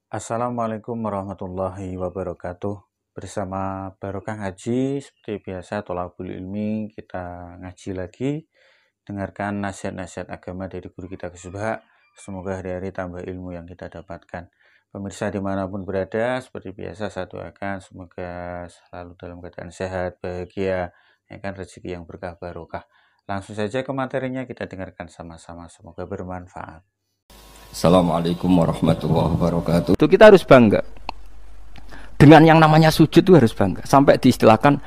Assalamualaikum warahmatullahi wabarakatuh. Bersama Barokah Ngaji, seperti biasa Tholaqul Ilmi, kita ngaji lagi. Dengarkan nasihat-nasihat agama dari guru kita Gus-Subha. Semoga hari-hari tambah ilmu yang kita dapatkan. Pemirsa dimanapun berada, seperti biasa saya doakan semoga selalu dalam keadaan sehat, bahagia, ya kan, rezeki yang berkah barokah. Langsung saja ke materinya, kita dengarkan sama-sama. Semoga bermanfaat. Assalamualaikum warahmatullahi wabarakatuh. Itu kita harus bangga dengan yang namanya sujud, itu harus bangga. Sampai diistilahkan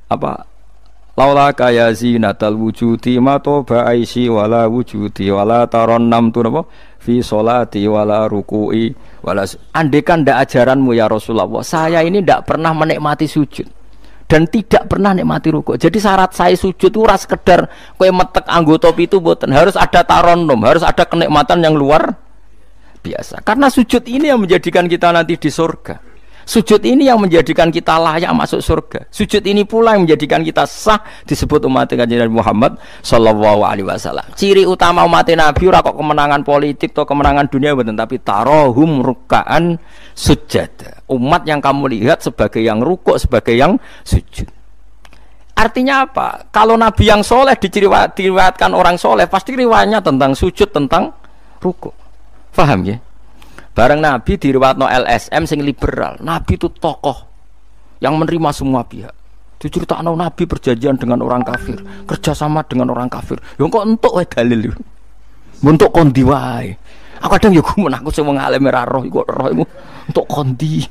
apa? Laula kaya zinatal wujudi ma toba aisi wala wujudi wala taronnam tu apa? Fi sholati wala ruku'i wala. Andekan ndak ajaranmu ya Rasulullah, saya ini ndak pernah menikmati sujud dan tidak pernah nikmati rukuk. Jadi syarat saya sujud itu ora sekedar kowe metek anggota itu mboten, harus ada taronnum, harus ada kenikmatan yang luar biasa. Karena sujud ini yang menjadikan kita nanti di surga. Sujud ini yang menjadikan kita layak masuk surga. Sujud ini pula yang menjadikan kita sah disebut umat Nabi Muhammad sallallahu alaihi wasallam. Ciri utama umat Nabi ora kok kemenangan politik atau kemenangan dunia mboten, tapi tarohum ruk'an sujud. Umat yang kamu lihat sebagai yang rukuk, sebagai yang sujud. Artinya apa? Kalau Nabi yang soleh diriwayatkan orang soleh, pasti riwayatnya tentang sujud, tentang rukuk. Faham ya? Bareng Nabi diriwayatno LSM sing liberal. Nabi itu tokoh yang menerima semua pihak. Diceritakan Nabi perjanjian dengan orang kafir, kerjasama dengan orang kafir. Yo kok entuk wae dalil. Untuk kondi wae. Aku kadang yo gumun aku sing wong alim ora roh iku roh iku untuk kondi.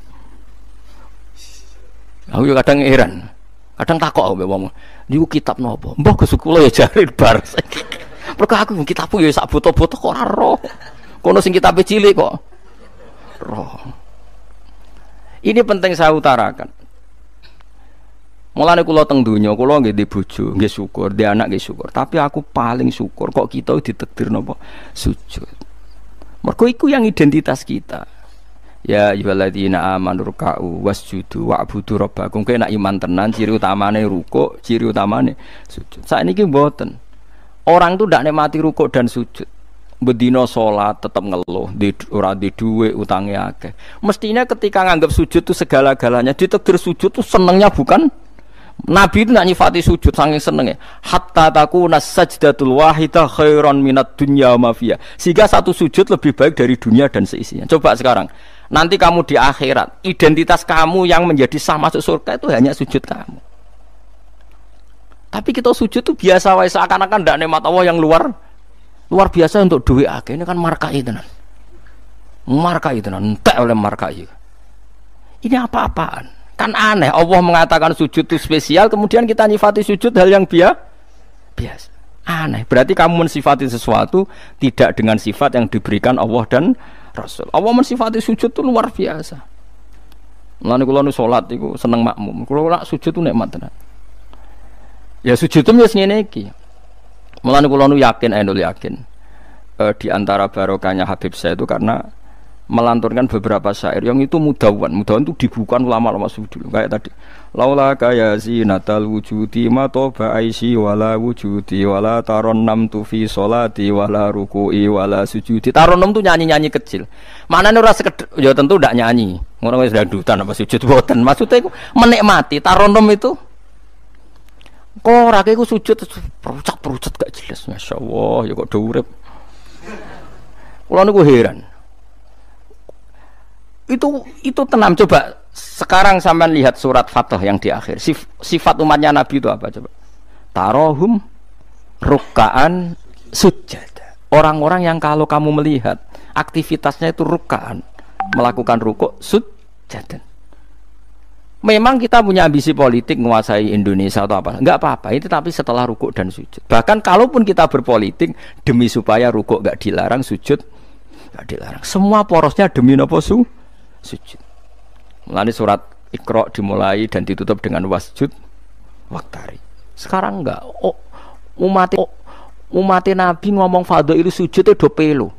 Aku yo kadang heran. Kadang takok mbek wong, niku kitab napa? Mbah Gus kula ya jare bar. Mergo aku kitabku ya sak foto-foto kok ora roh. Kono sing kitabe cilik kok roh. Ini penting saya utarakan. Mulane kula teng donya, kula nggih di bojo, nggih syukur, di anak nggih syukur. Tapi aku paling syukur kok kita ditakdir napa sujud. Mergo iku yang identitas kita. Ya ayyuhalladzina amanu ruk'u wasjudu wa'budu rabbakum. Kowe nek iman tenan ciri utamane rukuk, ciri utamane sujud. Saiki mboten. Orang tuh ndak nikmati rukuk dan sujud. Bedino sholat tetap ngeluh, ora di duwe utangnya akeh. Mestinya ketika nganggap sujud itu segala-galanya, ditakdir sujud itu senengnya bukan Nabi itu nak nyifati sujud saking senengnya. Hatta takuna sajdatul wahidah khairan minad dunya wa ma fiha. Sehingga satu sujud lebih baik dari dunia dan seisinya. Coba sekarang, nanti kamu di akhirat, identitas kamu yang menjadi sah masuk surga itu hanya sujud kamu. Tapi kita sujud itu biasa wae, seakan-akan ndak nikmat Allah yang luar biasa untuk duit akeh. Ini kan markai tenan. Markai tenan, entek oleh markai. Ini apa-apaan? Kan aneh, Allah mengatakan sujud itu spesial, kemudian kita nyifati sujud hal yang biasa. Aneh. Berarti kamu mensifati sesuatu tidak dengan sifat yang diberikan Allah dan Rasul. Allah mensifati sujud itu luar biasa. Mulane kula nu salat iku seneng makmum. Kula nak sujud itu nikmat tenan. Ya sujud itu wis ngene iki. Mulane kula nu yakin di antara barokahnya Habib saya itu karena melanturkan beberapa syair yang itu mudawan itu dibukukan ulama-ulama dulu kayak tadi. Laula kaya zinatal wujudi ma toba aisi wala wujudi wala taronnam tu fi sholati wala ruku'i wala sujudi. Taronnam tu nyanyi-nyanyi kecil. Manane ora sekedar ya tentu ndak nyanyi. Ngono wis dandutan apa sujud boten. Maksudnya iku menikmati taronnam itu. Kok rakyat itu sujud perucat gak jelas. Masya Allah ya kok urip. Kalau aku heran itu tenang. Coba sekarang sampean lihat surat Fatah yang di akhir. Sifat umatnya Nabi itu apa coba? Tarohum ruk'an sujud. Orang-orang yang kalau kamu melihat aktivitasnya itu ruk'an, melakukan rukuk sujud. Memang kita punya ambisi politik menguasai Indonesia atau apa, enggak apa-apa itu, tapi setelah rukuk dan sujud. Bahkan kalaupun kita berpolitik demi supaya rukuk enggak dilarang, sujud enggak dilarang. Semua porosnya demi napa sujud. Mulane surat Iqra dimulai dan ditutup dengan wasjud waktari. Sekarang enggak. Umat Nabi ngomong fadhail sujud itu do pelo.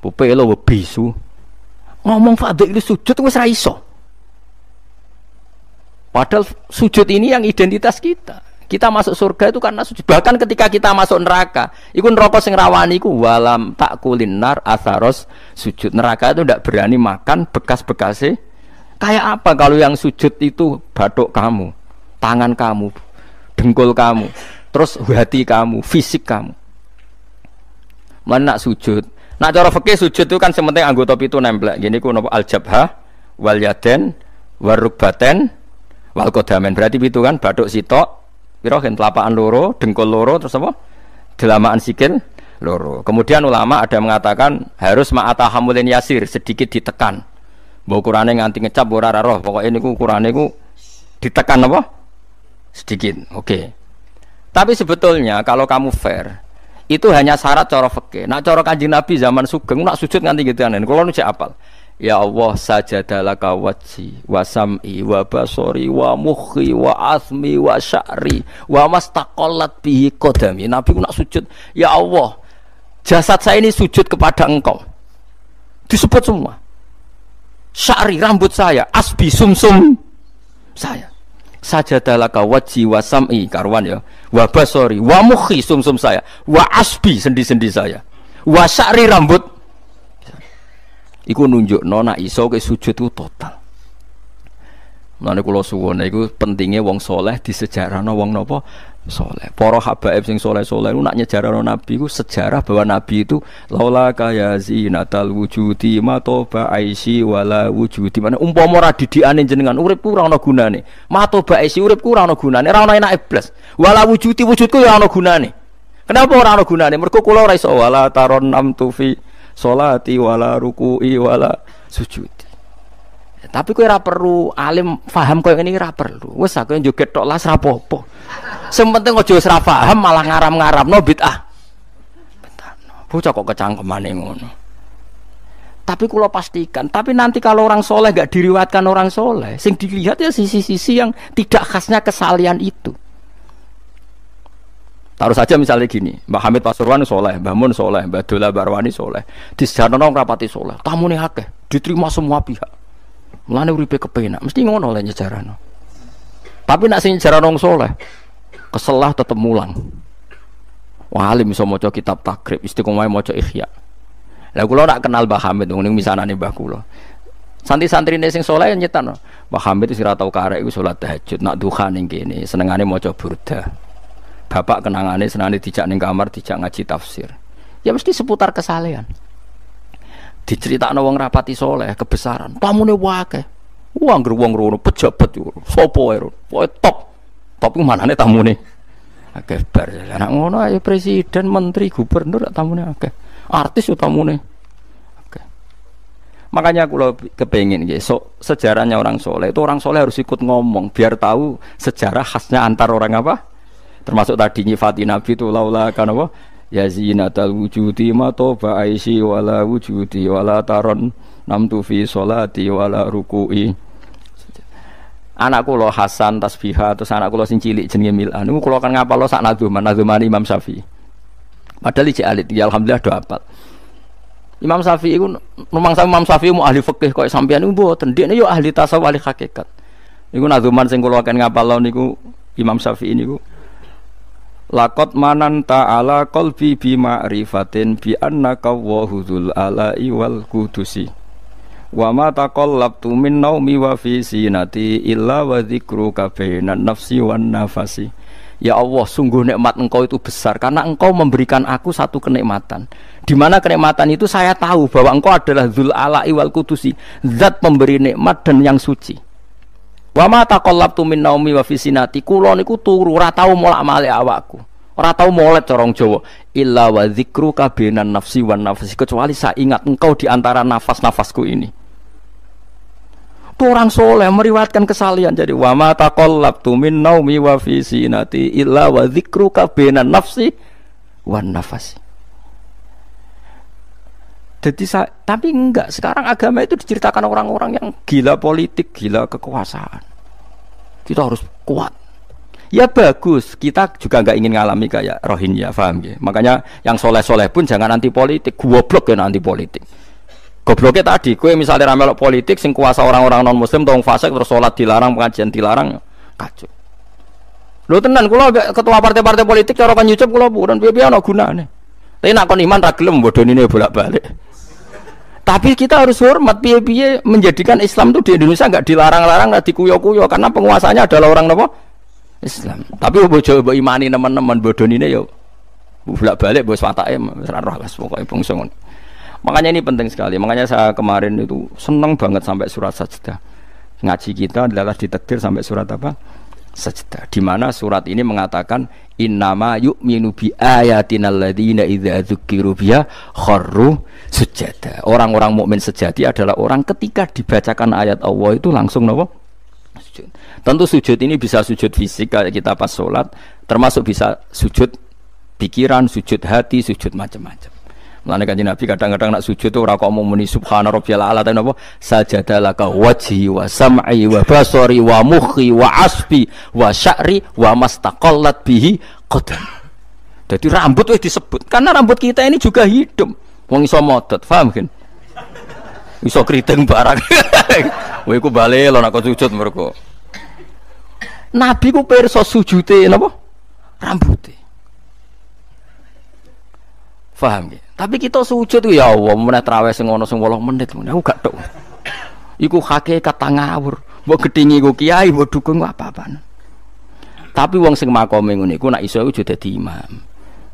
Bu pelo bisu. Ngomong fadhail sujud wis ra iso. Padahal sujud ini yang identitas kita. Kita masuk surga itu karena sujud. Bahkan ketika kita masuk neraka, iku neraka sing rawani iku walam takulin nar atharos sujud. Neraka itu tidak berani makan bekas-bekasnya. Kayak apa kalau yang sujud itu batuk kamu, tangan kamu, dengkul kamu, terus hati kamu, fisik kamu. Mana nak sujud? Nak cara fikih sujud itu kan sementing anggota pitu nemplek. Gini ku napa al-jabhah wal yaden warukbaten wal qadamen. Berarti pitu kan batuk sitok. Piro kan telapakan loro, dengkul loro, terus apa? Delamaan sikil loro. Kemudian ulama ada mengatakan harus ma'atahamulin yasir, sedikit ditekan. Mbok ukurane nganti ngecap ora roh, pokoke niku ukurane ku ditekan apa? Sedikit. Oke. Tapi sebetulnya kalau kamu fair, itu hanya syarat cara fikih. Nak cara Kanjeng Nabi zaman sugeng nak sujud nganti gituanen. Kulo nu cek apal. Ya Allah sajadalaka wajhi wa sam'i wa basori wa mukhi wa asmi wa sya'ri wa mastaqallat bihi qadami. Nabi ku nak sujud, ya Allah, jasad saya ini sujud kepada Engkau. Disebut semua. Sya'ri rambut saya, asbi sumsum saya. Sajadalaka wajhi wa sam'i karuan ya. Wa basori wa mukhi sumsum saya, wa asbi sendi-sendi saya. Wa sya'ri rambut iku nunjukno nek iso ke sujud ku total. Mulane kula suwun iku pentinge wong saleh disejarahno wong napa saleh. Para habaib sing saleh-saleh nak nyejarahno nabi ku sejarah bahwa nabi itu laula kaya zinatal wujudi matoba aisi wala wujudi. Mane umpama ora didikane jenengan uripku ora ana gunane. Matoba aisi uripku ora ana gunane, ora ana enake blas. Wala wujudi wujudku ya ana gunane. Kenapa ora ana gunane? Mergo kula ora iso wala taron amtufi sholati wala ruku'i wala sujudi. Tapi kowe ora perlu alim paham koyo ngene ora perlu. Wis aku joget tok las ra apa-apa. Sing penting aja wis ra paham malah ngaram-ngaramno bid'ah. Bentano. Bocah kok kecangkemane ngono. Tapi kula pastikan, tapi nanti kalau orang soleh enggak diriwayatkan orang soleh, sing dilihat ya sisi-sisi yang tidak khasnya kesalian itu. Taruh saja misalnya gini, Mbak Hamid Pasuruan soleh, Mbak Mun soleh, Mbak Dola Barwani soleh, di sejarah nong rapati soleh, tamu nih akeh, diterima semua pihak, mulane uripe kepenak, mesti ngono lah nyejarah nong. Tapi nak sing nyejarah nong soleh, keselah tetep mulang. Wah alim iso maca kitab takrib, istiqomah maca ihya. Lah kula nak kenal Mbak Hamid, ning misanane Mbah kula. Santri-santrine sing soleh nyetan, Mbah Hamid wis ora tau karek iku salat tahajud, nak duha ning kene, senengane maca burdah. Bapak kenangane senane dijak ning kamar dijak ngaji tafsir. Ya mesti seputar kesalehan. Diceritakno wong rapati soleh kebesaran. Tamune wae. Wong ngger wong rono pejabat yo. Sopo wae rono. Pokoke top. Top ku manane tamune. Akeh bar. Lah ngono ae presiden, menteri, gubernur tamune akeh. Artis yo tamune. Akeh. Makanya kula kepengin nggih sejarahnya orang soleh itu orang soleh harus ikut ngomong biar tahu sejarah khasnya antar orang apa? Termasuk tadi nyifati Nabi itu laula kan apa ya zinatal wujudi matoba aisi wala wujudi wala taron namtu fi sholati wala ruku'i. Anak kula Hasan tasbihah terus anak kula sing cilik jenenge Milan niku kula kan ngapal sak nadzuman Imam Syafi'i. Padahal iki alit ya alhamdulillah do hafal. Imam Syafi'i iku rumangsa Imam Syafi'i mu ahli fikih kok sampeyan niku mboten ndekne yo ahli tasawuf ahli hakikat. Niku nadzuman sing kula kan ngapal niku Imam Syafi'i niku laqad mananta ala qalbi bi ma'rifatin bi annaka wahudul ala'i wal qudusi wa ma taqallabtu min naumi wa fi sinati illa wa dzikruka bainan nafsi wan nafasi. Ya Allah, sungguh nikmat Engkau itu besar karena Engkau memberikan aku satu kenikmatan. Di mana kenikmatan itu saya tahu bahwa Engkau adalah dzul ala'i wal qudusi, zat pemberi nikmat dan yang suci. Wa ma taqallabtu min naumi wa fi sinati, kula niku turu ora tau molak-malik awakku. Ora tau molet corong Jawa. Illa wa dzikruka bainan nafsi wan nafsi, kecuali saya ingat Engkau di antara nafas-nafasku ini. Itu orang soleh meriwayatkan kesalian. Jadi wa ma taqallabtu min naumi wa fi sinati illa wa dzikruka bainan nafsi wan nafsi. Jadi tapi enggak, sekarang agama itu diceritakan orang-orang yang gila politik, gila kekuasaan. Kita harus kuat. Ya bagus, kita juga enggak ingin ngalami kayak Rohingya, paham ya? Makanya yang soleh-soleh pun jangan anti politik, goblok ya anti politik. Gobloknya tadi, kue misalnya ramelok politik, sing kuasa orang-orang non muslim, tolong fasik terus sholat dilarang, pengajian dilarang, kacau. Lho tenan kula ketua partai-partai politik cara kan nyucup kula purun piye-piye ana gunane. Tapi nek kon iman ra gelem bodonine bolak-balik. Tapi kita harus hormat piye-piye menjadikan Islam itu di Indonesia enggak dilarang-larang, enggak dikuyo-kuyo karena penguasanya adalah orang napa? Islam. Tapi bojo mbok imani teman-teman bodonine yo bolak-balik bos watake ora roh las pokoke bangsa ngono. Makanya ini penting sekali. Makanya saya kemarin itu senang banget sampai surat Sajdah. Ngaji kita adalah ditakdir sampai surat apa? Sajdah. Di mana surat ini mengatakan innama yu'minu bi ayatinal ladzina idza dzukiru biha kharru sujada. Orang-orang mukmin sejati adalah orang ketika dibacakan ayat Allah itu langsung napa? Sujud. Tentu sujud ini bisa sujud fisik kayak kita pas salat, termasuk bisa sujud pikiran, sujud hati, sujud macam-macam. Mulane Kanjeng Nabi kadang-kadang nak sujud tuh ora kok muni subhana rabbiyal a'la ta napa sajadalaka wajhi wa sam'i wa basari wa mukhi wa asbi wa sya'ri wa mastaqallat bihi qadam. Jadi rambut wis disebut karena rambut kita ini juga hidup. Wong iso modot, paham kan? Iso kriting barang. Kowe iku bali lho nak sujud mergo. Nabi ku pirsa sujude napa? Rambuté. Paham ya? Tapi kita sujud ya Allah, meneh traweh sing ngono sing 8 menit meneh aku gak tok. Iku hakikat ngawur. Mbok gedhingi ku kiai, mbok dukung apa-apaan. Tapi wong sing makome ngene iku nek iso iku dadi imam.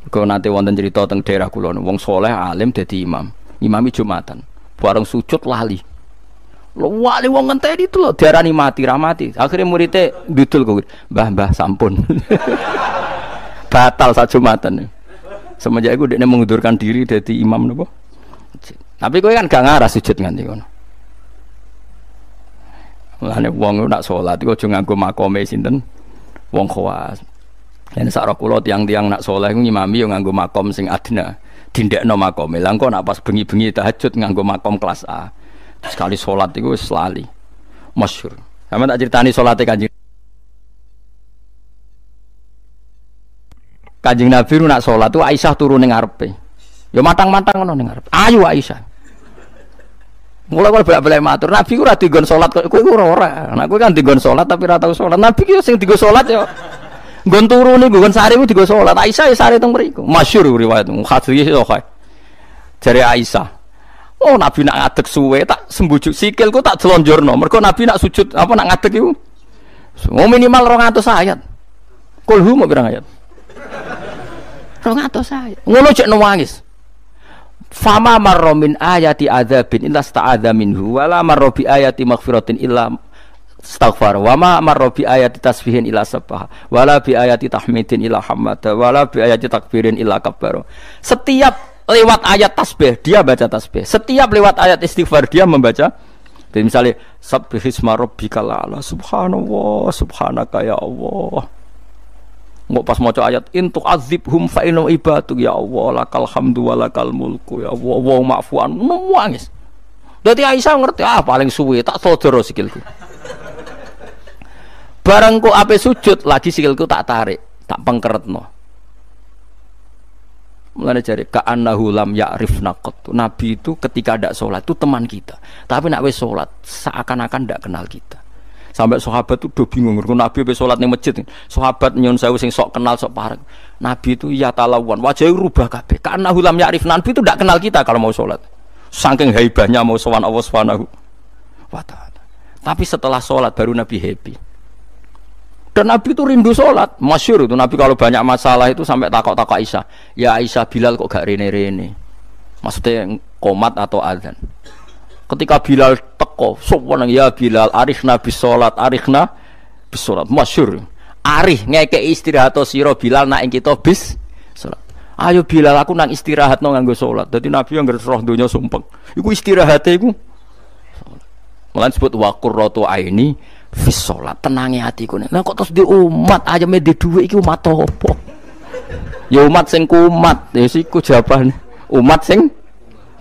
Kok nate wonten cerita teng daerah kula wong saleh alim dadi imam. Imami Jumatan. Bareng sujud lali. Lho wali wong ngenteni itu lho diarani mati ra mati. Akhire muridé ndudul kok. Mbah sampun. Batal sak Jumatan. Semenjak itu dia mengundurkan diri dari imam nopo. Tapi kowe kan gak ngarah sujud nganti ngono. Mulane wong nak salat iku aja nganggo makome sinten? Wong khawas. Yen sak ro kula tiang-tiang nak saleh iku ngimami yo nganggo makom sing adna. Dindekno makome. Lah engko nak pas bengi-bengi tahajud nganggo makom kelas A. Sekali salat iku wis lali. Masyhur. Sampe tak critani salate Kanjeng Nabi nak sholat tu Aisyah turun ning ngarepe. Ya matang-matang ngono ning ngarepe. Ayo Aisyah. Mulai bolak-balik matur, Nabi ku ora digon sholat kowe iku ora. Nek kowe kan digon sholat tapi ora tau sholat. Nabi ki sing digo sholat ya nggon turu niku nggon sare ku digo sholat. Aisyah ya sare teng mriku. Masyhur riwayat hadis iso kae. Jare Aisyah. Oh Nabi nak ngadeg suwe tak sembujuk sikilku tak jelonjorno. Mergo Nabi nak sujud apa nak ngadeg iku. Minimal 200 ayat. Kulhu mau pirang ayat? 200 saya. Ngono cek nangis. Fama marra min ayati adzabin illa sta'adza minhu wala marra bi ayati maghfiratin illa astaghfar wa ma marra bi ayati tasbihin illa sabbah wala bi ayati tahmidin illa hamada wala bi ayati takbirin illa kabbara. Setiap lewat ayat tasbih dia baca tasbih. Setiap lewat ayat istighfar dia membaca. Jadi misalnya subbihisma rabbikal a'la subhanallah subhanaka ya Allah. Nggak pas maca ayat intuk azibhum fa inna ibaduk ya Allah lakal hamdu wa lakal mulku ya Allah wa ma'fuan nangis. Dadi Aisyah ngerti paling suwe tak sodoro sikilku. Bareng kok ape sujud lagi sikilku tak tarik, tak pengkeretno. Mulane jare ka'annahu lam ya'rifna qat. Nabi itu ketika ndak salat itu teman kita. Tapi nek wis salat seakan-akan ndak kenal kita. Sampai sahabat itu udah bingung, Nabi habis sholat di masjid, sahabat nyon sewu sing sok kenal sok parek. Nabi itu ya talawan, wajahnya rubah kabeh. Karena hulam ya'rif, Nabi itu tidak kenal kita kalau mau sholat. Saking haibahnya mau sowan Allah Subhanahu wa ta'ala. Tapi setelah sholat baru Nabi happy. Dan Nabi itu rindu sholat. Masyhur itu Nabi kalau banyak masalah itu sampai takok-takok Aisyah. Ya Aisyah, Bilal kok gak rene-rene? Maksudnya qomat atau adzan. Ketika Bilal teko, sopan ya Bilal, arihna bis sholat, arihna bis sholat. Masyhur. Arih ngekei istirahat sira Bilal nak ing kita bis sholat. Ayo Bilal aku nang istirahat no nganggo sholat. Dadi Nabi yang roh donya sumpek. Iku istirahate iku. Mulan sebut wa qurratu aini fis sholat. Tenange atiku. Lah kok terus di umat ayame di dhuwit iki umat apa? Ya umat sing kumat. Ya siku jawabane. Umat sing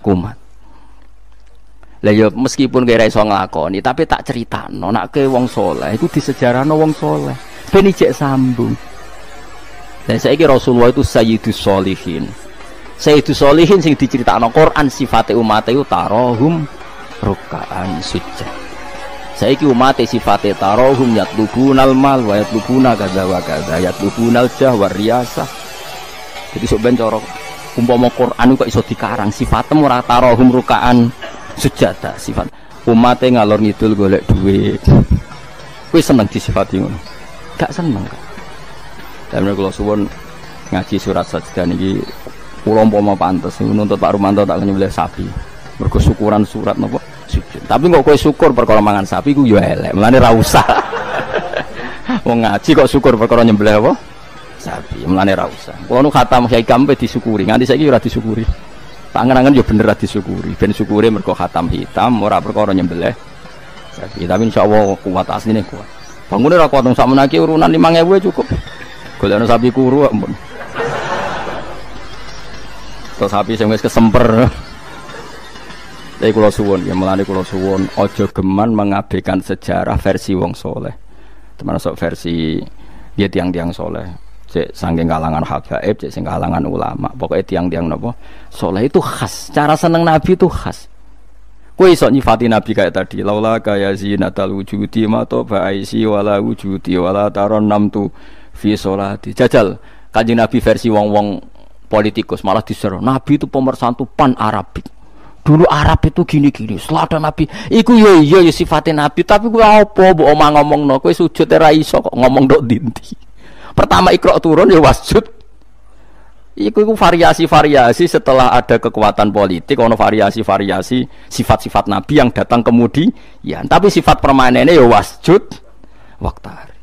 kumat. Lah ya meskipun kira iso nglakoni tapi tak critakno nek ke wong saleh iku disejarahno wong saleh ben ijek sambung. Dan saiki Rasulullah itu sayyidus sholihin. Sayyidus sholihin sing diceritakno Quran sifate umat iku tarahum ruk'an sujud. Saiki umat sifate tarahum yatlubunal mal wa yatlubuna kadza wa kadza yatlubunal jah wa riyasah. Jadi sok ben cara umpama Quran kok iso dikarang sifatem ora tarahum rukaan sujada sifat umate ngalor ngidul golek duit. Kowe seneng disifati ngono? Gak seneng kok. Dalem kula suwun ngaji surat sajdah niki kula umpama pantes nuntut Pak Rumanto tak nyembelih sapi. Mergo syukuran surat napa sujud. Tapi kok kowe syukur perkara mangan sapi ku ya elek. Mulane ra usah. Wong ngaji kok syukur perkara nyembelih apa? Sapi. Mulane ra usah. Kulo nu khatam hikam pe disyukuri. Nganti saiki ora disyukuri. Tangan-tangan ya bener ra disyukuri. Ben syukure mergo khatam hitam ora perkara nyembelih sapi. Tapi insyaallah kuat asline kuat. Bangune ra kuat sak menaki urunan 5.000 cukup. Golekno sapi kuru ampun. Terus sapi sing wis kesemper. Tapi kula suwun ya melane kula suwun aja geman mengabaikan sejarah versi wong soleh. Termasuk versi ya tiang-tiang soleh. Cek saking kalangan habaib, cek sing kalangan ulama. Pokoknya tiang-tiang napa soleh itu khas. Cara seneng Nabi itu khas. Kowe iso nyifati Nabi kayak tadi. Laula kaya zinatal wujudi ma to ba'isi wala wujudi wala taron namtu fi sholati. Jajal Kanjeng Nabi versi wong-wong politikus malah diseru. Nabi itu pemersatu pan Arabik. Dulu Arab itu gini-gini, selada Nabi iku ya iya ya sifatnya Nabi, tapi kowe apa mbok omah ngomongno, kowe sujud ora iso kok ngomong ndok dinti. Pertama Iqra turun ya wasjud. Iku variasi-variasi setelah ada kekuatan politik, ono variasi-variasi sifat-sifat Nabi yang datang kemudian, tapi sifat permanennya ya wasjud waktari.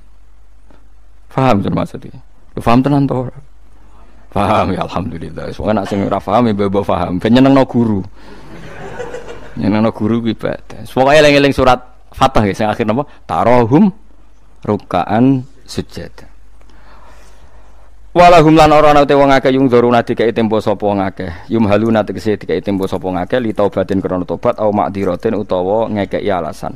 Paham maksudnya? Paham tenan to? Paham ya alhamdulillah. Soalnya nek sing ora paham ya mbok paham, ben nyenengno guru. Nyenengno guru kuwi ibadah. Pokoke eling-eling surat Fatah sing akhir napa? Tarahum rukaan sujud. Walahum lan ora ana te wong akeh yung dzuruna dikai tempo sapa wong akeh. Yumhaluna tegese dikai tempo sapa wong akeh li taubatin krana tobat au makdiratin utawa ngekeki alasan.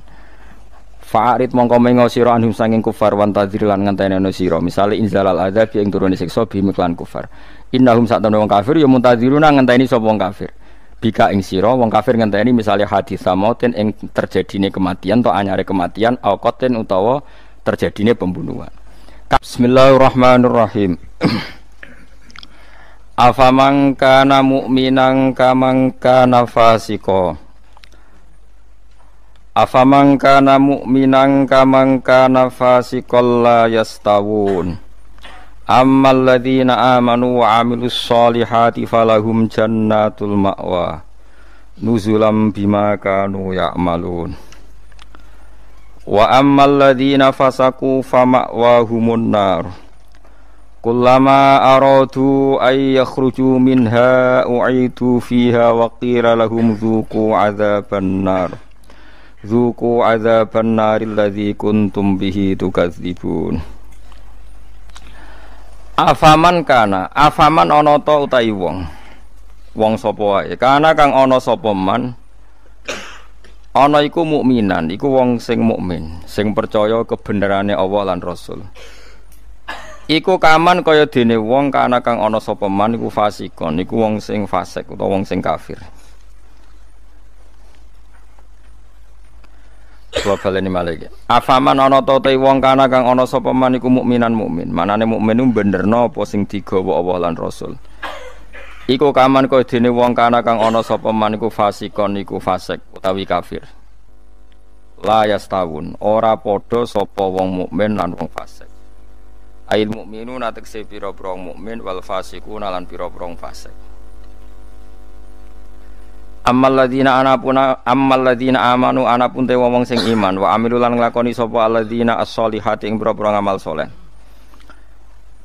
Fa'arid mongko mengo sira anhum sanging kufar wan tadzir lan ngenteni ana sira. Misale inzalal adzab ing turune siksa bi miklan kufar. Innahum satamne wong kafir ya muntadziruna ngenteni sapa wong kafir. Bika ing sira wong kafir ngenteni misale hadis samautin ing terjadine kematian atau anyare kematian auqatin utawa terjadine pembunuhan. Bismillahirrahmanirrahim. Afaman kana mu'minan kaman kana fasika. Afaman kana mu'minan kaman kana fasikal la yastawun. Ammal ladzina amanu wa 'amilus sholihati falahum jannatul ma'wa nuzulam bima kanu ya'malun. Wa ammal ladzina fasaku fama'wahumun nar. Kullama aradu ay yakhruju minha u'idu fiha wa qila lahum dzuqu 'adzaban nar. Dzuqu 'adzaban naril ladzi kuntum bihi tukadzibun. Afaman kana, afaman ana ta utahi wong. Wong sapa wae? Kana kang ana sapa man. Ana iku mukminan, iku wong sing mukmin, sing percaya kebenerane Allah lan Rasul. Iku kaman kaya dene wong kana kang ana sapa man iku fasikon, iku wong sing fasik utawa wong sing kafir. Coba baleni malih. Afaman ana ta te wong kana kang ana sapa man iku mukminan mukmin. Manane mukmin ku benerno apa sing digawa Allah lan Rasul. Iku kaman kaya dene wong kana kang ana sapa man iku fasikon iku fasik utawi kafir. La yastawun, ora padha sapa wong mukmin lan wong fasik. Ail mukminuna tekse pira-pira mukmin wal fasikuna lan pira-pira fasik. Ammal ladzina amanu anapun te wong sing iman wa amilu lan nglakoni sapa alladzina as-solihati ing pira-pira amal saleh.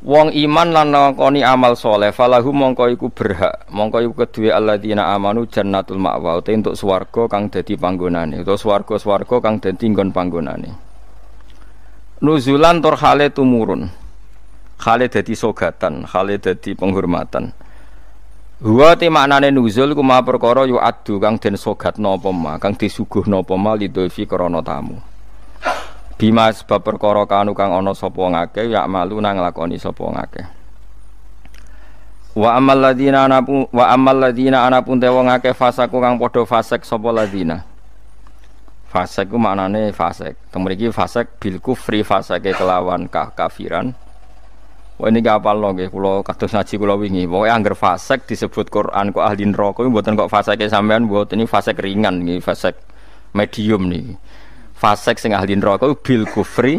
Wong iman lan nglakoni amal saleh falahum mongko iku berhak, mongko iku kedue alladzina amanu jannatul ma'wa te entuk swarga kang dadi panggonane utawa swarga-swarga kang dadi nggon panggonane. Nuzulan tur hale tumurun. Hale dadi sogatan, hale dadi penghormatan. Huwa te maknane nuzul ku ma perkara yu adu kang den sogatno apa ma kang disuguhno apa ma lidolfi krana tamu. Bima sebab perkara kanu kang ana sapa ngake ya malu nang nglakoni sapa ngake. Wa ammal ladzina anapun te wong akeh fasaku kang padha fasik sapa ladzina. Fasik ku maknane fasik. Teng mriki fasik bil kufri fasike kelawan kafiran. Wah ini gak apal lho nggih, kula kados ngaji kula wingi. Pokoke angger fasik disebut Quran kok ahli neraka mboten kok fasike sampean mboten ini fasik ringan nggih, fasik medium nih. Fasik sing ahli neraka bil kufri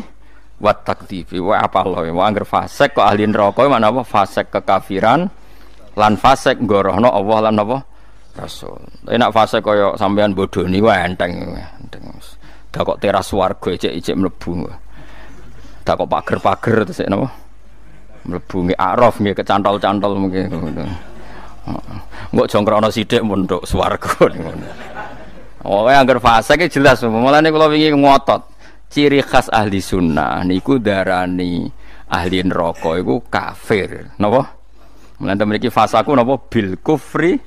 wa takdzibi. Wah apal lho, angger fasik kok ahli neraka mana apa fasik kekafiran lan fasik nggorohno Allah lan apa Rasul. Tapi nak fasik kaya sampean bodoni wae enteng. Dak kok teras swarga ecek-ecek mlebu. Dak kok pager-pager terus napa? Mlebu nggih araf nggih kecantol-cantol mungkin ngono. Mbok jongkrono sithik munduk swarga ngono. Oh, angger fase iki jelas. Mulane kula wingi ngotot. Ciri khas ahli sunnah niku darani ahli neraka iku kafir. Napa? Mulane mriki fasaku napa bil kufri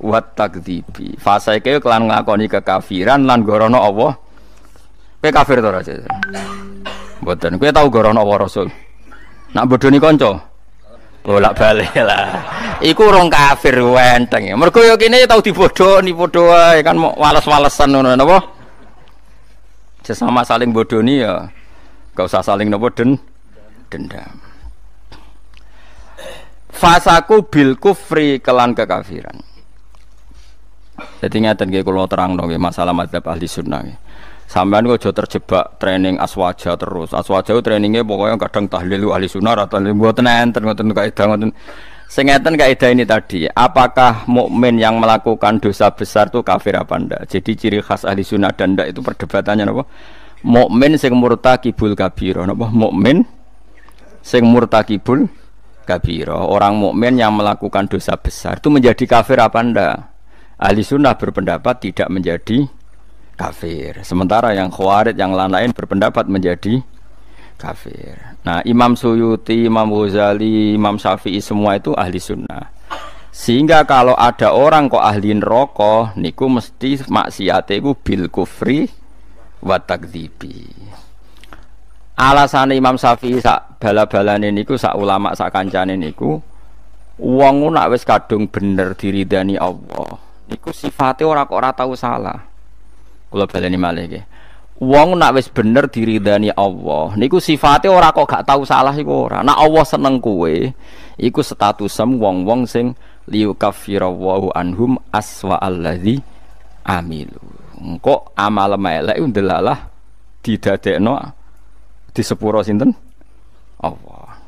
wa takdzibi. Fase iki kelan nglakoni kekafiran lan gorono Allah. Kowe kafir to ora? Mboten. Kowe tau gorono Allah Rasul? Nak bodoni kanca. Bolak-balik lah. Iku urung kafir wenteng. Mergo yo kene tau dibodoni padha wae kan mok wales-walesan ngono napa? Sesama saling bodoni ya gak usah saling napa dendam. Fasaku bil kufri kelan kekafiran. Dadi ngaten nggih kula terangno nggih masalah madzhab ahli sunnah nggih. Sampeyan kok aja terjebak training aswaja terus. Aswaja trainingnya pokoknya kadang tahlil ahli sunnah atau mboten enten ngoten kaidah ngoten. Sing ngeten kaidah ini tadi, apakah mukmin yang melakukan dosa besar itu kafir apa ndak? Jadi ciri khas ahli sunnah dan ndak itu perdebatannya napa? Mukmin sing murtakibul kabira napa? Mukmin sing murtakibul kabira. Orang mukmin yang melakukan dosa besar itu menjadi kafir apa ndak? Ahli sunnah berpendapat tidak menjadi kafir. Sementara yang khawarij yang lain berpendapat menjadi kafir. Nah, Imam Suyuti, Imam Ghazali, Imam Syafi'i semua itu ahli sunnah. Sehingga kalau ada orang kok ahli neraka niku mesti maksiate iku bil kufri wa takdzibi. Alasan Imam Syafi'i sak bala-balane niku sak ulama sak kancane niku wong nek wis kadung bener diridani Allah niku sifate ora kok ora tau salah. Kula baleni malih nggih. Wong nak wis bener diridani Allah, niku sifate ora kok gak tau salah iku ora. Nak Allah seneng kowe, iku statusem wong-wong sing liyukaffirallahu anhum aswa allazi amilu. Engko amal elek ndelalah didadekno di sepuro sinten? Allah.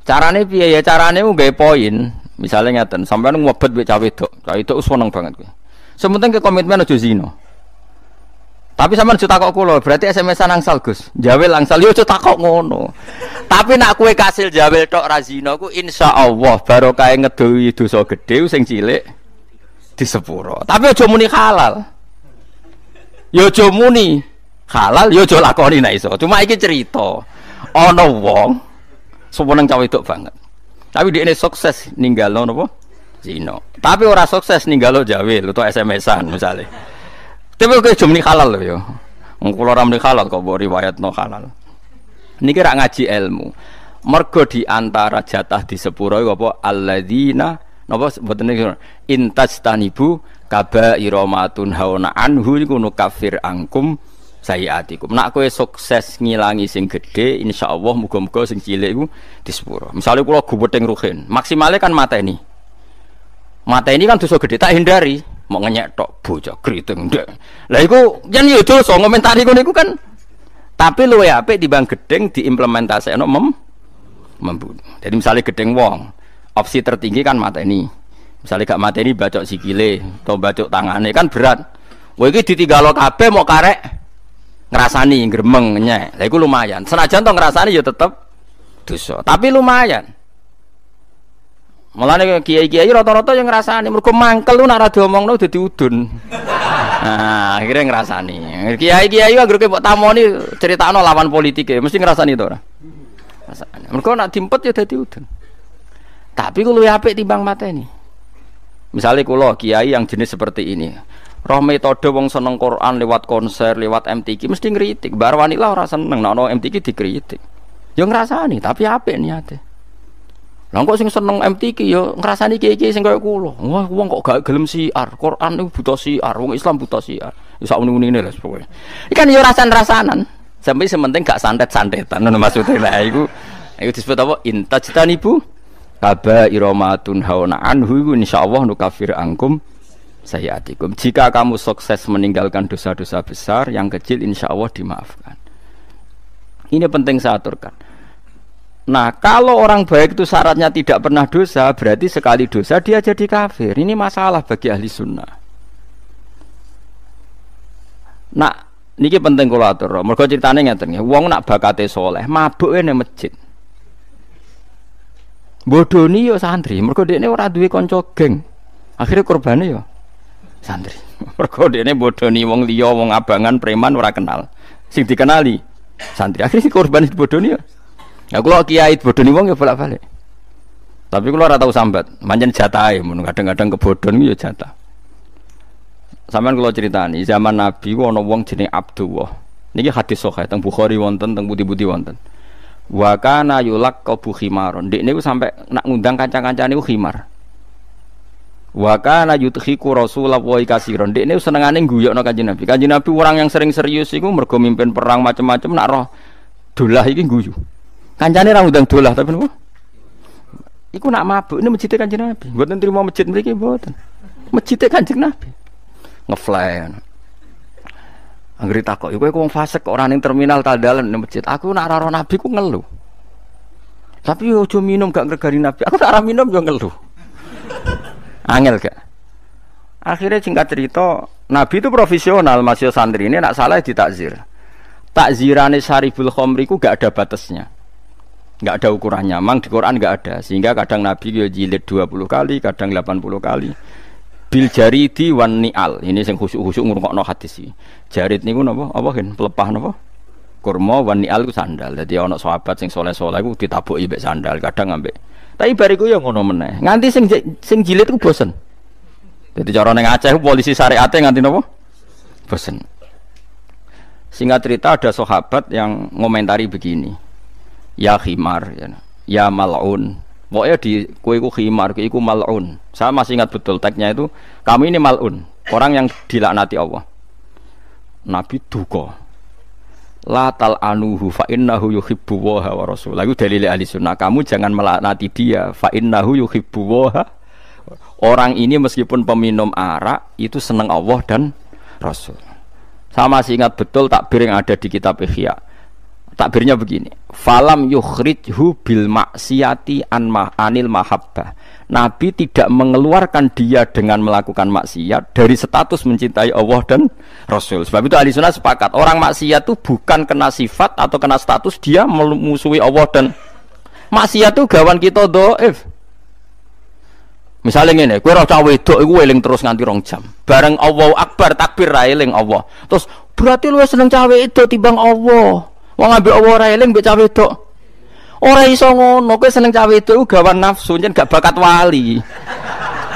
Carane piye ya? Carane nggawe poin. Misale ngeten, sampeyan ngobet wek cah wedok. Cah wedok wis seneng banget kowe. Sementing ke komitmen aja zina. Tapi sampean aja takok kula, berarti SMS-an angsal Gus. Jawel angsal yo aja takok ngono. Tapi nak kowe kasil jawel tok ra zina ku insyaallah barokah ngedohi dosa gedhe sing cilik di sepuro. Tapi aja muni halal. Yo aja muni halal, yo aja lakoni nek iso. Cuma iki cerita. Ana wong seneng cah wedok banget. Tapi dhekne sukses ninggalno napa? Zina. Tapi ora sukses ninggalo jawel utawa SMS-an misale. Tapi kok jumni halal lho ya. Wong kula ora muni halal kok mbok riwayatno halal. Niki rak ngaji ilmu. Mergo di antara jatah di sepuro iku apa alladzina napa mboten niku intajtanibu kaba'ira matun hauna anhu niku nukafir angkum sayiatikum. Nak kowe sukses ngilangi sing gedhe insyaallah muga-muga sing cilik iku di sepuro. Misale kula guwething ruhin, maksimale kan mateni. Mata ini kan dosa gede tak hindari, mau ngenyek tok bocah kriting ndek. Lah iku yen yo dosa ngomentari ngono iku kan. Tapi luwe apik dibanding gedeng diimplementasekno membunuh. Jadi misalnya gedeng wong, opsi tertinggi kan mata ini. Misalnya gak mata ini bacok sikile atau bacok tangane kan berat. Wah iki ditinggalo kabeh mau karek ngrasani gremeng nyek. Lah iku lumayan. Senajan to ngrasani ya tetep dosa, tapi lumayan. Mulane kiai-kiai rata-rata yang ngrasani mergo mangkel lu nek ora diomongno dadi udun. Nah, akhirnya ngrasani. Kiai-kiai anggere mbok tamoni critakno lawan politike, mesti ngrasani to ora? Ngrasani. Mergo nek dimpet ya dadi udun. Tapi ku luwih apik timbang mateni. Misale kula kiai yang jenis seperti ini. Roh metode wong seneng Quran lewat konser, lewat MTQ mesti ngritik. Bar wanita ora seneng nek ono MTQ dikritik. Ya ngrasani, tapi apik niate. Lah kok sing seneng MTQ ya ngrasani kiai-kiai sing kaya kula. Wah, wong kok gak gelem siar. Quran iku buta siar, wong Islam buta siar. Wis sak uni-unine lho pokoke. Ikan yo rasan-rasanan. Sampai sementing gak santet-santetan ngono maksudnya. Lah iku disebut apa? Intajtanibu kaba'ira ma tunhauna anhu insyaallah nukafir angkum sayiatikum. Jika kamu sukses meninggalkan dosa-dosa besar, yang kecil insyaallah dimaafkan. Ini penting saya aturkan. Nah, kalau orang baik itu syaratnya tidak pernah dosa, berarti sekali dosa dia jadi kafir. Ini masalah bagi ahli sunnah. Nah, niki penting kula atur. Mergo critane ngeten nggih, wong nak bakate saleh, mabuke nang masjid. Bodoni yo santri, mergo dekne ora duwe kanca geng. Akhire korbane yo santri. Mergo dekne bodoni wong liya, wong abangan, preman ora kenal. Sing dikenali santri. Akhire korban bodoni yo. Ya kula kiai bodoni wong ya bolak-balik. Tapi kula ora tau sambat, pancen jatahe mun kadang-kadang kebodhon ya jatah. Sampeyan kula critani, zaman Nabi ku ana wong jenenge Abdullah. Niki hadis sahih teng Bukhari wonten, teng pundi-pundi wonten. Wa kana yulaqabu khimaron. Ndek niku sampe nak ngundang kanca-kancane niku khimar. Wa kana yudkhiku Rasulullah wa kasiron. Ndek niku senengane guyokno Kanjeng Nabi. Kanjeng Nabi orang yang sering serius iku mergo mimpin perang macam-macam nak roh dolah iki guyu. Kancane ra ngundang dolah tapi napa? Iku nak mabuk ini masjid Kanjeng Nabi. Mboten trimo masjid mriki mboten. Masjid Kanjeng Nabi. Ngefly. Anggere takok, kowe wong fasik kok ora ning terminal Tandalan ning masjid. Aku nak ora Nabi ku ngeluh. Tapi yo aja minum gak ngregani Nabi. Aku tak ora minum yo ngeluh. Angel gak? Akhirnya singkat cerita, Nabi itu profesional, masih santri ini nak salah ditakzir. Takzirane Syaribul Khamri ku gak ada batasnya. Enggak ada ukurannya, memang di Quran enggak ada, sehingga kadang Nabi jilid 20 kali, kadang 80 kali. Bil jaridi wan ni'al. Ini sing khusyuk-khusyuk ngrungokno hadis iki. Jarid niku napa? Apa kan pelepah napa? Kurma wan ni'al ku sandal. Dadi ana sahabat sing saleh-saleh iku ditabuki mbek sandal, kadang ambek. Tapi bariku ya ngono meneh. Nganti sing jilid ku bosen. Dadi cara ning Aceh polisi syariate nganti napa? Bosen. Singkat cerita ada sahabat yang ngomentari begini. Ya khimar, ya mal'un. Pokoknya di kue ku khimar, kue ku mal'un. Saya masih ingat betul tagnya itu. Kami ini mal'un, orang yang dilaknati Allah. Nabi duka. La tal'anuhu fa innahu yuhibbu wa rasul. Lagu dalil ahli sunnah. Kamu jangan melaknati dia. Fa innahu yuhibbu wa. Orang ini meskipun peminum arak itu senang Allah dan Rasul. Saya masih ingat betul takbir yang ada di kitab Ihya. Takbirnya begini, falam yukhrijhu bil maksiati anil mahabbah. Nabi tidak mengeluarkan dia dengan melakukan maksiat dari status mencintai Allah dan Rasul. Sebab itu ahli sunnah sepakat, orang maksiat itu bukan kena sifat atau kena status dia memusuhi Allah dan maksiat itu gawan kita dhaif. Misalnya ngene, kowe ora cah wedok iku eling terus nganti 2 jam. Bareng Allahu Akbar takbir ra eling Allah. Terus berarti lu seneng cah wedok timbang Allah. Wong ambek Allah ora eling mbek cah wedok. Ora iso ngono, kowe seneng cah wedok iku gawan nafsu, yen gak bakat wali.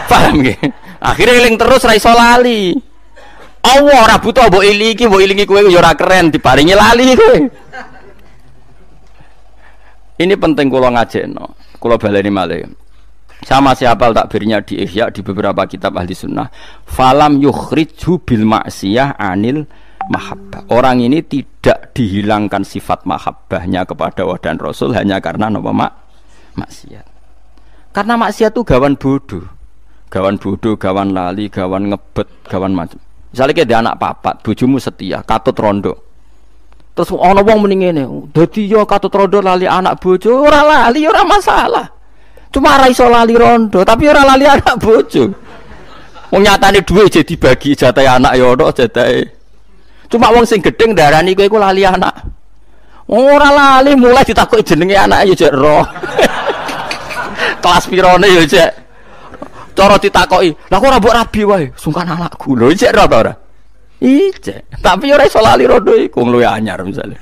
Paham nggih? Akhire eling terus ra iso lali. Allah ora butuh mbok ilingi kowe ya ora keren diparingi lali kowe. Ini penting kula ngajekno. Kula baleni malih. Sama siapa takbirnya di Ihya di beberapa kitab ahli sunnah. Falam yukhrijhu bil maksiyah anil mahabbah. Orang ini tidak dihilangkan sifat mahabbahnya kepada Allah dan Rasul hanya karena nama maksiat. Karena maksiat itu gawan bodoh, gawan lali, gawan ngebet, gawan macam. Misalnya kayak dia anak papat, bojomu setia, katut rondo. Terus ana wong muni ngene, dadi yo katut rondo lali anak bojo, ora lali ora masalah. Cuma ora iso lali rondo, tapi ora lali anak bojo. Wong nyatane dhuwit jadi dibagi jatahe anak ya ono jatahe. Cuma wong sing gedeng darani kowe iku lali anak. Ora lali mulai ditakoki jenenge anake ya jek roh. Kelas pirone ya jek. Cara ditakoki, "Lah kok ora mbok rabi wae?" Sungkan anakku. Lho jek roh ta ora? Ijek. Tapi ora iso lali rondo iku luwih anyar misalnya.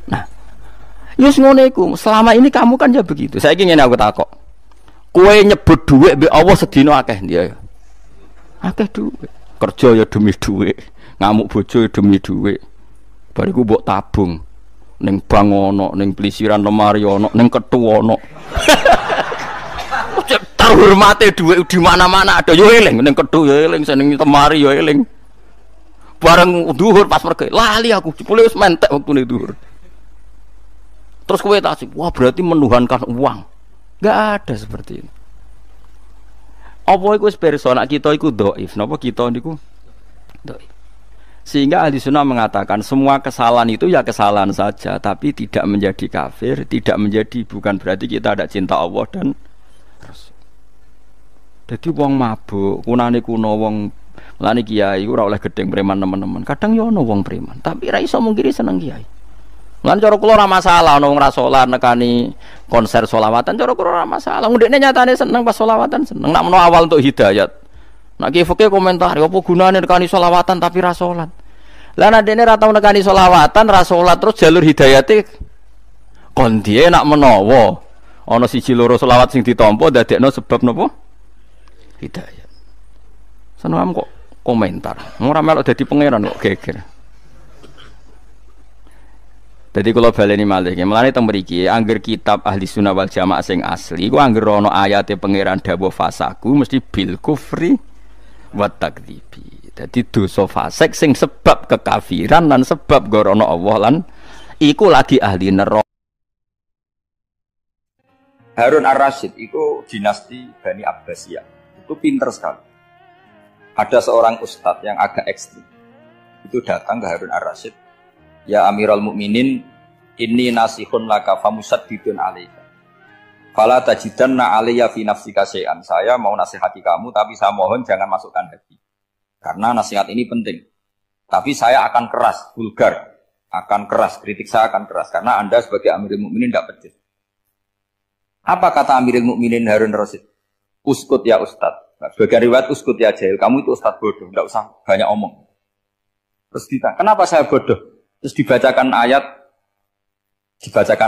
Nah. Yus ngono iku. Selama ini kamu kan ya begitu. Saiki ngene aku takok. Kowe nyebut dhuwit mbek Allah sedina akeh dia. Akeh dhuwit. Kerja ya demi dhuwit. Ngamuk bojo demi dhuwit. Bariku mbok tabung ning bank ono, ning plisiran lemari ono, ning kethu ono. Terhormate dhuwit di mana-mana ada yo eling ning kethu yo eling, seneng lemari yo eling. bareng duhur pas mergo lali aku jebule wis mentek wektune duhur. Terus kowe tasik, wah berarti menuhankan uang. Enggak ada seperti itu. Apa iku wis pirsa nek kita iku dhaif, napa kita niku dhaif. Sehingga ahli sunnah mengatakan semua kesalahan itu ya kesalahan saja, tapi tidak menjadi kafir, tidak menjadi bukan berarti kita ada cinta Allah dan Rasul. Jadi wong mabuk, kunane kuno wong lani kiai ora oleh gedeng preman teman-teman. Kadang yo ono wong preman, tapi ra iso mungkiri seneng kiai. Lan cara kula ora masalah ono wong ra salat nekani konser selawatan, cara kula ora masalah. Ndekne nyatane seneng pas selawatan seneng. Nak menawa awal untuk hidayat. Nak ki fikih komentar, apa gunane nekani selawatan tapi ra salat. Lah nek dene ra tau nekani selawatan, ra salat terus jalur hidayate kon diye nak menawa ana siji loro selawat sing ditampa dadekno sebab napa? Hidayat. Seneng kok komentar. Ora melok dadi pangeran kok geger. Jadi kalau baleni malih, mulane teng mriki angger kitab ahli sunnah wal jamaah sing asli, iku angger ana ayate pangeran dawuh fasaku mesti bil kufri wa takdzibi. Dadi dosa fasik sing sebab kekafiran lan sebab gorono Allah lan iku lagi ahli neraka. Harun Ar-Rasyid itu dinasti Bani Abbasiyah. Itu pinter sekali. Ada seorang ustadz yang agak ekstrim. Itu datang ke Harun Ar-Rasyid. Ya Amirul Mukminin, inni nasihun laka famusaddidun alaika. Fala tajidanna alayya fi nafsika syai'an. Saya mau nasihati kamu tapi saya mohon jangan masukkan hati. Karena nasihat ini penting. Tapi saya akan keras, vulgar, akan keras, kritik saya akan keras karena Anda sebagai Amirul Mukminin tidak pedes. Apa kata Amirul Mukminin Harun Ar-Rasyid? Uskut ya Ustadz. Sebagai riwayat uskut ya jahil. Kamu itu Ustadz bodoh, tidak usah banyak omong. Terus ditanya, kenapa saya bodoh? Terus dibacakan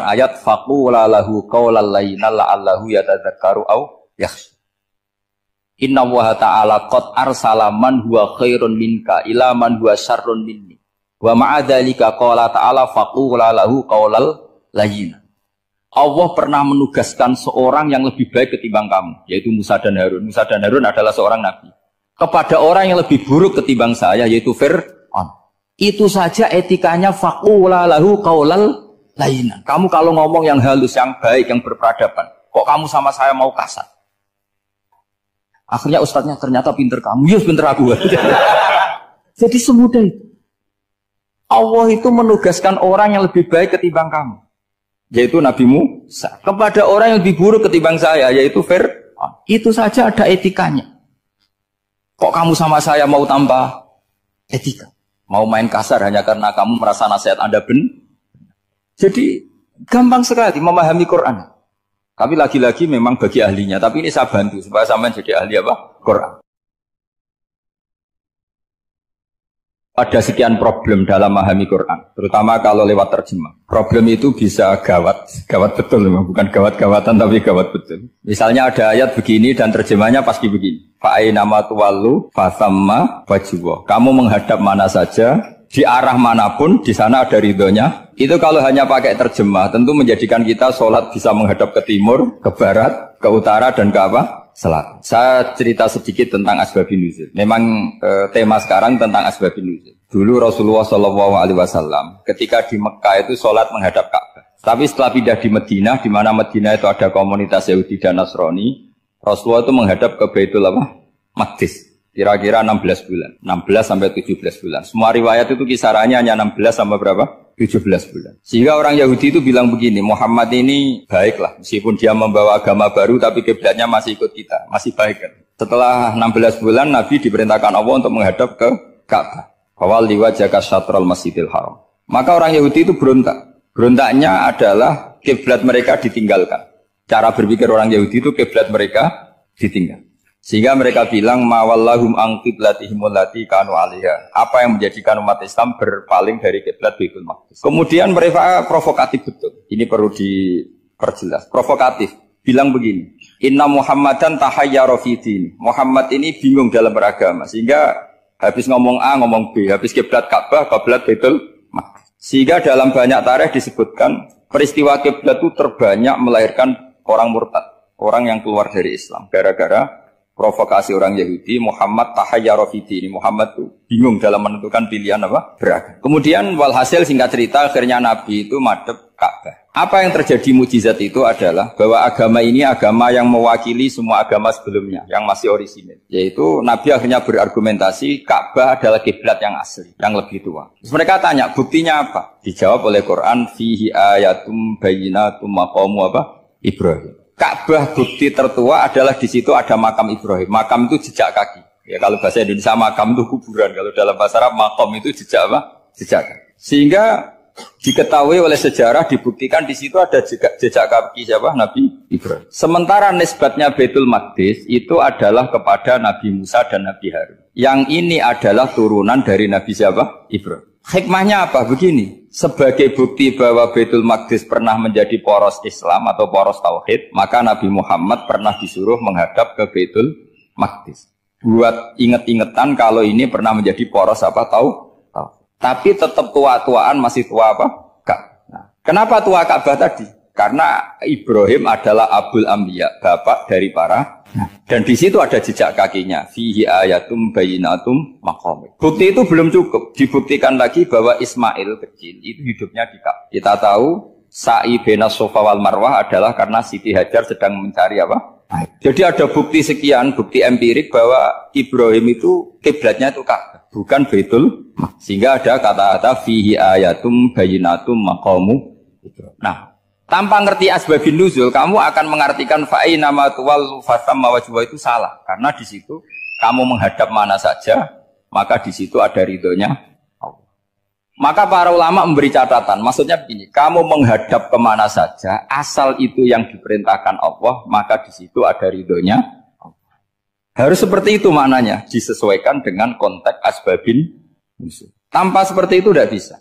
ayat faqula lahu qaulal layyina la'allahu yatadzakkaru aw yakhsha. Inna Allaha ta'ala qad arsala man huwa khairun minka ila man huwa syarrun minni. Wa ma'a dzalika qala ta'ala faqula lahu qaulal layyina. Allah pernah menugaskan seorang yang lebih baik ketimbang kamu, yaitu Musa dan Harun. Musa dan Harun adalah seorang nabi. Kepada orang yang lebih buruk ketimbang saya, yaitu Fir'aun. Itu saja etikanya faqula lahu qaulal layyina. Kamu kalau ngomong yang halus, yang baik, yang berperadaban, kok kamu sama saya mau kasar? Akhirnya ustadznya ternyata pinter kamu, yes pinter aku. Jadi semudah itu. Allah itu menugaskan orang yang lebih baik ketimbang kamu, yaitu Nabi Musa. Kepada orang yang lebih buruk ketimbang saya, yaitu Fir'aun. Itu saja ada etikanya. Kok kamu sama saya mau tambah etika? Mau main kasar hanya karena kamu merasa nasihat Anda benar? Jadi gampang sekali memahami Quran. Tapi lagi-lagi memang bagi ahlinya. Tapi ini saya bantu supaya sampean jadi ahli apa? Quran. Ada sekian problem dalam memahami Quran, terutama kalau lewat terjemah. Problem itu bisa gawat betul, memang bukan gawat-gawatan tapi gawat betul. Misalnya ada ayat begini dan terjemahnya pasti begini. Fa'ainama tuwallu fasamma wajhullah. Kamu menghadap mana saja, di arah manapun, di sana ada ridhonya. Itu kalau hanya pakai terjemah, tentu menjadikan kita sholat bisa menghadap ke timur, ke barat, ke utara, dan ke apa? Selatan. Saya cerita sedikit tentang asbabun nuzul. Memang tema sekarang tentang asbabun nuzul. Dulu Rasulullah SAW ketika di Mekah itu sholat menghadap Ka'bah. Tapi setelah pindah di Madinah, di mana Madinah itu ada komunitas Yahudi dan Nasrani, Rasulullah itu menghadap ke Baitul Maqdis. Kira-kira 16 bulan, 16 sampai 17 bulan. Semua riwayat itu kisarannya hanya 16 sampai berapa? 17 bulan. Sehingga orang Yahudi itu bilang begini, Muhammad ini baiklah, meskipun dia membawa agama baru, tapi kiblatnya masih ikut kita, masih baik kan. Setelah 16 bulan, Nabi diperintahkan Allah untuk menghadap ke Ka'bah. Fawal liwajhaka syatral masjidil haram. Maka orang Yahudi itu berontak. Berontaknya adalah kiblat mereka ditinggalkan. Cara berpikir orang Yahudi itu kiblat mereka ditinggal. Sehingga mereka bilang mawallahum an qiblatihim allati kanu 'alaiha. Apa yang menjadikan umat Islam berpaling dari kiblat Baitul Maqdis. Kemudian mereka provokatif betul. Ini perlu diperjelas. Provokatif. Bilang begini, "Inna Muhammadan tahayyara fi din." Muhammad ini bingung dalam beragama sehingga habis ngomong A ngomong B, habis kiblat Ka'bah, kiblat Baitul Maqdis. Sehingga dalam banyak tarikh disebutkan peristiwa kiblat itu terbanyak melahirkan orang murtad, orang yang keluar dari Islam gara-gara provokasi orang Yahudi, Muhammad tahayyara fi dini. Muhammad tuh bingung dalam menentukan pilihan apa? Beragama. Kemudian walhasil singkat cerita akhirnya Nabi itu madhep Ka'bah. Apa yang terjadi mukjizat itu adalah bahwa agama ini agama yang mewakili semua agama sebelumnya yang masih orisinil. Yaitu Nabi akhirnya berargumentasi Ka'bah adalah kiblat yang asli, yang lebih tua. Terus mereka tanya, buktinya apa? Dijawab oleh Quran, fihi ayatum bayyinatum maqamu apa? Ibrahim. Ka'bah bukti tertua adalah di situ ada makam Ibrahim. Makam itu jejak kaki. Ya kalau bahasa Indonesia makam itu kuburan. Kalau dalam bahasa Arab makam itu jejak apa? Jejak kaki. Sehingga diketahui oleh sejarah dibuktikan di situ ada jejak kaki siapa? Nabi Ibrahim. Sementara nisbatnya Baitul Maqdis itu adalah kepada Nabi Musa dan Nabi Harun. Yang ini adalah turunan dari Nabi siapa? Ibrahim. Hikmahnya apa? Begini, sebagai bukti bahwa Baitul Maqdis pernah menjadi poros Islam atau poros Tauhid, maka Nabi Muhammad pernah disuruh menghadap ke Baitul Maqdis. Buat inget-ingetan kalau ini pernah menjadi poros apa? Tauhid. Tapi tetap tua-tuaan masih tua apa? Nah, kenapa tua Ka'bah tadi? Karena Ibrahim adalah Abul Anbiya, bapak dari para. Dan di situ ada jejak kakinya. Fihi ayatum bayyinatum maqam. Bukti itu belum cukup. Dibuktikan lagi bahwa Ismail kecil itu hidupnya di Ka'bah. Kita tahu sa'i baina Safa wal Marwah adalah karena Siti Hajar sedang mencari apa? Jadi ada bukti sekian, bukti empirik bahwa Ibrahim itu kiblatnya itu Ka'bah, bukan Baitul. Sehingga ada kata-kata fihi ayatum bayyinatum maqamu. Nah, tanpa ngerti asbabun nuzul, kamu akan mengartikan fa'ina ma tuwallu fasamma wajhu itu salah. Karena di situ kamu menghadap mana saja, maka di situ ada ridhonya Allah. Maka para ulama memberi catatan, maksudnya begini, kamu menghadap kemana saja, asal itu yang diperintahkan Allah, maka di situ ada ridhonya Allah. Harus seperti itu maknanya, disesuaikan dengan konteks asbabun nuzul. Tanpa seperti itu tidak bisa.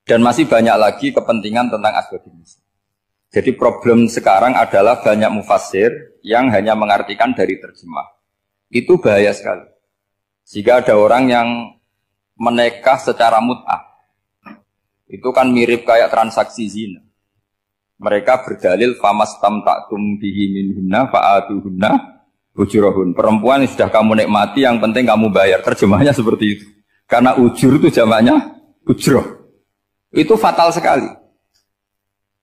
Dan masih banyak lagi kepentingan tentang asbabun nuzul. Jadi problem sekarang adalah banyak mufassir yang hanya mengartikan dari terjemah. Itu bahaya sekali. Jika ada orang yang menikah secara mut'ah, itu kan mirip kayak transaksi zina. Mereka berdalil famastamta'tum bihi minhunna fa'atuhunna ujurahun. Perempuan yang sudah kamu nikmati, yang penting kamu bayar. Terjemahnya seperti itu. Karena ujur itu jamaknya ujroh. Itu fatal sekali.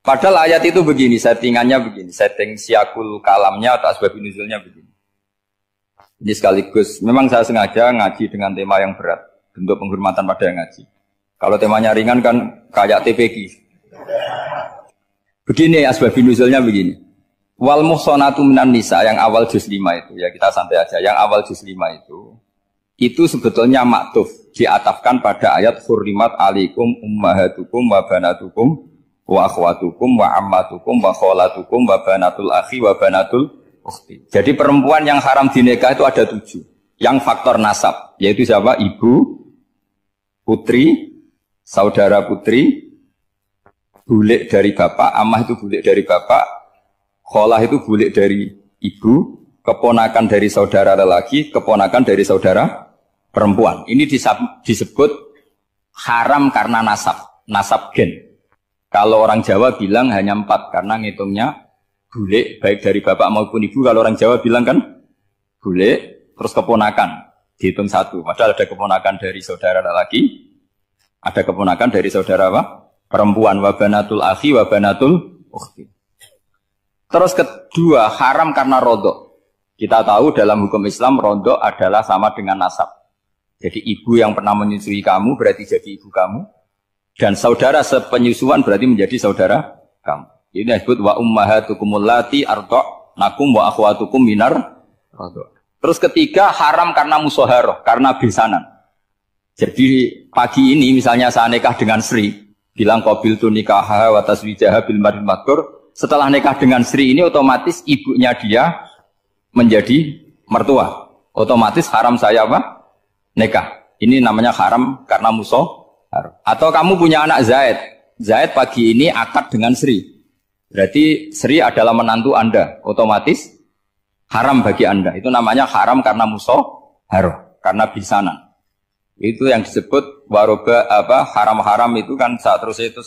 Padahal ayat itu begini, settingannya begini, setting siakul kalamnya atau asbabun nuzulnya begini. Ini sekaligus, memang saya sengaja ngaji dengan tema yang berat, bentuk penghormatan pada yang ngaji. Kalau temanya ringan kan kayak TPG. Begini asbabun nuzulnya begini. Wal muhsanatu minan nisa yang awal juz 5 itu, ya kita santai aja, yang awal juz 5 itu sebetulnya maktuf, diatafkan pada ayat hurrimat alaikum ummahatukum wa banatukum wa akhwatukum wa ammatukum wa kholatukum wa banatul akhi wa banatul ukhti. Jadi perempuan yang haram dinikah itu ada 7. Yang faktor nasab, yaitu siapa? Ibu, putri, saudara putri, bulik dari bapak, ammah itu bulik dari bapak, kholah itu bulik dari ibu, keponakan dari saudara lelaki, keponakan dari saudara perempuan. Ini disebut haram karena nasab, nasab gen. Kalau orang Jawa bilang hanya 4 karena ngitungnya bulik baik dari bapak maupun ibu. Kalau orang Jawa bilang kan bulik terus keponakan dihitung 1. Padahal ada keponakan dari saudara lelaki, ada keponakan dari saudara apa? Perempuan. Wa banatul akhi wa banatul ukhti. Terus kedua haram karena rodok. Kita tahu dalam hukum Islam rodok adalah sama dengan nasab. Jadi ibu yang pernah menyusui kamu berarti jadi ibu kamu. Dan saudara sepenyusuan berarti menjadi saudara kamu. Ini disebut wa ummahatukumul lati arda'nakum wa akhwatukum minar radha'. Terus ketiga haram karena musoharoh, karena besanan. Jadi pagi ini misalnya saya nikah dengan Sri, bilang qabil tu nikaha wa taswijaha bil maril madkur. Setelah nikah dengan Sri ini otomatis ibunya dia menjadi mertua. Otomatis haram saya apa? Nikah. Ini namanya haram karena musoharoh. Atau kamu punya anak Zaid. Zaid pagi ini akad dengan Sri. Berarti Sri adalah menantu Anda. Otomatis haram bagi Anda. Itu namanya haram karena musoharoh, karena bisanan. Itu yang disebut waroba apa haram-haram itu kan saat terus itu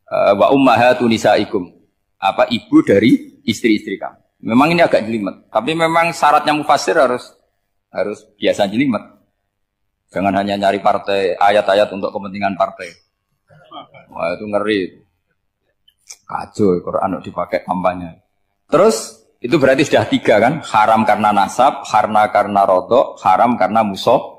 wa ummahatu nisaikum. Apa ibu dari istri-istri kamu. Memang ini agak jelimet, tapi memang syaratnya mufassir harus biasa jelimet. Jangan hanya nyari partai ayat-ayat untuk kepentingan partai. Wah itu ngeri. Kacau Quran dipakai kampanye. Terus itu berarti sudah 3 kan? Haram karena nasab, karena rodok, haram karena musuh.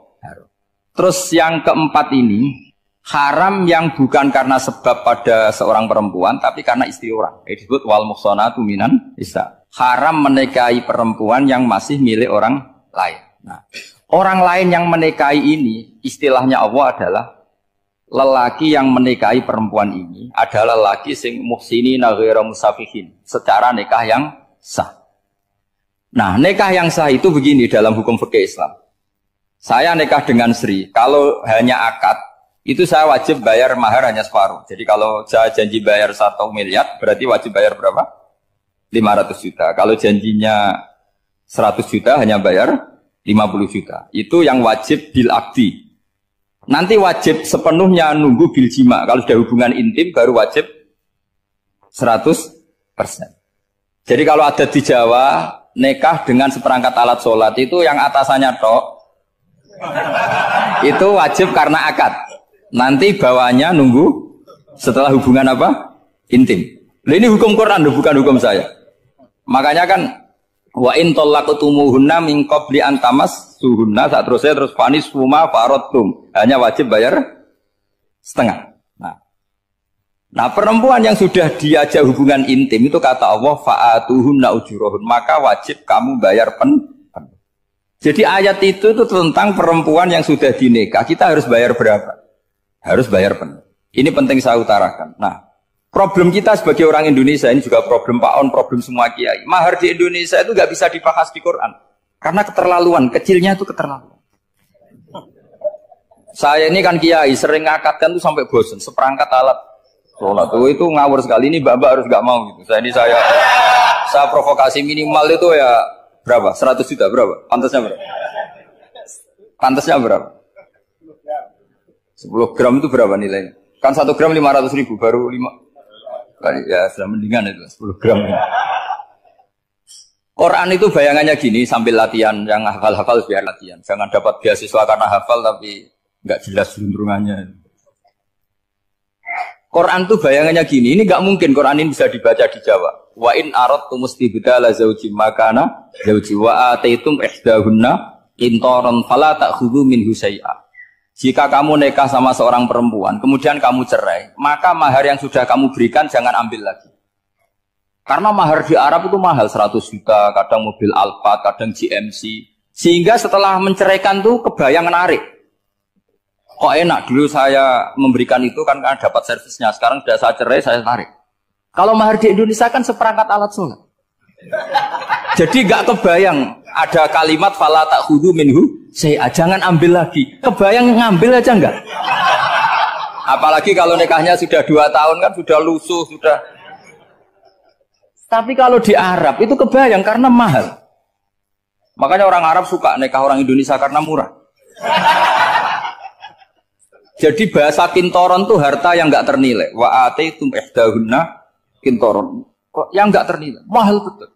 Terus yang keempat ini haram yang bukan karena sebab pada seorang perempuan, tapi karena istri orang. Disebut wal muhsanatu minan nisa. Haram menikahi perempuan yang masih milik orang lain. Nah, orang lain yang menikahi ini, istilahnya Allah adalah lelaki yang menikahi perempuan ini adalah lelaki sing muhsinina ghairu musafihin, secara nikah yang sah. Nah, nikah yang sah itu begini dalam hukum fikih Islam. Saya nikah dengan Sri, kalau hanya akad, itu saya wajib bayar mahar hanya separuh. Jadi kalau saya janji bayar 1 miliar, berarti wajib bayar berapa? 500 juta. Kalau janjinya 100 juta, hanya bayar 50 juta. Itu yang wajib bil akdi. Nanti wajib sepenuhnya nunggu bil jima. Kalau sudah hubungan intim, baru wajib 100%. Jadi kalau ada di Jawa, nikah dengan seperangkat alat sholat, itu yang atasannya tok, itu wajib karena akad. Nanti bawahnya nunggu setelah hubungan apa? Intim. Nah, ini hukum Quran, bukan hukum saya. Makanya kan wa in talaqtumuhunna min qabli an tamassuhunna, saat terus fanis huma faradtum. Hanya wajib bayar setengah. Nah, perempuan yang sudah diajak hubungan intim itu kata Allah fa'atuhunna ujurahun, maka wajib kamu bayar penuh. Jadi ayat itu tentang perempuan yang sudah dinikah, kita harus bayar berapa? Harus bayar penuh. Ini penting saya utarakan. Nah, problem kita sebagai orang Indonesia, ini juga problem Pak On, problem semua kiai. Mahar di Indonesia itu nggak bisa dibahas di Quran. Karena keterlaluan, kecilnya itu keterlaluan. Saya ini kan kiai, sering ngakatkan tuh sampai bosan, seperangkat alat sholat itu ngawur sekali. Ini mbak-mbak harus nggak mau gitu. Saya provokasi minimal itu ya berapa? 100 juta berapa? Pantasnya berapa? Pantasnya berapa? 10 gram itu berapa nilainya? Kan 1 gram 500 ribu, baru 5. Ya sudah mendingan itu 10 gram. Quran itu bayangannya gini, sambil latihan, yang hafal-hafal biar latihan. Jangan dapat beasiswa karena hafal tapi nggak jelas juntrungannya. Quran itu bayangannya gini, ini nggak mungkin Quran ini bisa dibaca di Jawa. Wa in aradtum mustibdala zawji makana zawji wa ataitum ihdahunna qintaran fala ta'khudhu minhu syai'a. Jika kamu nikah sama seorang perempuan, kemudian kamu cerai, maka mahar yang sudah kamu berikan jangan ambil lagi. Karena mahar di Arab itu mahal, 100 juta, kadang mobil Alphard, kadang GMC. Sehingga setelah menceraikan tuh kebayang menarik. Kok enak, dulu saya memberikan itu kan karena dapat servisnya, sekarang sudah saya cerai, saya tarik. Kalau mahar di Indonesia kan seperangkat alat sholat. Jadi gak kebayang ada kalimat fala ta'khudhu minhu syai'a, jangan ambil lagi. Kebayang ngambil aja enggak? Apalagi kalau nikahnya sudah 2 tahun kan sudah lusuh, sudah. Tapi kalau di Arab itu kebayang karena mahal. Makanya orang Arab suka nikah orang Indonesia karena murah. Jadi bahasa kintoron itu harta yang enggak ternilai. Wa ataitum ihdahunna kintoron. Kok yang enggak ternilai? Mahal betul.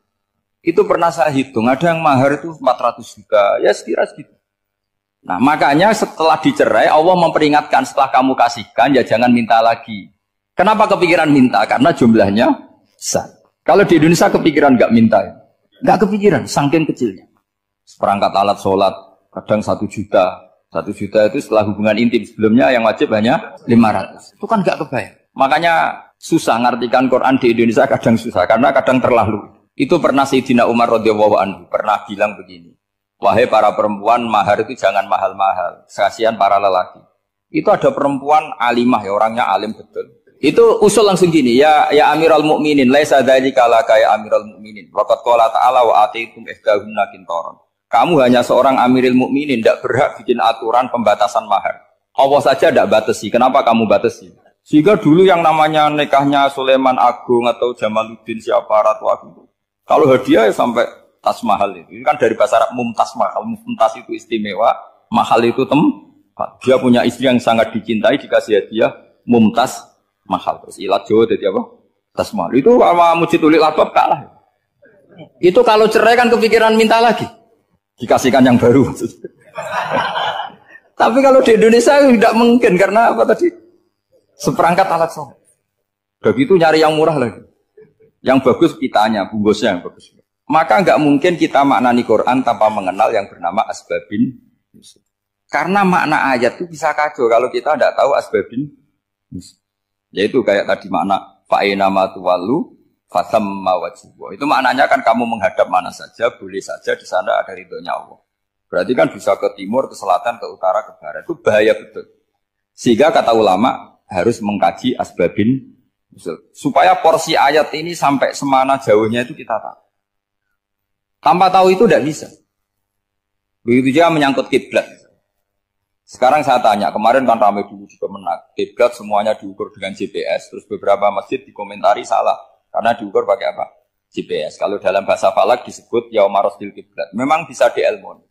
Itu pernah saya hitung, ada yang mahar itu 400 juta, ya sekira segitu. Nah makanya setelah dicerai, Allah memperingatkan setelah kamu kasihkan, ya jangan minta lagi. Kenapa kepikiran minta? Karena jumlahnya besar. Kalau di Indonesia kepikiran nggak minta, ya? Nggak kepikiran, saking kecilnya. Seperangkat alat sholat, kadang 1 juta. 1 juta itu setelah hubungan intim, sebelumnya yang wajib hanya 500. Itu kan nggak kebayang. Makanya susah ngartikan Quran di Indonesia, kadang susah, karena kadang terlalu. Itu pernah Sayyidina Umar radhiyallahu anhu pernah bilang begini, wahai para perempuan, mahar itu jangan mahal-mahal, kasihan para lelaki. Itu ada perempuan alimah, ya orangnya alim betul. Itu usul langsung gini, ya Amirul Mukminin, laisa dzalika laka ya Amirul Mukminin. Waqad qala ta'ala wa atiitum ihdahunna qintaran. Kamu hanya seorang Amirul Mukminin, tidak berhak bikin aturan pembatasan mahar. Allah saja tidak batasi, kenapa kamu batasi? Sehingga dulu yang namanya nikahnya Sulaiman Agung atau Jamaluddin siapa Ratu Agung, kalau hadiah ya sampai tas mahal itu. Ini kan dari bahasa Arab mumtaz mahal. Mumtaz itu istimewa, mahal itu tempat. Dia punya istri yang sangat dicintai, dikasih hadiah mumtaz mahal. Terus ilat Jawa jadi apa? Tas mahal. Itu sama Mujid Ulil Albab kalah. Itu kalau cerai kan kepikiran minta lagi. Dikasihkan yang baru. Tapi kalau di Indonesia tidak mungkin karena apa tadi? Seperangkat alat sholat. Begitu nyari yang murah lagi. Yang bagus kitanya, bungkusnya yang bagus. Maka nggak mungkin kita maknani Quran tanpa mengenal yang bernama asbabin. Karena makna ayat itu bisa kacau kalau kita tidak tahu asbabin. Yaitu kayak tadi makna fa'ina ma tuwallu fasamma wajibwa. Itu maknanya kan kamu menghadap mana saja, boleh saja di sana ada ridhonya Allah. Berarti kan bisa ke timur, ke selatan, ke utara, ke barat. Itu bahaya betul. Sehingga kata ulama harus mengkaji asbabin supaya porsi ayat ini sampai semana jauhnya itu kita tahu. Tanpa tahu itu tidak bisa. Begitu juga menyangkut kiblat. Sekarang saya tanya, kemarin kan ramai dulu juga menang. Kiblat semuanya diukur dengan GPS, terus beberapa masjid dikomentari salah karena diukur pakai apa? GPS. Kalau dalam bahasa falak disebut yaumarosdil kiblat. Memang bisa diilmoni.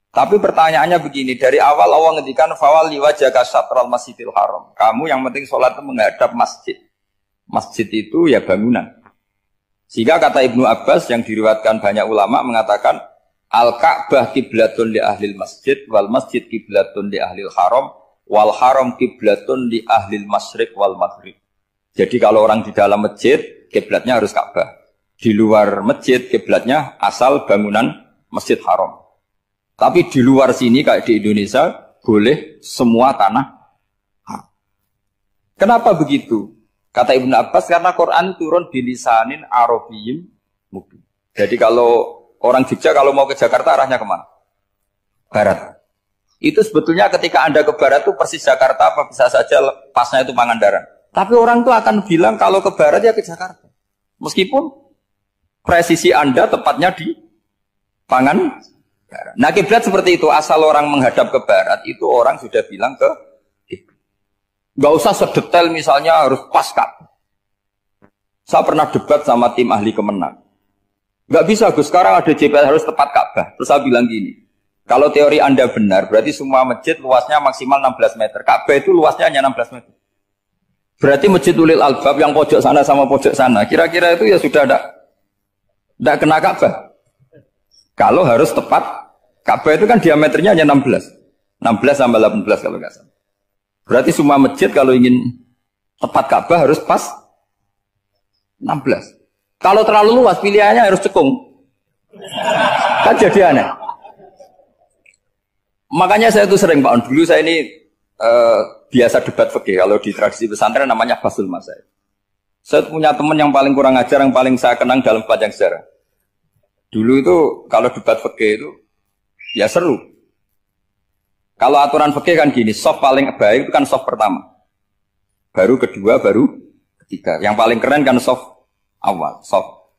Tapi pertanyaannya begini, dari awal Allah ngendikan fawal liwajhaka syatral masjidil haram. Kamu yang penting sholat itu menghadap masjid. Masjid itu ya bangunan. Sehingga kata Ibnu Abbas yang diriwayatkan banyak ulama mengatakan al-Ka'bah kiblatun li ahlil masjid wal masjid kiblatun li ahlil haram wal haram kiblatun li ahlil masyriq wal maghrib. Jadi kalau orang di dalam masjid kiblatnya harus Ka'bah. Di luar masjid kiblatnya asal bangunan Masjid Haram. Tapi di luar sini kayak di Indonesia boleh semua tanah. Kenapa begitu? Kata Ibnu Abbas karena Quran turun bilisanin Arabiyyin mubin. Jadi kalau orang Jogja kalau mau ke Jakarta arahnya kemana? Barat. Itu sebetulnya ketika Anda ke barat itu persis Jakarta apa bisa saja pasnya itu Pangandaran. Tapi orang itu akan bilang kalau ke barat ya ke Jakarta. Meskipun presisi Anda tepatnya di Pangandaran. Nah kiblat seperti itu, asal orang menghadap ke barat itu orang sudah bilang ke kiblat. Gak usah sedetail misalnya harus pas Ka'bah. Saya pernah debat sama tim ahli Kemenang. Gak bisa Gus, sekarang ada GPS harus tepat Ka'bah. Terus saya bilang gini, kalau teori Anda benar, berarti semua masjid luasnya maksimal 16 meter. Ka'bah itu luasnya hanya 16 meter. Berarti Masjid Ulil Albab yang pojok sana sama pojok sana, kira-kira itu ya sudah tidak kena Ka'bah. Kalau harus tepat, Ka'bah itu kan diameternya hanya 16. 16 sampai 18 kalau nggak salah. Berarti semua masjid kalau ingin tepat Ka'bah harus pas 16. Kalau terlalu luas pilihannya harus cekung. Kan jadi aneh. Makanya saya itu sering Pak, dulu saya ini biasa debat fikih. Kalau di tradisi pesantren namanya Basul Masail. Saya punya teman yang paling kurang ajar, yang paling saya kenang dalam panjang sejarah. Dulu itu kalau debat fikih itu ya seru. Kalau aturan fikih kan gini, soft paling baik itu kan soft pertama. Baru kedua, baru ketiga. Yang paling keren kan soft awal, soft.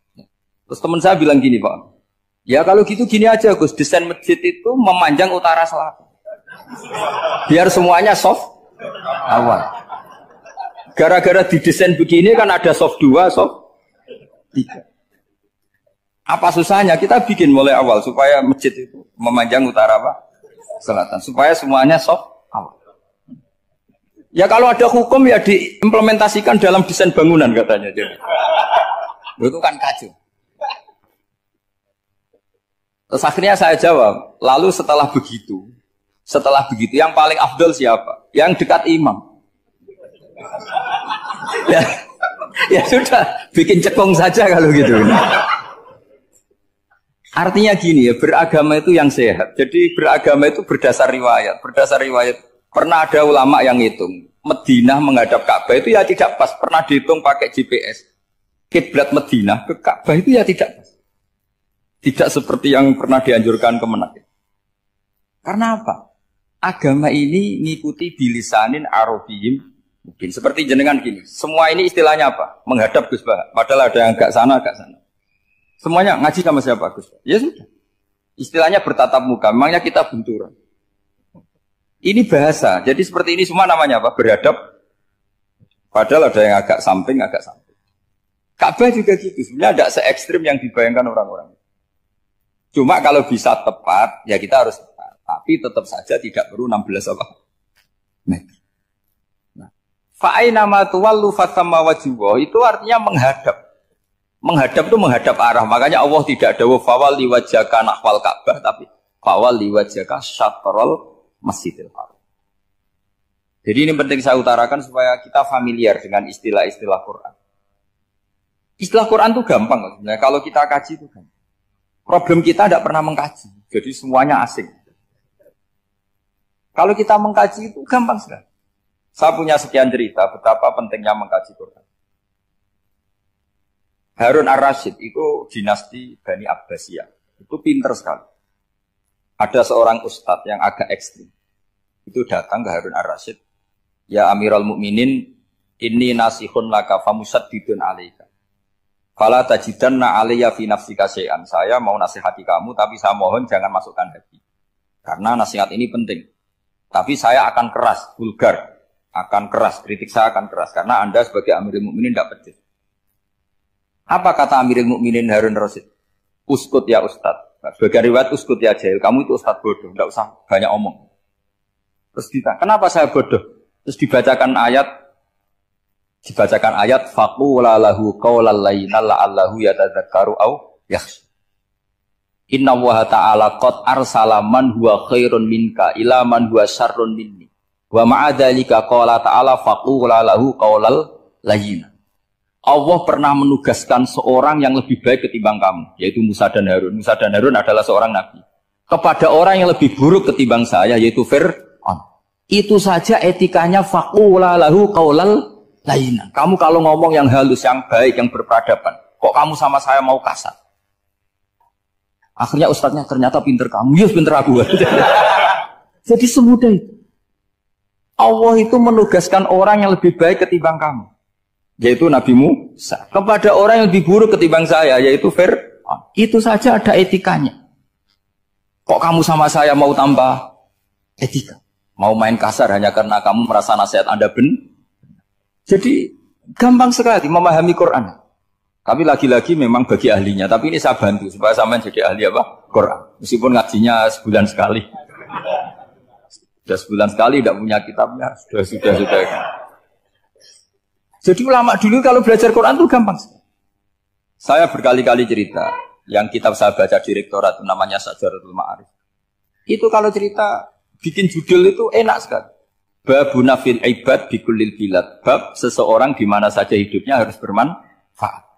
Terus teman saya bilang gini Pak, ya kalau gitu gini aja Gus, desain masjid itu memanjang utara selatan. Biar semuanya soft awal. Gara-gara didesain begini kan ada soft 2, soft 3. Apa susahnya? Kita bikin mulai awal supaya masjid itu memanjang utara apa? Selatan. Supaya semuanya soft awal. Ya kalau ada hukum ya diimplementasikan dalam desain bangunan katanya. Jadi. Itu kan kacau. Terus akhirnya saya jawab, lalu setelah begitu yang paling afdol siapa? Yang dekat imam. Ya sudah, bikin cekung saja kalau gitu. Artinya gini ya, beragama itu yang sehat. Jadi beragama itu berdasar riwayat. Berdasar riwayat, pernah ada ulama yang ngitung. Madinah menghadap Ka'bah itu ya tidak pas. Pernah dihitung pakai GPS. Kiblat Madinah ke Ka'bah itu ya tidak pas. Tidak seperti yang pernah dianjurkan Kemenang. Karena apa? Agama ini ngikuti bilisanin Arabiyyin mungkin. Seperti jenengan gini. Semua ini istilahnya apa? Menghadap Gus Bah. Padahal ada yang agak sana, agak sana. Semuanya ngaji sama siapa Gus? Ya sudah. Istilahnya bertatap muka. Memangnya kita benturan. Ini bahasa. Jadi seperti ini semua namanya apa? Berhadap. Padahal ada yang agak samping, agak samping. Ka'bah juga gitu. Sebenarnya tidak se-ekstrim yang dibayangkan orang-orang. Cuma kalau bisa tepat, ya kita harus tepat. Tapi tetap saja tidak perlu 16 apa? Meter. Nah. Fa'ainama tuwallu fatamma wajibah. Itu artinya menghadap. Menghadap itu menghadap arah. Makanya Allah tidak dawuh fawalli wajhaka nahwal Ka'bah, tapi fawalli wajhaka syatrul Masjidil Haram. Jadi ini penting saya utarakan supaya kita familiar dengan istilah-istilah Quran. Istilah Quran itu gampang sebenarnya. Kalau kita kaji itu gampang. Problem kita tidak pernah mengkaji. Jadi semuanya asing. Kalau kita mengkaji itu gampang sekali. Saya punya sekian cerita betapa pentingnya mengkaji Quran. Harun ar-Rasyid itu dinasti Bani Abbasiyah. Itu pinter sekali. Ada seorang ustadz yang agak ekstrim. Itu datang ke Harun ar-Rasyid. Ya Amirul Mukminin, inni nasihun laka famusaddidun alaika. Fala tajidanna alayya fi nafsika syai'an. Saya mau nasihati kamu, tapi saya mohon jangan masukkan hati. Karena nasihat ini penting. Tapi saya akan keras, vulgar. Akan keras, kritik saya akan keras. Karena Anda sebagai Amirul Mukminin tidak pedes. Apa kata Amirul Mukminin Harun ar-Rasyid? Uskut ya Ustadz. Sebagai riwayat uskut ya jahil. Kamu itu Ustadz bodoh, tidak usah banyak omong. Terus ditanya, kenapa saya bodoh? Terus dibacakan ayat faqula lahu qaulal layyina la'allahu yatadzakkaru aw yakhsha. Inna Allaha ta'ala qad arsala man huwa khairun minka ila man huwa syarrun minni. Wa ma'a dzalika qala ta'ala faqula lahu qaulal layyina. Allah pernah menugaskan seorang yang lebih baik ketimbang kamu, yaitu Musa dan Harun. Musa dan Harun adalah seorang nabi. Kepada orang yang lebih buruk ketimbang saya, yaitu Fir'aun. Itu saja etikanya faqula lahu qaulal layyina. Kamu kalau ngomong yang halus, yang baik, yang berperadaban, kok kamu sama saya mau kasar? Akhirnya ustadznya ternyata pinter kamu, yes pinter aku. Jadi semudah itu. Allah itu menugaskan orang yang lebih baik ketimbang kamu, yaitu Nabi Musa. Kepada orang yang lebih buruk ketimbang saya, yaitu Fir'aun. Itu saja ada etikanya. Kok kamu sama saya mau tambah etika? Mau main kasar hanya karena kamu merasa nasihat Anda benar? Jadi gampang sekali memahami Quran. Tapi lagi-lagi memang bagi ahlinya. Tapi ini saya bantu supaya sampean jadi ahli apa? Quran. Meskipun ngajinya sebulan sekali. Sudah sebulan sekali tidak punya kitabnya. Sudah. Jadi ulama dulu kalau belajar Quran itu gampang. Saya berkali-kali cerita. Yang kitab saya baca di rektorat namanya Syajaratul Ma'arif. Itu kalau cerita bikin judul itu enak sekali. Babuna fil ibad bikullil bilad. Bab seseorang di mana saja hidupnya harus bermanfaat.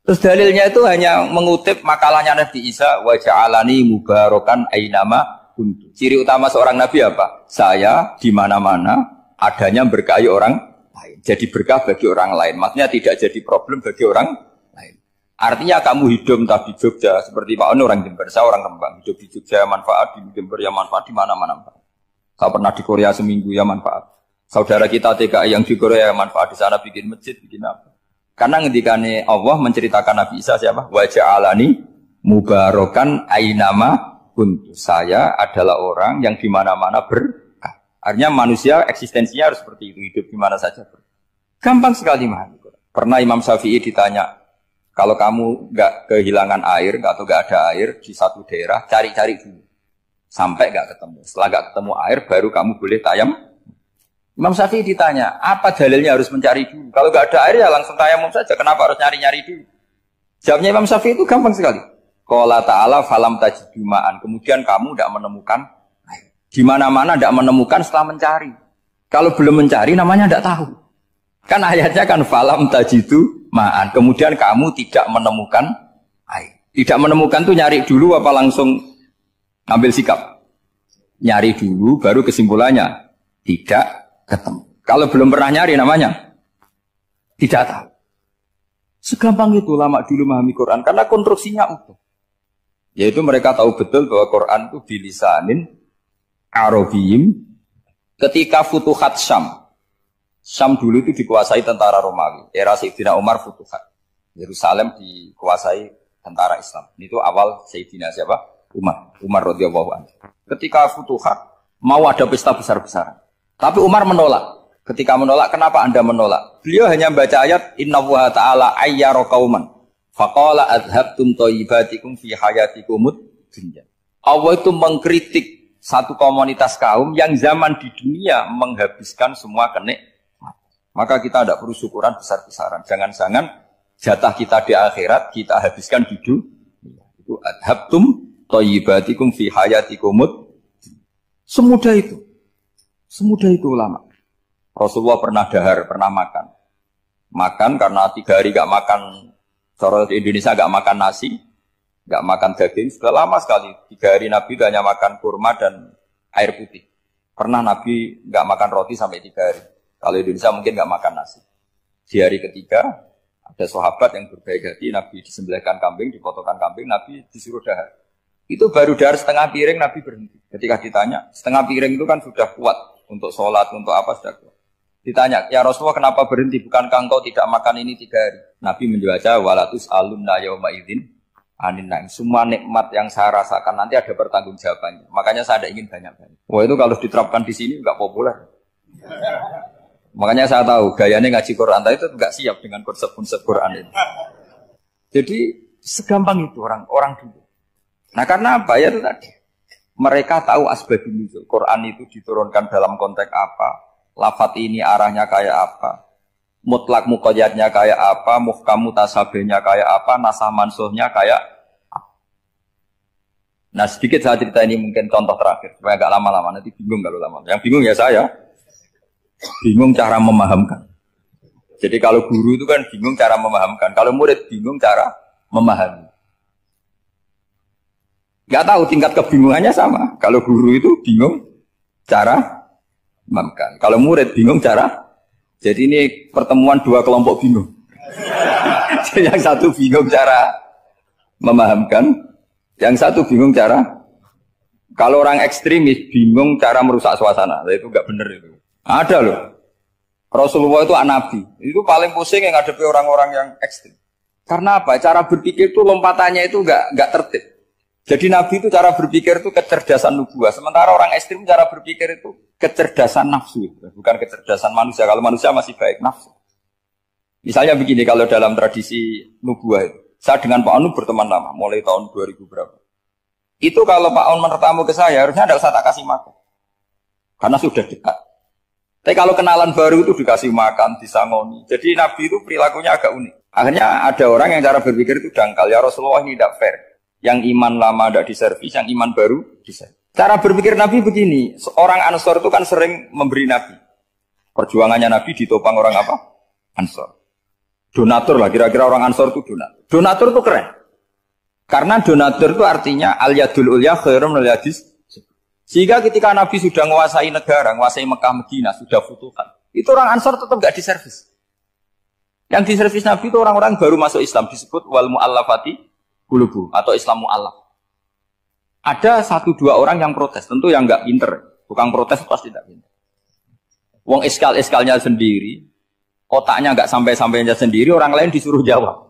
Terus dalilnya itu hanya mengutip makalahnya Nabi Isa, wa ja'alani mubarakan ainama kuntu. Ciri utama seorang nabi apa? Saya di mana-mana adanya berkahi orang lain. Jadi berkah bagi orang lain. Maksudnya tidak jadi problem bagi orang lain. Artinya kamu hidup entah di Jogja seperti Pak Ono orang Jember, saya orang Rembang. Hidup di Jogja manfaat, di Jember ya manfaat, di mana-mana. Saya pernah di Korea seminggu ya manfaat. Saudara kita TKI yang di Korea ya manfaat, di sana bikin masjid, bikin apa. Karena ngendikane Allah menceritakan Nabi Isa siapa? Wa ja'alani mubarakan ainama kuntu. Saya adalah orang yang di mana-mana berkah. Artinya manusia eksistensinya harus seperti itu, hidup di mana saja. Gampang sekali memahami. Pernah Imam Syafi'i ditanya, kalau kamu nggak kehilangan air atau nggak ada air di satu daerah, cari-cari dulu. Sampai nggak ketemu. Setelah nggak ketemu air, baru kamu boleh tayam. Imam Syafi'i ditanya, apa dalilnya harus mencari dulu? Kalau nggak ada air ya langsung tayamum saja. Kenapa harus nyari-nyari dulu? Jawabnya Imam Syafi'i itu gampang sekali. Qala ta'ala falam tajidu ma'an. Kemudian kamu tidak menemukan air. Di mana-mana tidak menemukan setelah mencari. Kalau belum mencari namanya tidak tahu. Kan ayatnya kan falam tajidu ma'an. Kemudian kamu tidak menemukan air. Tidak menemukan tuh nyari dulu apa langsung ambil sikap? Nyari dulu baru kesimpulannya tidak ketemu. Kalau belum pernah nyari namanya tidak tahu. Segampang itu lama dulu memahami Quran karena konstruksinya utuh. Yaitu mereka tahu betul bahwa Quran itu bilisanin Arabiyim. Ketika Futuhat Syam. Syam dulu itu dikuasai tentara Romawi. Era Sayyidina Umar Futuhat. Yerusalem dikuasai tentara Islam. Itu awal Sayyidina siapa? Umar radhiyallahu anhu. Ketika Futuhat mau ada pesta besar-besaran. Tapi Umar menolak. Ketika menolak, kenapa Anda menolak? Beliau hanya membaca ayat Inna Allaha ta'ala ayyara qauman faqala adhabtum thayyibatikum fi hayatikumud dunya. Allah itu mengkritik satu komunitas kaum yang zaman di dunia menghabiskan semua kenikmatan. Maka kita tidak perlu syukuran besar-besaran. Jangan-jangan Jatah kita di akhirat kita habiskan di dunia. Itu adhabtum thayyibatikum fi hayatikumud. Semudah itu. Semudah itu ulama. Rasulullah pernah dahar, pernah makan. Makan karena 3 hari gak makan, cara di Indonesia gak makan nasi, gak makan daging. Sudah lama sekali. 3 hari Nabi itu hanya makan kurma dan air putih. Pernah Nabi gak makan roti sampai 3 hari. Kalau Indonesia mungkin gak makan nasi. Di hari ketiga, ada sahabat yang berbaik hati, Nabi disembelihkan kambing, dipotongkan kambing, Nabi disuruh dahar. Itu baru dahar setengah piring, Nabi berhenti. Ketika ditanya, setengah piring itu kan sudah kuat untuk sholat, untuk apa sudah kuat. Ditanya, ya Rasulullah kenapa berhenti? Bukankah engkau tidak makan ini 3 hari? Nabi menjawab, walatus alunna yawma idzin anin naim. Semua nikmat yang saya rasakan nanti ada pertanggungjawabannya. Makanya saya tidak ingin banyak-banyak. Wah itu kalau diterapkan di sini enggak populer. Makanya saya tahu gayanya ngaji Quran itu enggak siap dengan konsep-konsep Quran ini. Jadi segampang itu orang dulu. Nah karena apa ya itu tadi? Mereka tahu asbabun nuzul. Quran itu diturunkan dalam konteks apa? Lafaz ini arahnya kayak apa? Mutlak muqayyadnya kayak apa? Muhkam mutasabihnya kayak apa? Nasah mansuhnya kayak apa? Nah sedikit saya cerita ini mungkin contoh terakhir supaya agak lama-lama nanti bingung kalau lama. Yang bingung ya saya. Bingung cara memahamkan. Jadi kalau guru itu kan bingung cara memahamkan. Kalau murid bingung cara memahami. Gak tahu tingkat kebingungannya sama. Kalau guru itu bingung cara memahamkan. Kalau murid bingung cara. Jadi ini pertemuan 2 kelompok bingung. Yang satu bingung cara memahamkan. Yang satu bingung cara. Kalau orang ekstremis bingung cara merusak suasana. Itu gak benar itu. Ada loh. Rasulullah itu nabi. Itu paling pusing yang ngadepi orang-orang yang ekstrem. Karena apa? Cara berpikir itu lompatannya itu enggak tertib. Jadi nabi itu cara berpikir itu kecerdasan nubuah. Sementara orang ekstrem cara berpikir itu kecerdasan nafsu. Bukan kecerdasan manusia. Kalau manusia masih baik nafsu. Misalnya begini, kalau dalam tradisi nubuah itu. Saya dengan Pak Anu berteman lama. Mulai tahun 2000 berapa. Itu kalau Pak Anu bertamu ke saya, harusnya tidak usah tak kasih makan. Karena sudah dekat. Tapi kalau kenalan baru itu dikasih makan, disangoni. Jadi Nabi itu perilakunya agak unik. Akhirnya ada orang yang cara berpikir itu dangkal. Ya Rasulullah ini tidak fair. Yang iman lama tidak diservis, yang iman baru diservis. Cara berpikir Nabi begini. Orang Ansor itu kan sering memberi Nabi. Perjuangannya Nabi ditopang orang apa? Ansor. Donatur lah, kira-kira orang Ansor itu donatur. Donatur itu keren. Karena donatur itu artinya al-yadul ulya khairum al-yadis. Sehingga ketika Nabi sudah menguasai negara, menguasai Mekah, Medina, sudah futuhan. Itu orang Ansor tetap nggak diservis. Yang diservis Nabi itu orang-orang baru masuk Islam, disebut wal mu'allafati qulubuhum atau Islam mu'allaf. Ada 1-2 orang yang protes, tentu yang nggak pinter. Tukang protes pasti tidak pinter. Wong iskal-iskalnya sendiri, otaknya nggak sampai-sampainya sendiri, orang lain disuruh jawab.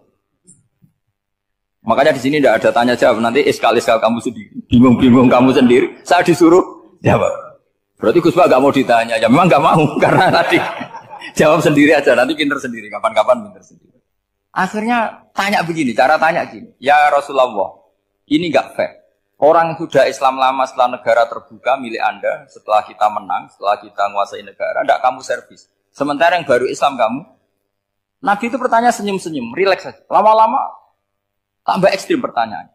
Makanya di sini tidak ada tanya jawab. Nanti iskal-iskal kamu sendiri, bingung-bingung kamu sendiri, saya disuruh jawab. Berarti Gus Pak nggak mau ditanya, ya memang nggak mau karena tadi jawab sendiri aja, nanti pinter sendiri, kapan-kapan pinter sendiri. Akhirnya tanya begini, cara tanya gini, ya Rasulullah, ini nggak fair. Orang sudah Islam lama setelah negara terbuka milik Anda, setelah kita menang, setelah kita menguasai negara, tidak kamu servis. Sementara yang baru Islam kamu, Nabi itu bertanya senyum-senyum, rileks saja. Lama-lama tambah ekstrim pertanyaan.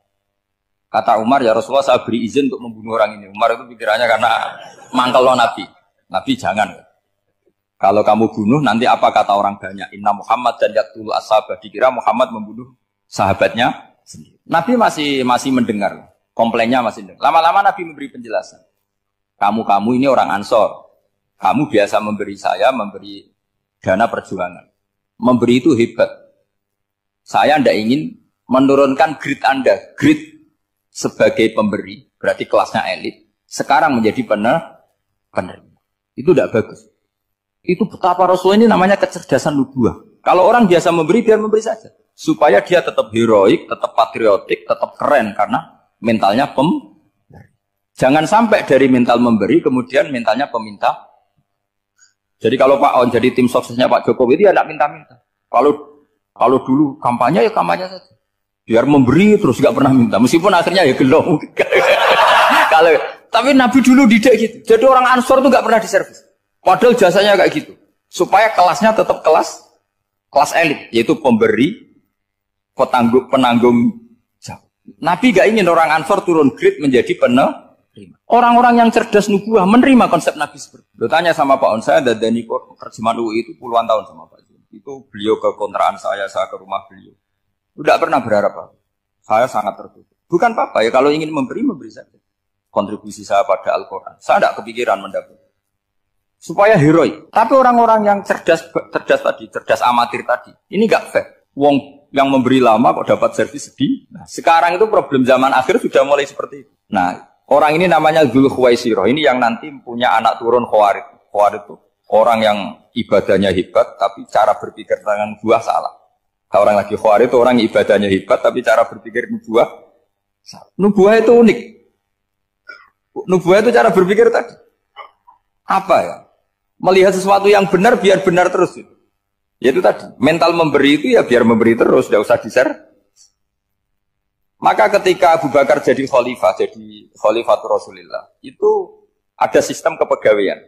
Kata Umar, ya Rasulullah saya beri izin untuk membunuh orang ini. Umar itu pikirannya karena mangkel Nabi. Nabi jangan. Kalau kamu bunuh, nanti apa kata orang banyak? Inna Muhammad dan yaktulu ashabah. Dikira Muhammad membunuh sahabatnya sendiri. Nabi masih mendengar. Komplainnya masih dengar. Lama-lama Nabi memberi penjelasan. Kamu ini orang Ansor. Kamu biasa memberi saya, memberi dana perjuangan. Memberi itu hebat. Saya tidak ingin menurunkan grade Anda, grade sebagai pemberi, berarti kelasnya elit, sekarang menjadi penerima. Itu tidak bagus. Itu betapa Rasul ini namanya kecerdasan nubuah. Kalau orang biasa memberi, biar memberi saja. Supaya dia tetap heroik, tetap patriotik, tetap keren, karena mentalnya pemberi. Jangan sampai dari mental memberi, kemudian mentalnya peminta. Jadi kalau Pak On jadi tim suksesnya Pak Jokowi, dia tidak minta-minta. Kalau dulu kampanye, ya kampanye saja. Biar memberi terus gak pernah minta, meskipun akhirnya ya gelong. Tapi Nabi dulu tidak gitu. Jadi orang Ansor itu gak pernah diservis. Padahal jasanya kayak gitu. Supaya kelasnya tetap kelas elit, yaitu pemberi penanggung jawab. Nabi gak ingin orang Ansor turun grade menjadi penerima. Orang-orang yang cerdas nubuah menerima konsep Nabi seperti itu. Lo tanya sama Pak On, saya dadani terjemahan UI itu puluhan tahun sama Pak Jun. Itu beliau ke kontrakan saya ke rumah beliau. Tidak pernah berharap apa. Saya sangat tertutup. Bukan apa-apa ya, kalau ingin memberi saja. Kontribusi saya pada Al-Quran. Saya tidak kepikiran mendapat. Supaya heroik. Tapi orang-orang yang cerdas amatir tadi, ini gak fair. Wong yang memberi lama kok dapat servis sedih. Nah, sekarang itu problem zaman akhir sudah mulai seperti itu. Nah, orang ini namanya Dzul Khuwaisirah. Ini yang nanti punya anak turun Khawarij. Khawarij itu orang yang ibadahnya hebat, tapi cara berpikir tentang nubuah salah. Kalau orang lagi Khawarij itu orang yang ibadahnya hebat, tapi cara berpikir nubuah salah. Nubuah itu unik. Nubuah itu cara berpikir tadi. Apa ya? Melihat sesuatu yang benar biar benar terus. Yaitu tadi, mental memberi itu ya biar memberi terus, tidak usah di-share. Maka ketika Abu Bakar jadi Khalifatul Rasulillah, itu ada sistem kepegawaian.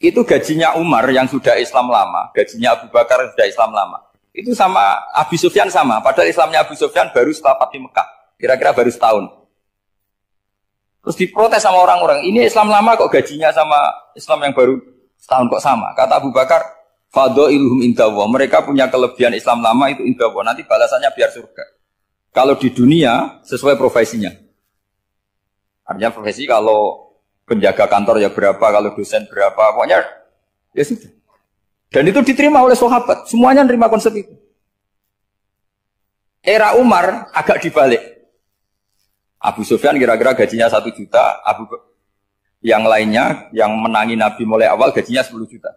Itu gajinya Umar yang sudah Islam lama, gajinya Abu Bakar yang sudah Islam lama. Itu sama Abu Sufyan sama, padahal Islamnya Abu Sufyan baru setelah Fatih Mekah, kira-kira baru setahun. Terus diprotes sama orang-orang, ini Islam lama kok gajinya sama Islam yang baru setahun kok sama. Kata Abu Bakar, fadailuhum indallah, mereka punya kelebihan Islam lama itu indallah, nanti balasannya biar surga. Kalau di dunia sesuai profesinya. Artinya profesi kalau penjaga kantor ya berapa, kalau dosen berapa, pokoknya ya sudah. Dan itu diterima oleh sahabat, semuanya nerima konsep itu. Era Umar agak dibalik. Abu Sufyan kira-kira gajinya 1 juta, yang lainnya yang menangi Nabi mulai awal gajinya 10 juta.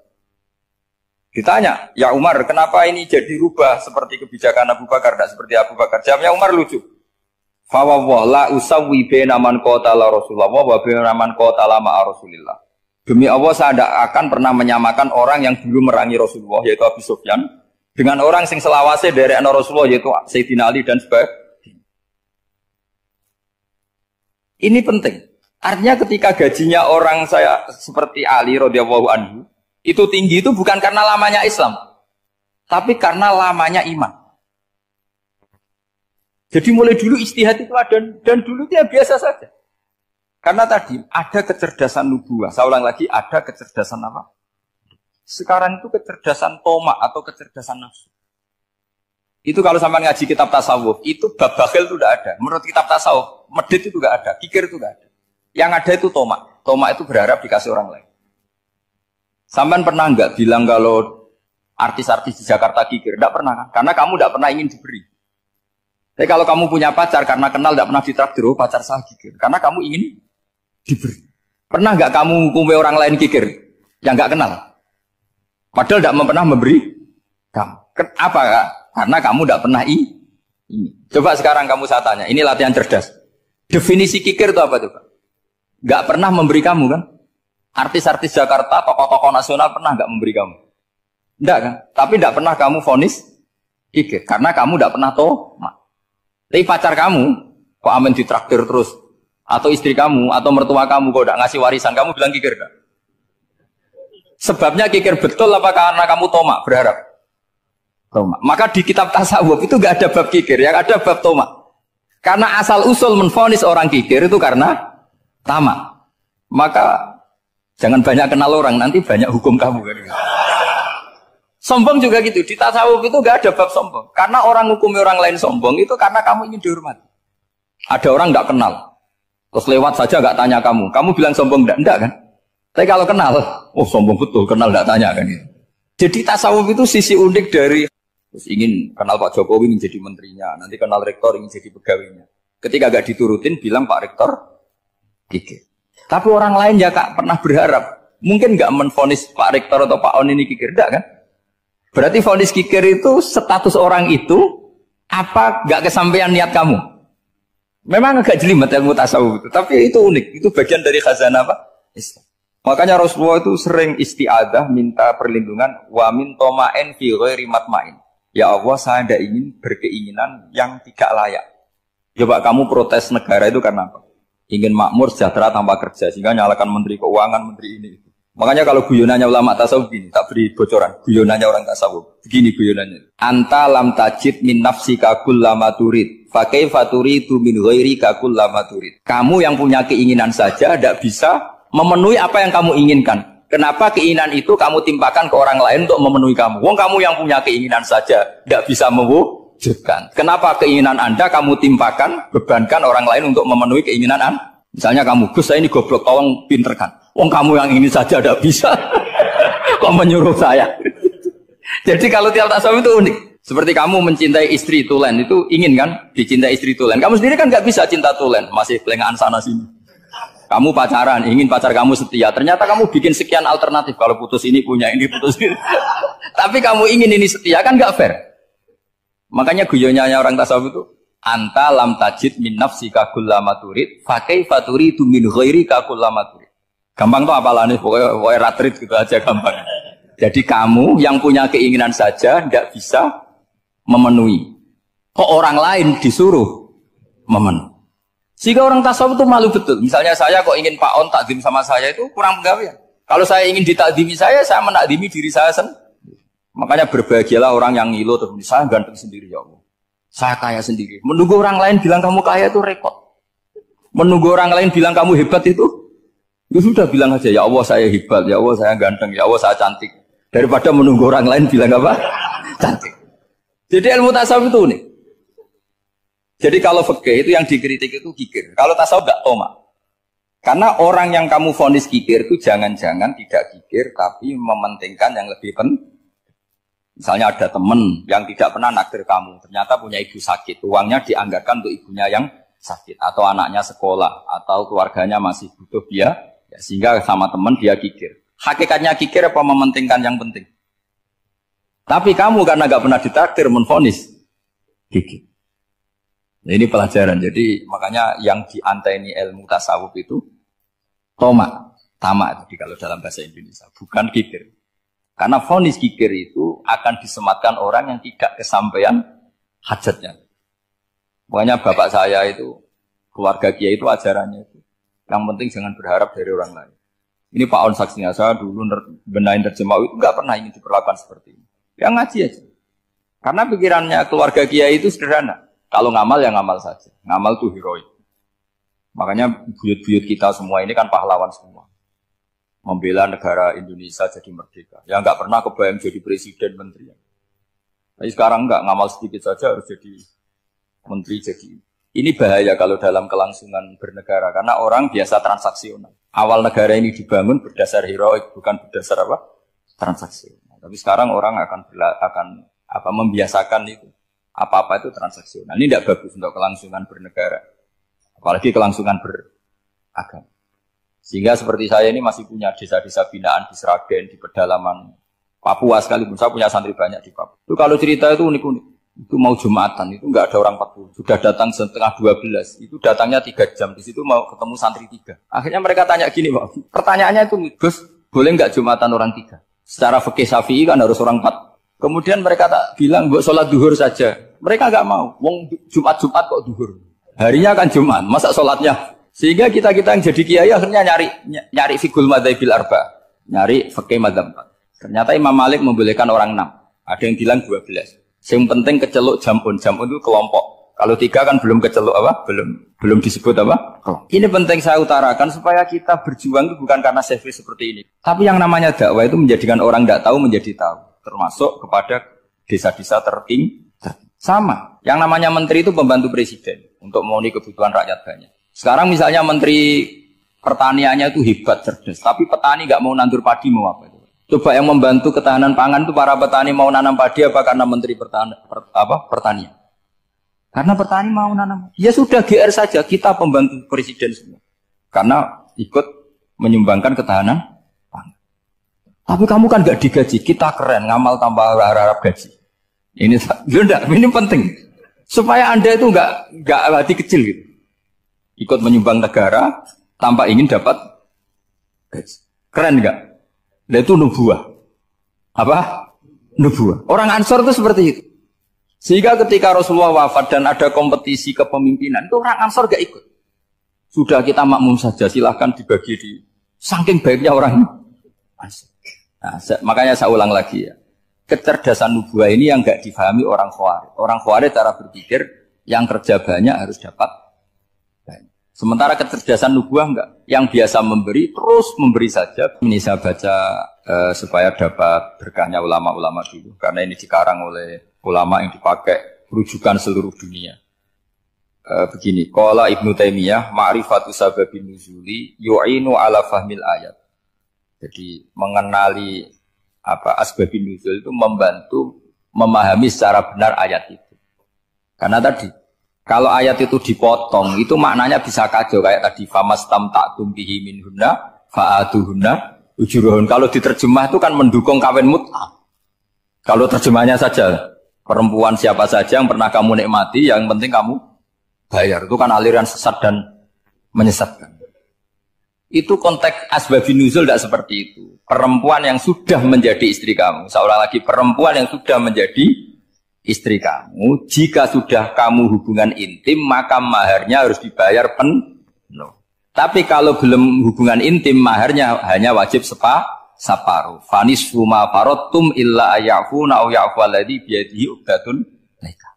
Ditanya, ya Umar, kenapa ini jadi rubah seperti kebijakan Abu Bakar, tidak seperti Abu Bakar? Jawabnya Umar lucu. Fawwah la usawwi baina man qatala Rasulullah wa baina man qatala ma'a Rasulillah. Demi Allah saya tidak akan pernah menyamakan orang yang dulu merangi Rasulullah yaitu Abu Sufyan dengan orang sing selawase dari Rasulullah yaitu Sayyidina Ali dan sebagainya. Ini penting. Artinya ketika gajinya orang saya seperti Ali radhiyallahu anhu itu tinggi itu bukan karena lamanya Islam, tapi karena lamanya iman. Jadi mulai dulu ijtihad itu ada dan dulu dia biasa saja. Karena tadi ada kecerdasan nubuah. Saya ulang lagi, ada kecerdasan apa? Sekarang itu kecerdasan tomak atau kecerdasan nafsu. Itu kalau sampai ngaji kitab tasawuf, itu bab bakhil itu tidak ada. Menurut kitab tasawuf, medit itu tidak ada, kikir itu tidak ada. Yang ada itu tomak. Tomak itu berharap dikasih orang lain. Sampai pernah nggak bilang kalau artis-artis di Jakarta kikir? Tidak pernah kan? Karena kamu tidak pernah ingin diberi. Tapi kalau kamu punya pacar karena kenal tidak pernah ditraktir, oh pacar saya kikir. Karena kamu ingin diberi. Pernah nggak kamu hukumi orang lain kikir yang nggak kenal? Padahal tidak pernah memberi kamu. Apa kak? Karena kamu tidak pernah ini. Coba sekarang kamu saya tanya, ini latihan cerdas. Definisi kikir itu apa coba? Nggak pernah memberi kamu kan? Artis-artis Jakarta, tokoh-tokoh nasional pernah nggak memberi kamu? Enggak kan? Tapi tidak pernah kamu vonis kikir. Karena kamu tidak pernah tomak. Tapi pacar kamu, kok amin ditraktir terus? Atau istri kamu, atau mertua kamu, kok tidak ngasih warisan, kamu bilang kikir kan? Sebabnya kikir betul apa karena kamu tomak, berharap? Tomak. Maka di kitab tasawuf itu nggak ada bab kikir, yang ada bab tomak. Karena asal usul menvonis orang kikir itu karena tamak. Maka jangan banyak kenal orang, nanti banyak hukum kamu kan. Sombong juga gitu, di tasawuf itu nggak ada bab sombong. Karena orang hukumi orang lain sombong itu karena kamu ingin dihormati. Ada orang nggak kenal, terus lewat saja nggak tanya kamu bilang sombong enggak kan? Tapi kalau kenal, oh sombong betul, kenal nggak tanya kan gitu. Jadi tasawuf itu sisi unik dari terus ingin kenal Pak Jokowi ingin jadi menterinya, nanti kenal rektor ingin jadi pegawainya. Ketika nggak diturutin, bilang Pak Rektor kikir. Tapi orang lain ya kak pernah berharap, mungkin nggak menvonis Pak Rektor atau Pak On ini kikir, enggak kan? Berarti vonis kikir itu status orang itu apa nggak kesampaian niat kamu? Memang agak jelimet ilmu tasawuf itu, tapi itu unik, itu bagian dari khazanah apa? Islam. Makanya Rasulullah itu sering isti'adah minta perlindungan wa min toma'in fi ghairi matma'in. Ya Allah, saya tidak ingin berkeinginan yang tidak layak. Coba kamu protes negara itu karena apa? Ingin makmur sejahtera tanpa kerja, sehingga nyalakan menteri keuangan, menteri ini. Makanya kalau guyonannya ulama tasawuf gini, tak beri bocoran. Guyonannya orang tasawuf. Begini guyonannya. Anta lam tajid min nafsika kullama turid. Fa kaifa turidu min ghairika kullama turid. Kamu yang punya keinginan saja tidak bisa memenuhi apa yang kamu inginkan. Kenapa keinginan itu kamu timpakan ke orang lain untuk memenuhi kamu? Wong kamu yang punya keinginan saja tidak bisa mewujudkan. Kenapa keinginan Anda kamu timpakan, bebankan orang lain untuk memenuhi keinginan Anda? Misalnya kamu, Gus saya ini goblok, tolong pinterkan. Wong kamu yang ini saja tidak bisa. Kok menyuruh saya? Jadi kalau tiap tasawuf itu unik. Seperti kamu mencintai istri tulen, itu ingin kan dicintai istri tulen. Kamu sendiri kan nggak bisa cinta tulen, masih pelengahan sana sini. Kamu pacaran, ingin pacar kamu setia. Ternyata kamu bikin sekian alternatif. Kalau putus ini punya ini, putus ini. Tapi kamu ingin ini setia, kan nggak fair. Makanya guyonnya orang tasawuf itu, anta lam tajid min nafsika kullama turid, fa kaifa turidu min ghairika kullama turid. Gampang tuh apalane, pokoknya ratrit gitu aja gampang. Jadi kamu yang punya keinginan saja tidak bisa memenuhi. Kok orang lain disuruh memenuhi. Sehingga orang tasawuf itu malu betul. Misalnya saya kok ingin Pak On takdim sama saya itu kurang penggawean. Kalau saya ingin ditakdimi saya menakdimi diri saya sendiri. Makanya berbahagialah orang yang ngilu terus saya ganteng sendiri ya Allah. Saya kaya sendiri. Menunggu orang lain bilang kamu kaya itu repot. Menunggu orang lain bilang kamu hebat itu, ya sudah bilang aja ya Allah saya hebat, ya Allah saya ganteng, ya Allah saya cantik. Daripada menunggu orang lain bilang apa? Cantik. Jadi ilmu tasawuf itu nih. Jadi kalau fikih itu yang dikritik itu kikir. Kalau tasawuf enggak tomak. Karena orang yang kamu vonis kikir itu jangan-jangan tidak kikir tapi mementingkan yang lebih penting. Misalnya ada teman yang tidak pernah nakdir kamu, ternyata punya ibu sakit, uangnya dianggarkan untuk ibunya yang sakit, atau anaknya sekolah, atau keluarganya masih butuh dia, ya, sehingga sama teman dia kikir. Hakikatnya kikir apa mementingkan yang penting? Tapi kamu karena gak pernah ditakdir menvonis kikir. Nah, ini pelajaran. Jadi makanya yang diantaini ilmu tasawuf itu tomak, tamak. Jadi kalau dalam bahasa Indonesia bukan kikir. Karena vonis kikir itu akan disematkan orang yang tidak kesampaian hajatnya. Makanya bapak saya itu, keluarga kiai itu ajarannya itu. Yang penting jangan berharap dari orang lain. Ini Pak On saksinya, saya dulu benahin terjemah itu nggak pernah ingin diperlakukan seperti ini. Ya ngaji aja. Karena pikirannya keluarga kiai itu sederhana. Kalau ngamal ya ngamal saja. Ngamal itu heroik. Makanya buyut-buyut kita semua ini kan pahlawan semua. Membela negara Indonesia jadi merdeka. Ya nggak pernah kebayang jadi presiden, menteri. Tapi sekarang nggak, ngamal sedikit saja harus jadi menteri. Jadi ini bahaya kalau dalam kelangsungan bernegara karena orang biasa transaksional. Awal negara ini dibangun berdasar heroik, bukan berdasar apa? Transaksional. Tapi sekarang orang akan membiasakan itu. Apa-apa itu transaksional. Ini tidak bagus untuk kelangsungan bernegara. Apalagi kelangsungan beragama. Sehingga seperti saya ini masih punya desa-desa binaan di Sragen, di pedalaman Papua sekalipun. Saya punya santri banyak di Papua. Itu kalau cerita itu unik-unik. Itu mau Jumatan, itu enggak ada orang 40. Sudah datang setengah 12. Itu datangnya 3 jam. Di situ mau ketemu santri 3. Akhirnya mereka tanya gini, Pak. Pertanyaannya itu, Gus, boleh enggak Jumatan orang 3? Secara fikih Syafi'i kan harus orang 4. Kemudian mereka tak bilang, buat sholat duhur saja. Mereka enggak mau. Wong Jumat-Jumat kok duhur. Harinya kan Jumat, masa sholatnya? Sehingga kita yang jadi kiai akhirnya nyari fikul madzhabil arba, nyari fikih madzhab 4. Ternyata Imam Malik membolehkan orang 6. Ada yang bilang 12. Yang penting keceluk jamun itu kelompok. Kalau 3 kan belum keceluk apa? Belum disebut apa? Ini penting saya utarakan supaya kita berjuang itu bukan karena selfish seperti ini. Tapi yang namanya dakwah itu menjadikan orang tidak tahu menjadi tahu. Termasuk kepada desa-desa tertinggi. Sama. Yang namanya menteri itu pembantu presiden untuk memenuhi kebutuhan rakyat banyak. Sekarang misalnya menteri pertaniannya itu hebat, cerdas. Tapi petani nggak mau nandur padi, mau apa itu? Coba yang membantu ketahanan pangan itu para petani mau nanam padi apa karena menteri pertanian? Karena petani mau nanam. Ya sudah GR saja, kita pembantu presiden semua. Karena ikut menyumbangkan ketahanan pangan. Tapi kamu kan nggak digaji, kita keren, ngamal tambah harap gaji. Ini penting. Supaya Anda itu nggak hati kecil gitu. Ikut menyumbang negara tanpa ingin dapat gaji. Keren nggak? Nah itu nubuah. Apa? Nubuah. Orang Ansor itu seperti itu. Sehingga ketika Rasulullah wafat dan ada kompetisi kepemimpinan, itu orang Ansor gak ikut. Sudah kita makmum saja, silahkan dibagi di. Saking baiknya orang. Nah, makanya saya ulang lagi ya. Kecerdasan nubuah ini yang enggak difahami orang Khawarij. Orang Khawarij cara berpikir yang kerja banyak harus dapat banyak. Sementara kecerdasan nubuah enggak. Yang biasa memberi terus memberi saja. Ini saya baca supaya dapat berkahnya ulama-ulama dulu. Karena ini dikarang oleh ulama yang dipakai rujukan seluruh dunia. Begini, qala Ibnu Taimiyah ma'rifatu sababin nuzuli yu'inu ala fahmil ayat. Jadi mengenali asbabun nuzul itu membantu memahami secara benar ayat itu. Karena tadi kalau ayat itu dipotong itu maknanya bisa kacau kayak tadi famastamta'tum bihi minhunna fa'atuhunna ujurahun. Kalau diterjemah itu kan mendukung kawin mut'ah. Kalau terjemahnya saja perempuan siapa saja yang pernah kamu nikmati yang penting kamu bayar, itu kan aliran sesat dan menyesatkan. Itu konteks asbabun nuzul tidak seperti itu. Perempuan yang sudah menjadi istri kamu, seorang lagi perempuan yang sudah menjadi istri kamu, jika sudah kamu hubungan intim, maka maharnya harus dibayar penuh. Tapi kalau belum hubungan intim, maharnya hanya wajib separuh. Fanisfu ma faradtum illa ayafuna aw ya'fu alladhi biyadihi uqdatun nikah.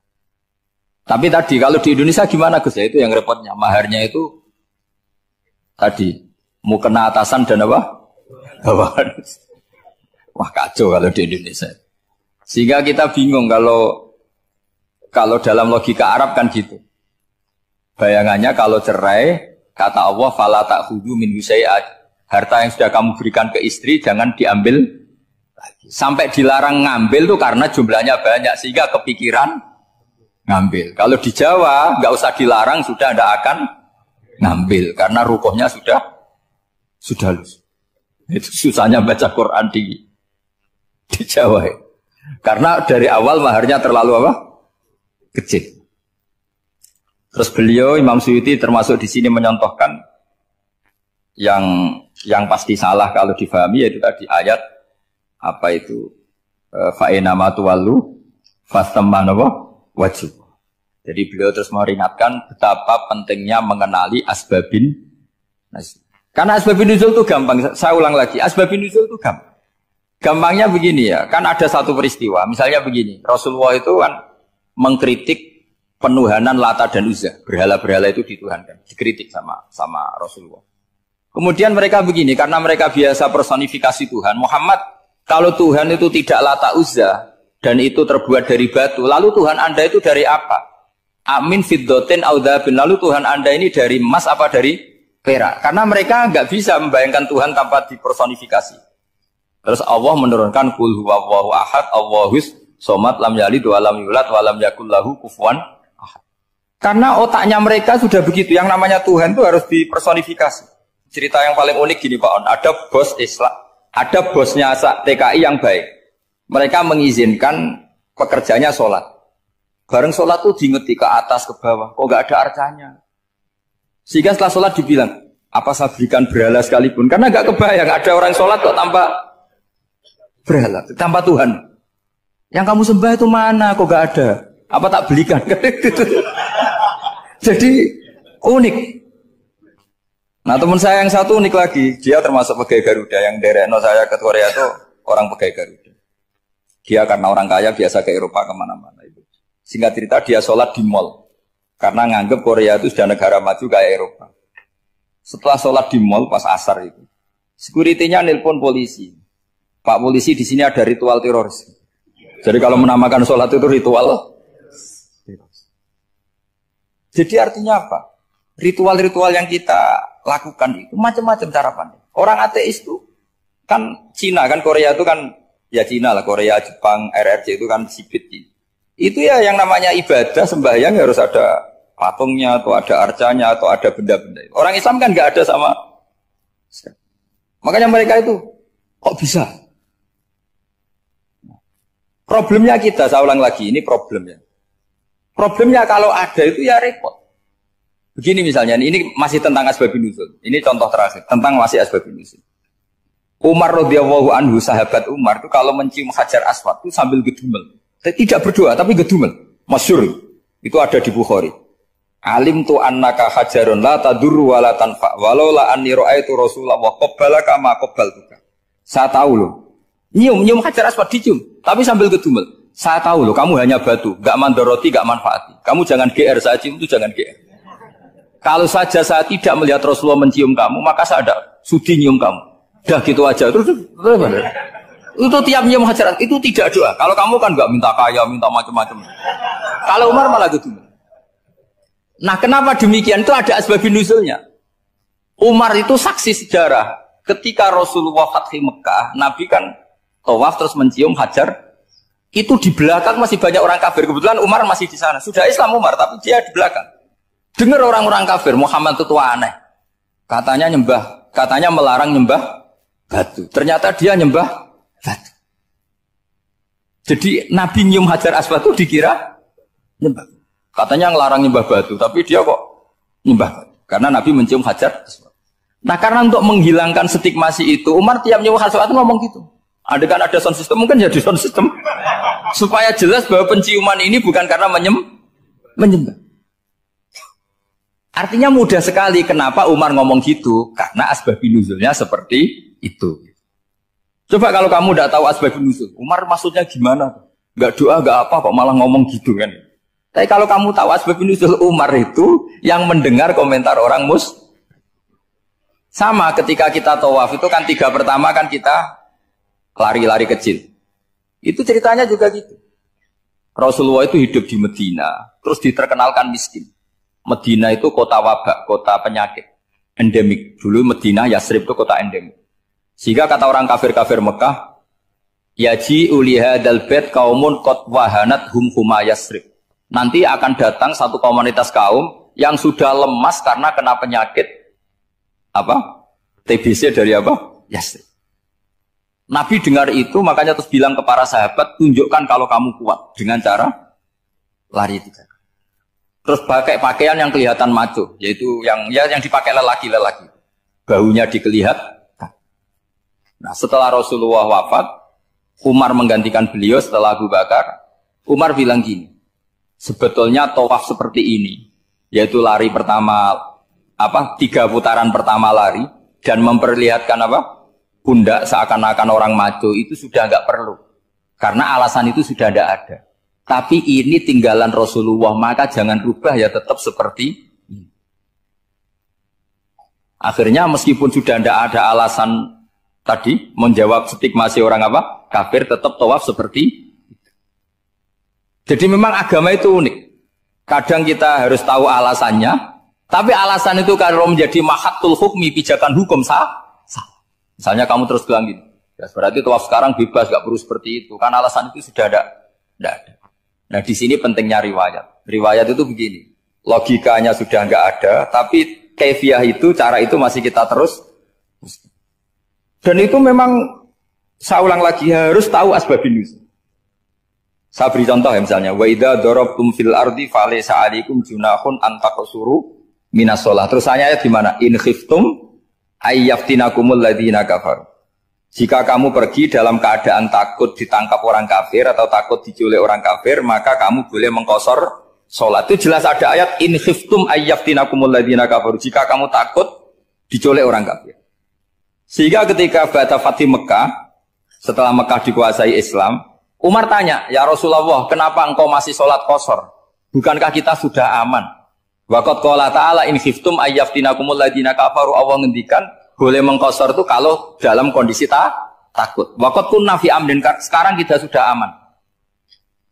Tapi tadi kalau di Indonesia gimana Gus? Itu yang repotnya. Maharnya itu tadi mau kena atasan dan apa? Bawahan. Wah kacau kalau di Indonesia. Sehingga kita bingung kalau dalam logika Arab kan gitu. Bayangannya kalau cerai, kata Allah fala ta'khudhu min syai'at. Harta yang sudah kamu berikan ke istri jangan diambil lagi. Sampai dilarang ngambil tuh karena jumlahnya banyak sehingga kepikiran ngambil. Kalau di Jawa nggak usah dilarang sudah tidak akan ngambil karena rukuhnya sudah lulus. Itu susahnya baca Quran di Jawa ya. Karena dari awal maharnya terlalu apa? Kecil. Terus beliau Imam Suyuti termasuk di sini menyontohkan yang pasti salah kalau difahami yaitu tadi ayat apa itu fa'inama tuwallu fastamma wajib. Jadi beliau terus meringatkan betapa pentingnya mengenali asbabin nuzul. Karena asbabin nuzul itu gampang. Saya ulang lagi, asbabin nuzul itu gampang. Gampangnya begini ya, kan ada satu peristiwa. Misalnya begini, Rasulullah itu kan mengkritik penuhanan Lata dan Uzza. Berhala-berhala itu dituhankan, dikritik sama Rasulullah. Kemudian mereka begini, karena mereka biasa personifikasi Tuhan. Muhammad, kalau Tuhan itu tidak Lata Uzza dan itu terbuat dari batu, lalu Tuhan Anda itu dari apa? Amin fiddotin audabin. Lalu Tuhan Anda ini dari emas apa dari perak? Karena mereka nggak bisa membayangkan Tuhan tanpa dipersonifikasi. Terus Allah menurunkan qul huwallahu ahad, Allahus somad, lam yalid wa lam yulad wa lam yakul lahu kufuwan ahad. Karena otaknya mereka sudah begitu, yang namanya Tuhan itu harus dipersonifikasi. Cerita yang paling unik gini Pak On, ada bos Islam, ada bosnya TKI yang baik. Mereka mengizinkan pekerjanya sholat. Bareng sholat tuh diingeti ke atas ke bawah, kok nggak ada arcanya. Sehingga setelah sholat dibilang, apa saya berikan berhala sekalipun? Karena nggak kebayang ada orang sholat kok tanpa berhala, tanpa Tuhan. Yang kamu sembah itu mana? Kok nggak ada? Apa tak belikan? Jadi unik. Nah teman saya yang satu unik lagi, dia termasuk pegawai Garuda yang derekno saya ke Korea itu orang pegawai Garuda. Dia karena orang kaya biasa ke Eropa kemana-mana itu. Singkat cerita dia sholat di mall karena nganggep Korea itu sudah negara maju kayak Eropa. Setelah sholat di mall pas asar itu, security-nya nelpon polisi. Pak polisi di sini ada ritual teroris. Jadi kalau menamakan sholat itu ritual. Jadi artinya apa? Ritual-ritual yang kita lakukan itu macam-macam cara pandang. Orang ateis itu kan Cina kan Korea itu kan ya Cina lah, Korea, Jepang, RRC itu kan sipit. Itu ya yang namanya ibadah sembahyang harus ada patungnya atau ada arcanya atau ada benda-benda. Orang Islam kan nggak ada sama. Makanya mereka itu kok bisa? Problemnya kita, saya ulang lagi, ini problemnya. Problemnya kalau ada itu ya repot. Begini misalnya, ini masih tentang asbabun nuzul. Ini contoh terakhir, tentang masih asbabun nuzul. Umar radhiyallahu anhu, sahabat Umar itu kalau mencium Hajar Aswad itu sambil gedumel. Tidak berdoa, tapi gedumel. Masyhur. Itu ada di Bukhari. Alim tu annaka hajarun la tadurru wa la tanfa. Walau la anni ra'aitu Rasulullah qabbalaka ma qabbaltuka. Saya tahu loh. Nyium Hajar Aswad dicium, tapi sambil gedumel. Saya tahu loh, kamu hanya batu, gak mandoroti, gak manfaati. Kamu jangan GR, saya cium itu jangan GR. Kalau saja saya tidak melihat Rasulullah mencium kamu, maka saya ada sudi nyium kamu. Dah gitu aja. Terus itu tiap nyium Hajar itu tidak doa. Kalau kamu kan gak minta kaya, minta macam-macam. Kalau Umar malah gedumel. Nah, kenapa demikian? Itu ada asbabun nuzulnya. Umar itu saksi sejarah. Ketika Rasulullah Fathi Mekah, Nabi kan tawaf terus mencium Hajar. Itu di belakang masih banyak orang kafir. Kebetulan Umar masih di sana. Sudah Islam Umar, tapi dia di belakang. Dengar orang-orang kafir, Muhammad itu tua aneh. Katanya melarang nyembah batu. Ternyata dia nyembah batu. Jadi Nabi nyium Hajar Aswad itu dikira nyembah. Katanya ngelarang nyembah batu, tapi dia kok nyembah batu. Karena Nabi mencium Hajar Aswad. Nah, karena untuk menghilangkan stigmasi itu, Umar tiap nyium Hajar Aswad ngomong gitu. Kan ada sound system, mungkin jadi sound system. Supaya jelas bahwa penciuman ini bukan karena menyembah. Artinya mudah sekali kenapa Umar ngomong gitu. Karena asbabun nuzulnya seperti itu. Coba kalau kamu tidak tahu asbabun nuzul, Umar maksudnya gimana? Gak doa, gak apa kok malah ngomong gitu kan. Tapi kalau kamu tahu asbabun nuzul Umar itu yang mendengar komentar orang sama ketika kita tawaf itu kan 3 pertama kan kita lari-lari kecil. Itu ceritanya juga gitu. Rasulullah itu hidup di Medina, terus diterkenalkan miskin. Medina itu kota wabak, kota penyakit, endemik. Dulu Medina, Yasrib itu kota endemik. Sehingga kata orang kafir-kafir Mekah, yaji ulihadal bait kaumun qad wahanat huma Yasrib. Nanti akan datang satu komunitas kaum yang sudah lemas karena kena penyakit TBC dari Yasrib. Nabi dengar itu, makanya terus bilang ke para sahabat, tunjukkan kalau kamu kuat dengan cara lari 3 kali. Terus pakai pakaian yang kelihatan maco, yaitu yang dipakai lelaki-lelaki. Bahunya dikelihatan. Nah, setelah Rasulullah wafat, Umar menggantikan beliau setelah Abu Bakar. Umar bilang gini, sebetulnya tawaf seperti ini, yaitu lari pertama 3 putaran pertama lari dan memperlihatkan pundak seakan-akan orang maco itu sudah enggak perlu. Karena alasan itu sudah tidak ada. Tapi ini tinggalan Rasulullah, maka jangan rubah ya tetap seperti ini. Akhirnya meskipun sudah tidak ada alasan tadi menjawab stigmasi orang kafir, tetap tawaf seperti itu. Jadi memang agama itu unik. Kadang kita harus tahu alasannya, tapi alasan itu kalau menjadi mahatul hukmi, pijakan hukum sah. Misalnya kamu terus bilang gini, ya berarti tawaf sekarang bebas, gak perlu seperti itu. Kan alasan itu sudah ada. Nah di sini pentingnya riwayat. Riwayat itu begini, logikanya sudah nggak ada, tapi kaifiah itu, cara itu masih kita terus. Dan itu memang, saya ulang lagi, harus tahu asbabun nuzul. Saya beri contoh ya misalnya, wa idza darabtum fil ardi falaysa 'alaikum junahun an taqsuru minas shalah. Terus ayatnya di mana? In khiftum ayyaftinakumul ladzina kafaru. Jika kamu pergi dalam keadaan takut ditangkap orang kafir atau takut diculik orang kafir, maka kamu boleh mengqasar salat. Itu jelas ada ayat in khiftum ayyaftinakumul ladzina kafaru. Jika kamu takut diculik orang kafir. Sehingga ketika Ba'da Fathi Mekah, setelah Mekah dikuasai Islam, Umar tanya, "Ya Rasulullah, kenapa engkau masih salat qasar? Bukankah kita sudah aman?" Waqad qala ta'ala in khiftum ayyaftinakumul ladzina kafaru, Allah ngendikan boleh mengqasar itu kalau dalam kondisi takut. Waqad kunna fi amrin, sekarang kita sudah aman.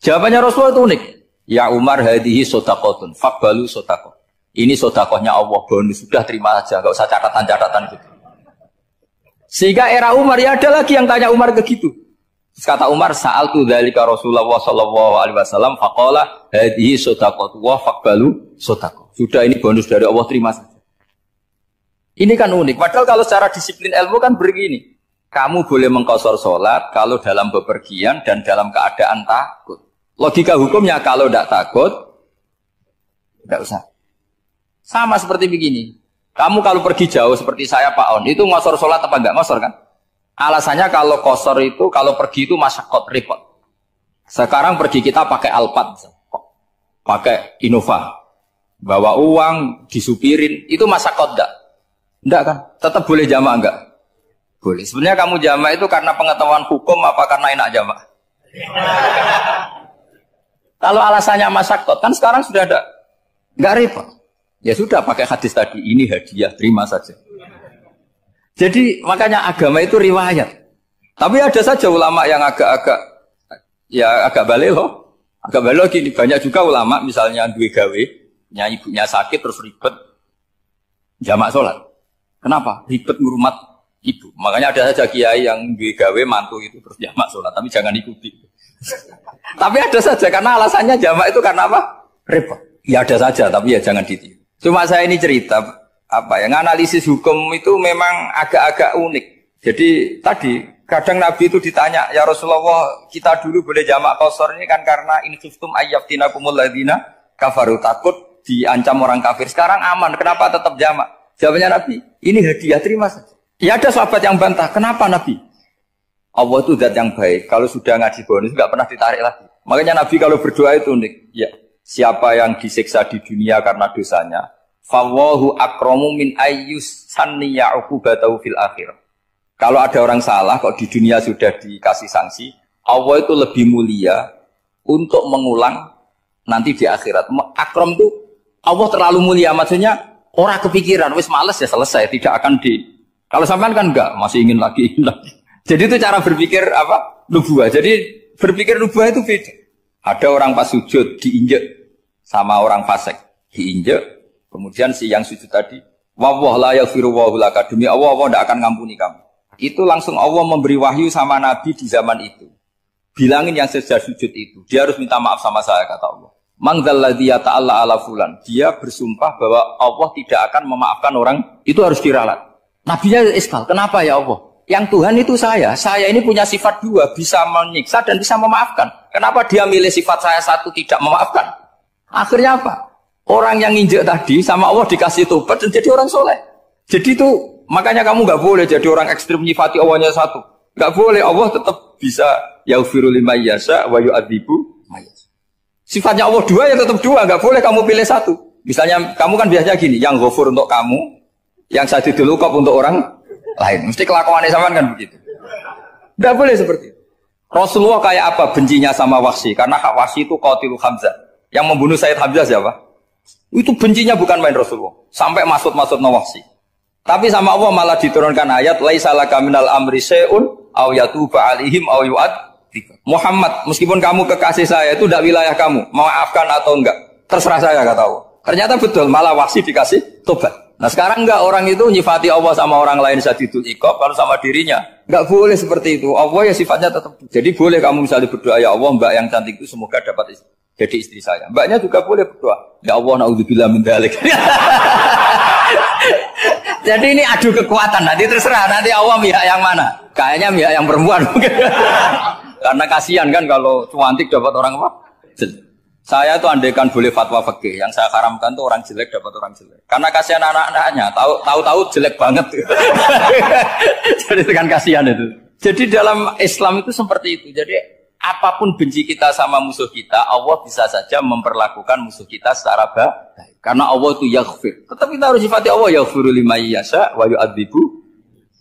Jawabannya Rasulullah itu unik. Ya Umar, hadhihi shadaqatun faqbalu shadaqah. Ini sedekahnya Allah, bonus, sudah terima aja, enggak usah catatan-catatan gitu. Sehingga era Umar ya ada lagi yang tanya Umar begitu. Kata Umar, sa'altu dzalika Rasulullah sallallahu alaihi wasallam faqala hadhihi shadaqatu wa faqbalu shadaqah. Sudah ini bonus dari Allah, terima saja. Ini kan unik. Padahal kalau secara disiplin ilmu kan begini. Kamu boleh mengqasar salat kalau dalam bepergian dan dalam keadaan takut. Logika hukumnya kalau tidak takut tidak usah. Sama seperti begini. Kamu kalau pergi jauh seperti saya Pak On, itu ngosor sholat apa enggak ngosor kan? Alasannya kalau kosor itu, kalau pergi itu masyakot, repot. Sekarang pergi kita pakai Alphard, pakai Innova, bawa uang, disupirin, itu masyakot enggak? Enggak kan? Tetap boleh jamaah enggak? Boleh. Sebenarnya kamu jamak itu karena pengetahuan hukum apa karena enak jamak? Kalau alasannya masyakot, kan sekarang sudah ada. Nggak repot. Ya sudah pakai hadis tadi. Ini hadiah, terima saja. Jadi makanya agama itu riwayat. Tapi ada saja ulama yang agak balik loh. Agak balik loh gini. Banyak juga ulama misalnya duwe gawe. Ibunya sakit terus ribet. Jamak sholat. Kenapa? Ribet ngurmat ibu. Makanya ada saja kiai yang duwe gawe mantu itu terus jamak sholat. Tapi jangan ikuti. Tapi ada saja karena alasannya jamak itu karena apa? Repot. Ya ada saja tapi ya jangan ditiru. Cuma saya ini cerita analisis hukum itu memang agak-agak unik. Jadi tadi kadang Nabi itu ditanya, ya Rasulullah kita dulu boleh jamak qasar ini kan karena in khiftum ayyafinakumul ladzina kafaru, takut diancam orang kafir. Sekarang aman, kenapa tetap jamak? Jawabnya Nabi, ini hadiah, terima saja. Ya ada sahabat yang bantah, kenapa Nabi? Allah itu zat yang baik, kalau sudah ngaji bonus nggak pernah ditarik lagi. Makanya Nabi kalau berdoa itu unik. Ya, siapa yang disiksa di dunia karena dosanya, fawahu akramu min ayyus sanniya uqubatahu fil akhir. Kalau ada orang salah kok di dunia sudah dikasih sanksi, Allah itu lebih mulia untuk mengulang nanti di akhirat. Akram itu Allah terlalu mulia, maksudnya orang kepikiran wis males ya selesai, tidak akan di. Kalau sampean kan enggak, masih ingin lagi. Jadi itu cara berpikir nubuah. Jadi berpikir nubuah itu beda. Ada orang pas sujud diinjek sama orang fasik, diinjek. Kemudian si yang sujud tadi, wallahu la yaghfiru wa laka, demi Allah tidak akan ngampuni kamu. Itu langsung Allah memberi wahyu sama Nabi di zaman itu. Bilangin yang sedang sujud itu, dia harus minta maaf sama saya, kata Allah. Mangdalladzi yata'alla ala fulan. Dia bersumpah bahwa Allah tidak akan memaafkan orang, itu harus diralat. Nabinya iskal, kenapa ya Allah? Yang Tuhan itu saya ini punya sifat dua, bisa menyiksa dan bisa memaafkan. Kenapa dia milih sifat saya satu tidak memaafkan? Akhirnya apa? Orang yang nginjek tadi sama Allah dikasih tobat dan jadi orang soleh. Jadi itu makanya kamu nggak boleh jadi orang ekstrim nyifati Allahnya satu. Nggak boleh, Allah tetap bisa yaghfiru liman yasha wa yu'adzibu man yasha. Sifatnya Allah dua ya tetap dua, nggak boleh kamu pilih satu. Misalnya kamu kan biasanya gini, yang ghafur untuk kamu, yang sadidul uqab untuk orang lain. Mesti kelakuannya sama kan begitu. Nggak boleh seperti itu. Rasulullah kayak apa bencinya sama Wahsy? Karena Wahsy itu qatilu Hamzah. Yang membunuh Sayyid Hamzah siapa? Itu bencinya bukan main Rasulullah. Sampai maksud-maksud Wahsy. Tapi sama Allah malah diturunkan ayat laisa laka minal amri syai'un aw yatuba alaihim aw yu'adzib. Muhammad, meskipun kamu kekasih saya itu tidak wilayah kamu, maafkan atau enggak, terserah saya, kata Allah. Ternyata betul, malah Wahsy dikasih tobat. Nah sekarang enggak, orang itu nyifati Allah sama orang lain sadidul iqab, kalau sama dirinya enggak boleh seperti itu. Allah ya sifatnya tetap. Jadi boleh kamu misalnya berdoa, ya Allah mbak yang cantik itu semoga dapat jadi istri saya. Mbaknya juga boleh berdoa, ya Allah naudzubillah min dzalik. Jadi ini adu kekuatan, nanti terserah, nanti Allah pihak yang mana? Kayaknya pihak yang perempuan mungkin. Karena kasihan kan kalau cantik dapat orang apa? Saya tuh andaikan boleh fatwa fikih, yang saya haramkan tuh orang jelek dapat orang jelek. Karena kasihan anak-anaknya, tahu-tahu jelek banget. Jadi itu kan kasihan itu. Jadi dalam Islam itu seperti itu. Jadi apapun benci kita sama musuh kita, Allah bisa saja memperlakukan musuh kita secara baik. Karena Allah itu yaghfir. Tetapi kita harus sifati Allah yaghfiru liman yasha wa yu'adzibu.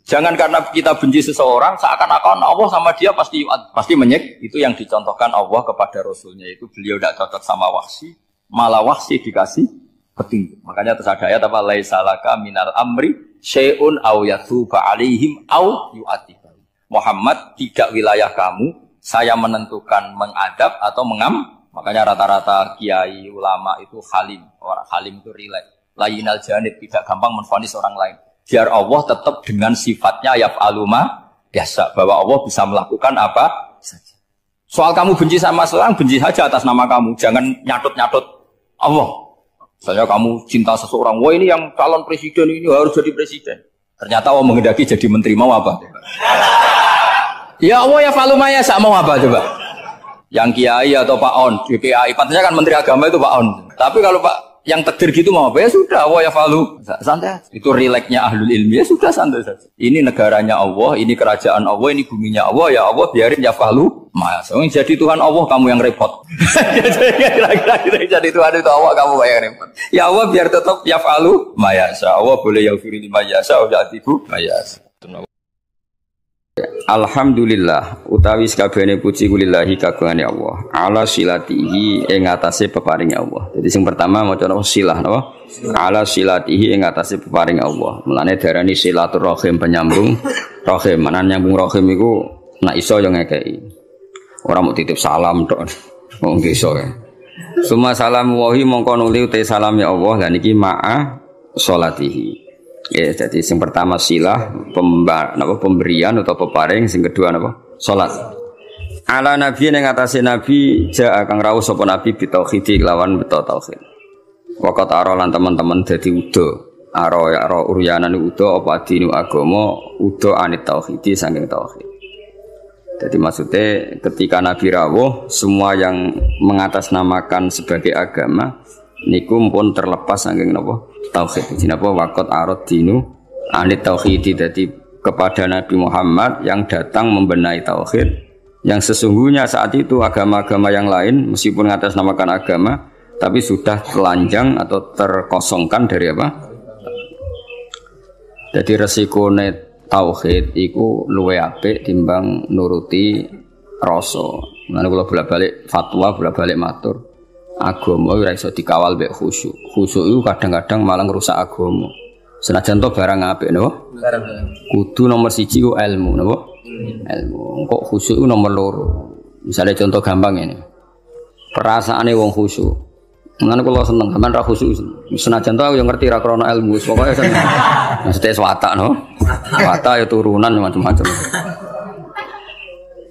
Jangan karena kita benci seseorang seakan-akan Allah sama dia pasti menyek. Itu yang dicontohkan Allah kepada Rasulnya, itu beliau tidak cocok sama Wahsy, malah Wahsy dikasih petunjuk. Makanya terus ada ayat apa? Laisa laka minal amri syai'un aw yatuba alaihim aw yu'adzib. Muhammad, tidak wilayah kamu, saya menentukan mengadab atau mengam. Makanya rata-rata kiai ulama itu halim. Orang halim itu rileks. Layinal janib, tidak gampang menvonis orang lain. Biar Allah tetap dengan sifatnya yaf'alu ma yasha, bahwa Allah bisa melakukan apa saja. Soal kamu benci sama seorang, benci saja atas nama kamu. Jangan nyatut-nyatut Allah. Misalnya kamu cinta seseorang, wah ini yang calon presiden ini harus jadi presiden. Ternyata Allah menghendaki jadi menteri, mau apa? Ya Allah yaf'alu ma yasha, mau apa coba? Yang kiai atau Pak On, DPAI, pantasnya kan Menteri Agama itu Pak On. Tapi kalau Pak yang takdir gitu mau apa? Ya sudah, Allah ya falu. Santai. Itu rileksnya ahlul ilmi, ya sudah santai saja. Ini negaranya Allah, ini kerajaan Allah, ini buminya Allah, ya Allah biarin ya falu. Mas, jadi Tuhan Allah kamu yang repot. Jadi Tuhan itu Allah kamu yang repot. Ya Allah biar tetap ya falu. Mayasa Allah boleh yaghfiru liman yasha wa yu'adzibu mayasa. Alhamdulillah utawi sakabehane puji kulillahi kagungane Allah ala silatihi ing atase peparing Allah. Jadi sing pertama maca napa silah napa ala silatihi ing atase peparing Allah. Mulane diarani silaturahim penyambung rahim. Manan nyambung rahim iku nek iso yo ngekeki. Ora mau titip salam tok. Wong iso ya. Suma salamu wahi mongko nuli te salam ya Allah lan iki ma'a sholatihi. Ya, jadi yang pertama silah pemberian atau peparing, yang kedua apa? Salat. Ala nabi yang ngatasi nabi ja kang rawuh sapa nabi bitauhid lawan beto tauhid. Waqat arolan teman-teman dadi udo. Aro uryanan udo apa dinu agama udo anit tauhid saking tauhid. Jadi maksudnya ketika nabi rawuh semua yang mengatasnamakan sebagai agama niku pun terlepas saking napa tauhid. Jadi napa waqat arad dinu anit tauhid, dadi kepada Nabi Muhammad yang datang membenahi tauhid yang sesungguhnya saat itu agama-agama yang lain meskipun mengatasnamakan agama tapi sudah telanjang atau terkosongkan dari apa? Jadi resikone tauhid iku luwih apik timbang nuruti rasa. Mulane kula bolak-balik fatwa, bolak-balik matur. Agama ora iso dikawal mek khusyuk. Khusyuk itu kadang-kadang malah ngrusak agama. Senajan to barang apik napa? Kudu nomor 1 ku ilmu napa? Ilmu. Kok khusyuk itu nomor 2. Misalnya contoh gampang ini. Perasaane wong khusyuk. Mulane kula seneng sampean ra khusyuk. Senajan to aku yo ngerti ra krana ilmu, pokoke seneng. Mesti watak no. Watak ya turunan macam-macam.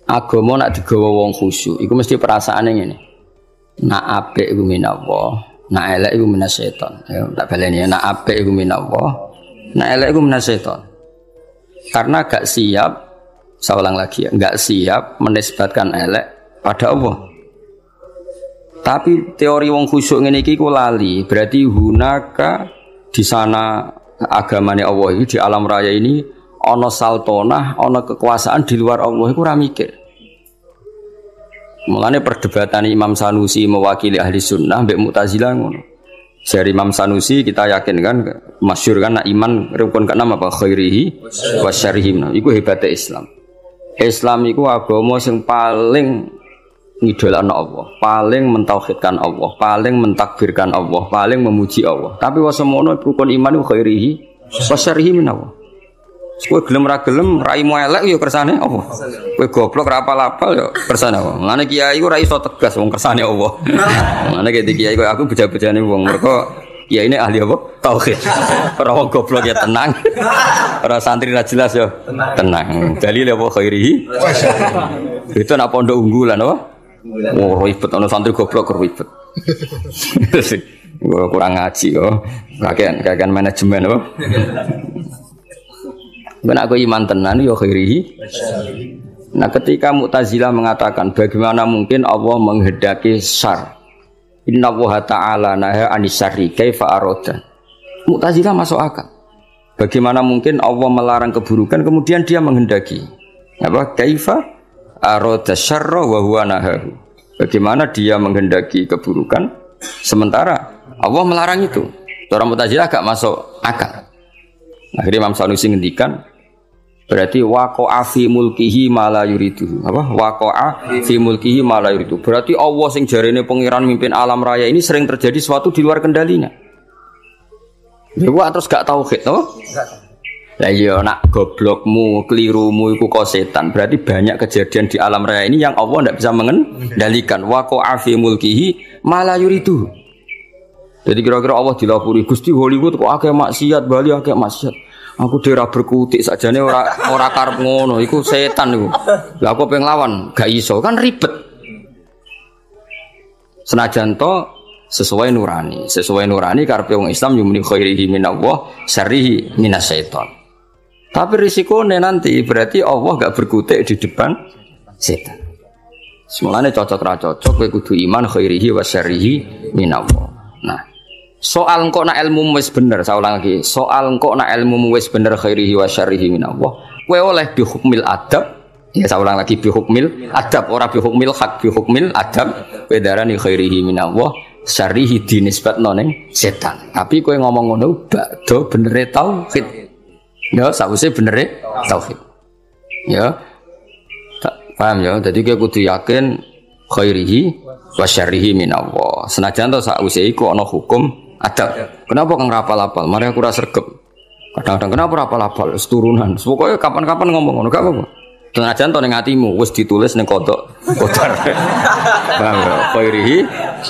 Agama nak digawa wong khusyuk, iku mesti perasaane ngene. Nak apik iku minallah, nak elek iku minasyaiton. Ya tak baleni ya, nak apik iku minallah, nak elek iku minasyaiton. Karena gak siap, saya ulang lagi ya, gak siap menisbatkan elek pada Allah. Tapi teori wong khusyuk ngene iki ku lali, berarti hunaka di sana agamane Allah iki di alam raya ini ana saltonah, ana kekuasaan di luar Allah iku ora mikir. Mulane perdebatan Imam Sanusi mewakili ahli sunnah mbek Mu'tazilah ngono. Dari Imam Sanusi kita yakin kan masyhur kan iman rukun ke-6 apa khairihi wa syarrihi. Iku hebatnya Islam. Islam iku agama sing paling ngidolakno Allah, paling mentauhidkan Allah, paling mentakbirkan Allah, paling memuji Allah. Tapi wasemono rukun iman iku khairihi wa syarrihi min Allah. Kowe gelem ra gelem raimu elek ya kersane apa? Kowe goblok ra apal-apal ya kersane apa? Mulane kiai ku ra iso tegas wong kersane apa. Mulane ketika kiai kowe aku beja-bejane wong mergo kiai ini ahli apa? Tauhid. Ora wong goblok ya tenang. Ora santri ra jelas ya tenang. Dalil apa khairihi? Itu nak pondok unggulan apa? Oh ribet ana santri goblok ribet. Kurang ngaji kok. Kakean manajemen apa? Ben aku iman tenan ya khairihi. Nah, ketika Mu'tazilah mengatakan bagaimana mungkin Allah menghendaki syar. Innallaha ta'ala naha anis syarri kaifa arada. Mu'tazilah masuk akal. Bagaimana mungkin Allah melarang keburukan kemudian dia menghendaki. Apa? Kaifa arada syarra wa huwa nahahu. Bagaimana dia menghendaki keburukan sementara Allah melarang itu. Orang Mu'tazilah gak masuk akal. Akhirnya Imam Sanusi ngendikan berarti waqa'a fi mulkihi ma la yuridu. Apa? Waqa'a fi mulkihi ma la yuridu. Berarti Allah sing jarene pangeran mimpin alam raya ini sering terjadi sesuatu di luar kendalinya. Dewa terus gak tauhid, no? Lah iya nak goblokmu, kelirumu iku kok setan. Berarti banyak kejadian di alam raya ini yang Allah ndak bisa mengendalikan. Waqa'a fi mulkihi ma la yuridu. Jadi kira-kira Allah dilapuri Gusti Hollywood kok akeh maksiat, Bali akeh maksiat. Aku daerah berkutik sajane ora karep ngono, iku setan iku. Lah aku pengen lawan, gak iso kan ribet. Senajan to sesuai nurani karepe wong Islam yumni khairihi minallah, syarrihi minasyaiton. Tapi risikone nanti berarti Allah gak berkutik di depan setan. Semulane cocok ra cocok kowe kudu iman khairihi wa syarrihi minallah. Nah, soal engkau nak ilmu wis bener, saya ulang lagi. Soal engkau nak ilmu wis bener khairihi wa syarrihi minallah. Kowe oleh bi hukmil adab. Ya saya ulang lagi bi hukmil adab, ora bi hukmil hak, bi hukmil adab. Kowe darani khairihi minallah, syarrihi dinisbatno ning setan. Tapi kowe ngomong ngono bakdo benere tauhid. Ya sawise benere tauhid. Ya. Paham ya? Jadi kita kudu yakin khairihi wa syarrihi minallah. Senajan to sakwise iku ana hukum adab. Kenapa kang rapal-apal? Mari aku ora sregep. Kadang-kadang kenapa rapal-apal? Turunan. Pokoke kapan-kapan ngomong ngono gak apa-apa. Senajan to ning atimu wis ditulis ning kodok kotor. Paham ya? Khairihi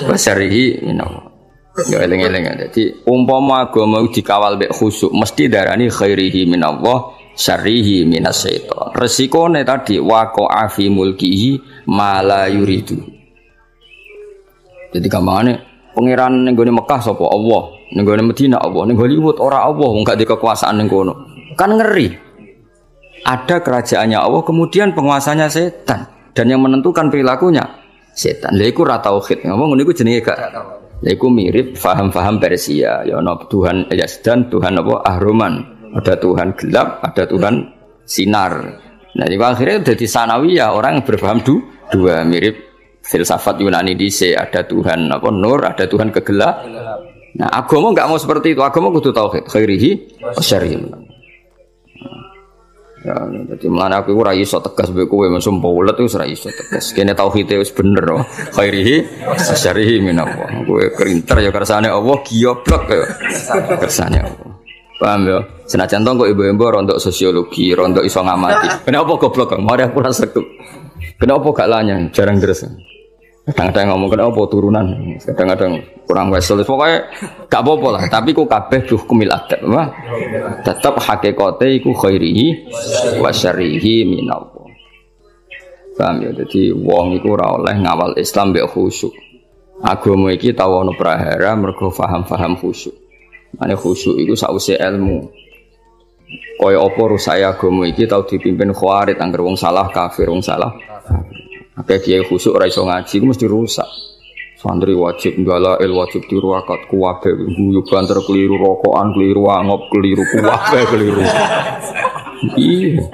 wa syarrihi minallah. Ya eling-eling. Jadi umpama agama dikawal mek khusyuk mesti darani khairihi minallah syarrihi minasyaiton. Resikone tadi waqa'a fi mulkihi ma la yuridu. Jadi gampangane pangeran ning gone Mekah sapa Allah, ning gone Madinah Allah, ning Hollywood ora Allah wong gak di kekuasaan ning kono. Kan ngeri. Ada kerajaannya Allah kemudian penguasanya setan dan yang menentukan perilakunya setan. Lha iku ra tauhid. Ngomong ngono iku jenenge gak. Lha iku mirip faham-faham Persia. Ya ana Tuhan Yazdan, Tuhan apa Ahroman. Ada Tuhan gelap, ada Tuhan sinar. Nah, di akhirnya jadi sanawiyah orang yang berpaham dua mirip filsafat Yunani dhisik, ada Tuhan apa nur, ada Tuhan kegelap. Nah, agama enggak mau seperti itu. Agama kudu tauhid, khairihi wasyarrihi. Ya, jadi mulane aku ora iso tegas mbek kowe mesum paulet wis ora iso tegas. Kene tauhide wis bener kok. Khairihi wasyarrihi minallah. Kowe kerinter ya kersane Allah, giyoblok ya kersane Allah. Paham ya? Senajan to kok ibu-ibu rontok sosiologi, rontok iso ngamati. Kenapa goblok kok? Mari aku rasa sregep. Kenapa gak lanyang? Jarang deres. Kadang-kadang ngomong kenapa turunan. Kadang-kadang kurang wesel. Pokoknya gak apa-apa lah, tapi ku kabeh hukumil adab. Tetap hakikate iku khairihi wa syarrihi minallah. Paham ya? Jadi wong iku ora oleh ngawal Islam mbek khusyuk. Agama iki tau ana prahara mergo paham-paham khusyuk. Ane khusyuk itu sausé ilmu. Kaya apa rusake agama iki tau dipimpin khawarit angger wong salah kafir wong salah. Akeh kiai khusyuk ora iso ngaji ku mesti rusak. Santri wajib ngalail wajib tiru akad kuwabe guyu banter keliru rokokan keliru angop keliru kuwabe keliru. Iya.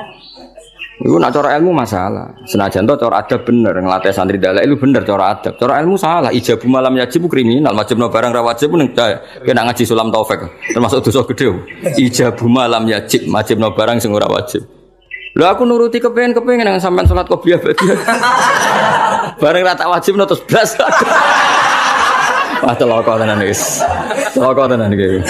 Iku nak cara ilmu masalah. Senajan to cara adab bener nglatih santri dalek itu bener cara adab. Cara ilmu salah. Ijabu malam yajib kriminal, wajibno barang ra wajib ning kena ngaji sulam taufik. Termasuk dosa gede. Ijabu malam yajib, wajibno barang sing ora wajib. Lho aku nuruti kepengin nang sampean salat qobliyah badiah. Bareng ra tak wajibno terus blas. Wah telaka tenan wis. Telaka tenan iki.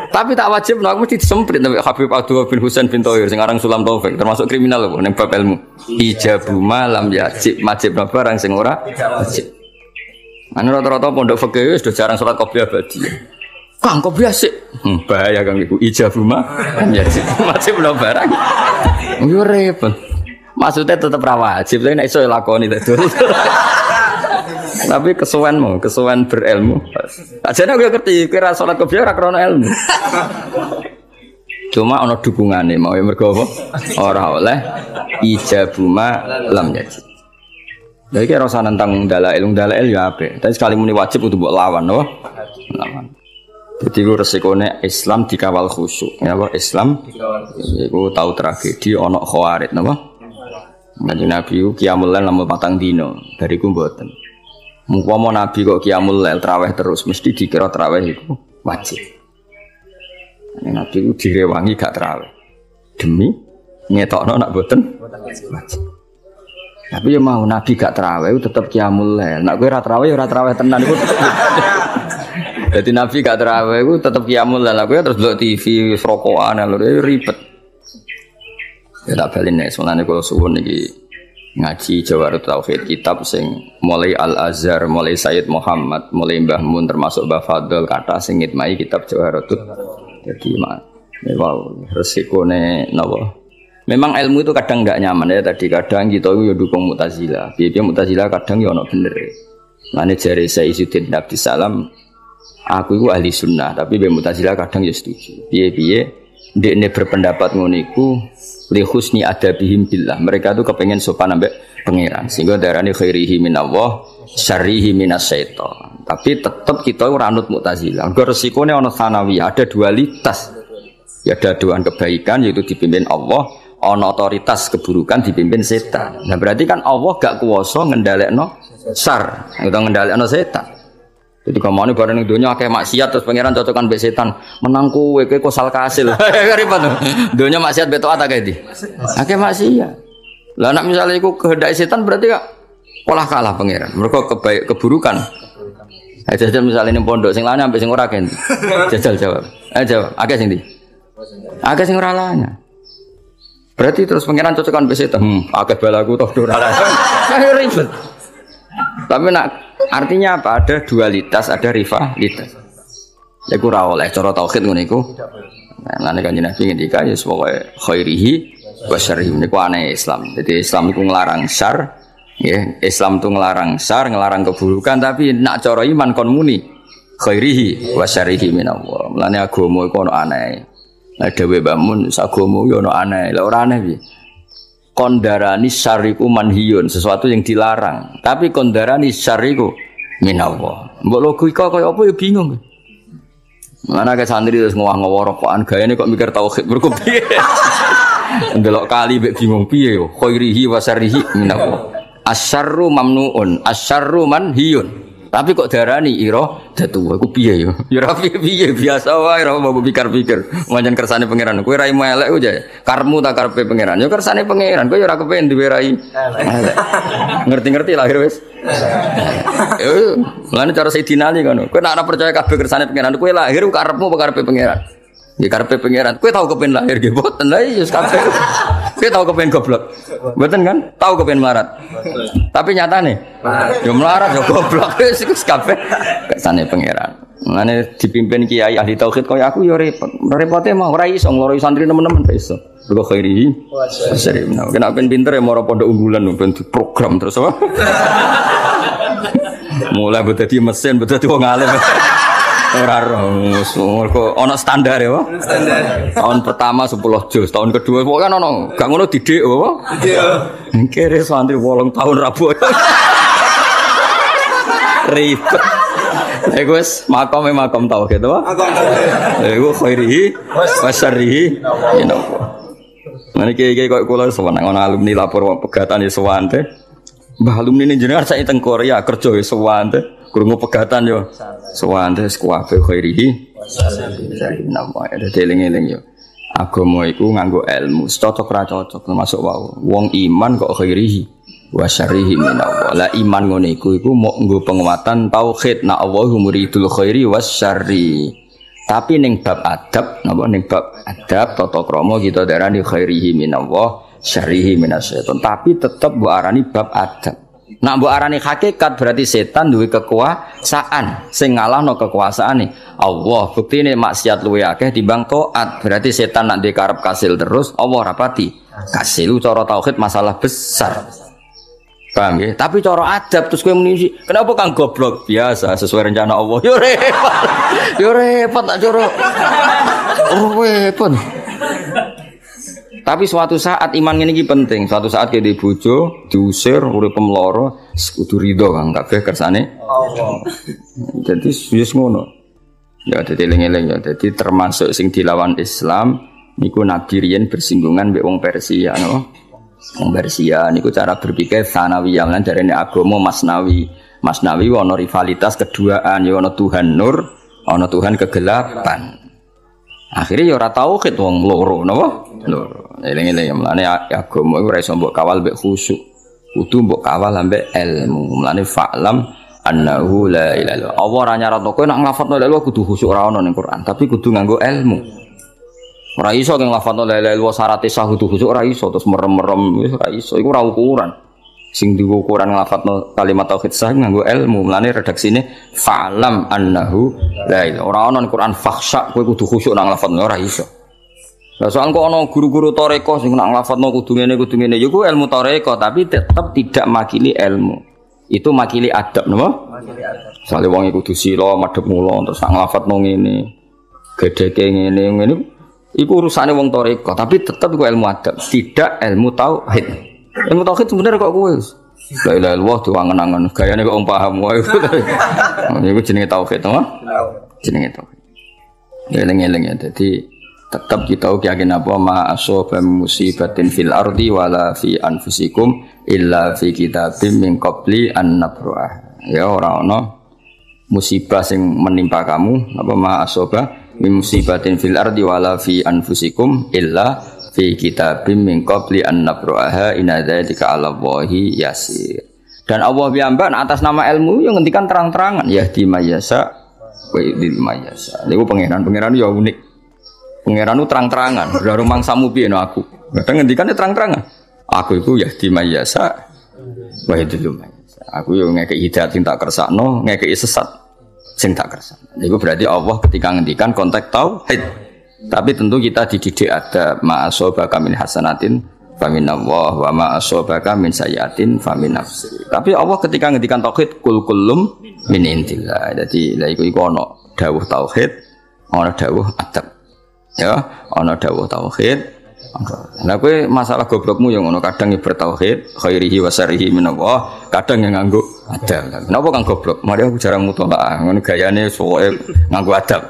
Tapi tak wajib aku mesti disemprit sampai Habib Abdullah bin Husain bin Thohir sing aran Sulam Taufik termasuk kriminal lho ning bab ilmu. Ijabu malam yajib wajibno barang sing ora wajib. Anu rata-rata pondok fikih wis do jarang salat qobliyah badiah. Kang qobliyah sik. Bahaya Kang iku ijabu malam yajib wajibno barang. Yo repot. Maksudnya tetap ra wajib, tapi nek iso lakoni dadi. Tapi kesuwen berilmu. Ajane aku ngerti kira salat qobliyah ora krana ilmu. Cuma ana dukungane mau mergo apa? Ora oleh ijabuma lam yajib. Lha iki ora nentang dalail ya apik. Tapi sekali muni wajib kudu mbok lawan, no? Lawan. Jadi ku resikone Islam dikawal khusyuk. Ya apa Islam iku tau tragedi ana khawarit, napa? Kanjeng Nabi ku qiyamul lail lamun 4 dina, bariku mboten. Mumpama Nabi kok qiyamul lail traweh terus mesti dikira traweh iku wajib. Nabi ku direwangi gak traweh. Demi ngetokno nak mboten wajib. Tapi ya mau Nabi gak traweh tetep qiyamul lail. Nek kowe ora traweh ora traweh tenan iku. Jadi Nabi gak traweh iku tetep qiyamul lail. Kowe terus delok TV rokokan lho ribet. Ya tak balen nek sunane kula suwun iki ngaji Jawarut Tauhid kitab sing mulai Al-Azhar, mulai Sayyid Muhammad, mulai Mbah Mun termasuk Mbah Fadl kata sing ngitmai kitab Jawarut. Jadi wow resikone napa? Memang ilmu itu kadang enggak nyaman ya tadi kadang kita yo dukung Mu'tazilah. Piye Mu'tazilah kadang yo ono bener. Mane jare Sayyidina Abdus Salam aku iku ahli sunnah tapi Mu'tazilah kadang yo setuju. Piye ndekne berpendapat ngono iku li husni adabihim billah. Mereka tuh kepengen sopan ambek pangeran. Sehingga darane khairihi minallah, syarrihi minasyaiton. Tapi tetap kita ora anut Mu'tazilah. Mergo resikone ana sanawiyah, ada dualitas. Ya ada dua kebaikan yaitu dipimpin Allah, ana otoritas keburukan dipimpin setan. Nah berarti kan Allah gak kuwasa ngendhalekno syar, utawa ngendhalekno setan. Jadi kamane bareng ning donya akeh maksiat terus pangeran cocokan mbek setan. Menang kowe kosal kasil. Ribet tuh. Donya maksiat beto taat akeh di. Akeh maksiat. Lah nek misale iku kehendak setan berarti kok olah kalah pangeran. Mergo keburukan. Jajal misalnya ning pondok sing lane ambek sing ora gen. Jajal jawab. Jawab. Akeh sing ndi? Akeh sing ora lane. Berarti terus pangeran cocokan mbek setan. Akeh balaku toh ora lane. Ribet. Tapi artinya apa? Ada dualitas, ada rivalitas. Ya ku ra oleh cara tauhid ngono iku. Nah, nek kanjeng Nabi ngendika ya pokoke khairihi wa syarrihi niku aneh Islam. Jadi Islam iku nglarang syar, ya. Islam itu nglarang syar, nglarang keburukan, tapi nak cara iman kon muni khairihi wa syarrihi minallah. Mulane agama iku ono aneh. Lah dhewe bangun agama yo ono aneh. Lah ora aneh piye? Kondarani syariku manhiyun, sesuatu yang dilarang. Tapi kondarani syariku minallah. Mbok logika kaya apa ya bingung. Mana ke santri terus ngowah-ngowah rokokan gayane kok mikir tauhid mergo piye. Ndelok kali mek bingung piye yo. Khairihi wa syarrihi minallah. Asyarru mamnuun, asyarru manhiyun. Tapi kok darani ira datu iku piye yo? Ya ora piye biasa wae ora mbok pikir-pikir. Pancen kersane pangeran. Kowe raimu elek ku jae. Karmu tak karepe pangeran. Ya kersane pangeran. Kowe ya ora kepen duwe rai elek. Ngerti-ngerti lahir wis. Yo, lan cara Sayyidina Ali ngono. Kowe nek ora percaya kabeh kersane pangeran, kowe lahir karepmu apa karepe pangeran? Ya karepe pangeran. Kowe tau kepen lahir nggih mboten. Lah iya kabeh. Kowe tau kepen goblok. Mboten kan? Tau kepen melarat. Tapi nyatane yo melarat yo goblok wis kabeh kersane pangeran. Mane dipimpin kiai ahli tauhid kaya aku yo repot. Repote mah ora iso ngloroi santri nemen-nemen iso. Mergo khairi. Sering. Kena ben pinter ya moro pondok unggulan ben program terus apa? Mulai dadi mesin, dadi wong alim. Ora mergo ana standar ya, Pak. Standar. Tahun pertama 10 juz, tahun kedua pokoke kan ono, gak ngono didik apa? Didik. Kere santri 8 tahun rabu. Ribet. Iku wis makome makom tauhid to, Pak. Makom tauhid. Iku khairihi wa syarrihi. Mane kiai kok kula seneng ana alumni lapor pegatan ya sewante. Mbah alumni jenengan sak teng Korea kerja ya sewante. Krungu pegatan yo. Sewante kuwabe khairihi. Napa ada eling-eling yo. Agama iku nganggo ilmu, cocok ra cocok termasuk wau. Wong iman kok khairihi wa syarrihi minallah. Lah iman ngene iku mok nggo penguatan tauhid na Allahu muridul khairi was syarri. Tapi ning bab adab, napa ning bab adab tata krama kita darani khairihi minallah, syarrihi minasyaiton. Tapi tetep mbok arani bab adab. Nak mbok arani hakikat berarti setan duwe kekuasaan sing ngalahno kekuasaane Allah. Buktine maksiat luwe akeh timbang taat. Berarti setan nak dikarep kasil terus Allah rapati. Kasil cara tauhid masalah besar. Paham ya? Tapi cara adab terus kowe muni kenapa kang goblok? Biasa sesuai rencana Allah. Yo repot. Yo repot tak cara. Repot. Tapi suatu saat iman ini penting. Suatu saat kita dibojo, diusir, urip pemloro, kudu ridho kan kabeh kersane Allah. Jadi wis ngono. Ya dadi eling-eling ya. Dadi termasuk sing dilawan Islam niku Nabi riyen bersinggungan mbek wong Persia no. Wong Persia niku cara berpikir sanawiyah lan jarene agama Masnawi. Masnawi ana rivalitas keduaan ya ana Tuhan nur, ana Tuhan kegelapan. Akhirnya ya ora tauhid wong loro napa? Loro. Eling-eling mlane agama iku ora iso mbok kawal mbek khusyuk. Kudu mbok kawal ambek ilmu. Mlane fa'lam annahu la ilaha illallah. Allah ora nyaratno kowe nek nglafadzno la ilaha kudu khusyuk ora ono ning Quran, tapi kudu nganggo ilmu. Ora iso kang nglafadzno la ilaha illallah syaraté sah kudu khusyuk ora iso terus merem-merem wis ora iso. Iku ora ukuran. Sing diukur ukuran nglafadzno kalimat tauhid sah nganggo ilmu. Mlane redaksine fa'lam annahu la ilaha. Ora ono ning Quran fakhsha kowe kudu khusyuk nang nglafadzno ora iso. Lah soal kok ana guru-guru tarekah sing nak nglafadzno kudu ngene ya ku ilmu tarekah tapi tetap tidak makili ilmu. Itu makili adab napa? Makili adab. Soale wong iku kudu sila madhep mula terus nak nglafadzno ngene. Gedheke ngene iku urusane wong tarekah tapi tetap iku ilmu adab, tidak ilmu tauhid. Ilmu tauhid sebenarnya kok kowe. La ilaha illallah diwangen-angen gayane kok wong paham wae. Iku jenenge tauhid to? Jenenge tauhid. Eling-eling ya dadi tetap kita yakin apa ma asaba musibatin fil ardi wala fi anfusikum illa fi kitabim min qabli an nabra'ah. Ya ora ono musibah sing menimpa kamu apa ma asoba min musibatin fil ardi wala fi anfusikum illa fi kitabim min qabli an nabraha inna dzalika 'ala Allahi yasir. Dan Allah piyambak atas nama ilmu yang ngendikan terang-terangan ya di mayasa wa di mayasa. Niku pangeran ya unik. Pangeran itu terang-terangan. Lha mangsamu piye no aku. Kadang ngendikane terang-terangan. Aku itu ya di mayasa wa di mayasa. Aku yo ngekeki hidayat sing tak kersakno, ngekeki sesat sing tak kersakno. Niku berarti Allah ketika ngendikan konteks tauhid. Tapi tentu kita dididik ada ma'asobaka min hasanatin famin Allah wa ma'asobaka min sayyatin famin nafsi. Tapi Allah ketika ngendikan tauhid kul kullum min indillah. Jadi lha iku ana dawuh tauhid, ana dawuh adab. Ya, ana dawuh tauhid. Lah kowe masalah goblokmu yang ngono kadang bertauhid khairihi wa syarrihi min Allah, kadang yang nganggo adab. Kenapa kang goblok? Mari aku jarang mutolaah. Ngono gayane soe nganggo adab.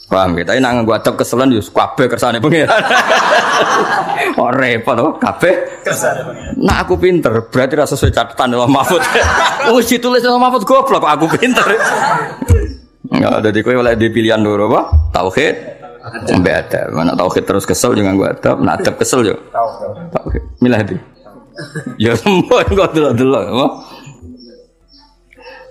Paham kita ini nganggo adab keselan yo kabeh kersane pengiran. Ora repot to kabeh kersane pengiran. Nah aku pinter berarti ra sesuai catatan Allah Mahfud. Wis ditulis Allah Mahfud goblok kok aku pinter. Ya dadi kowe oleh di pilihan loro apa? Tauhid sampai adab. Mana tauhid terus kesel yo nganggo adab, nah adab kesel yo. Tauhid. Milah di. Ya semua kok delok-delok apa?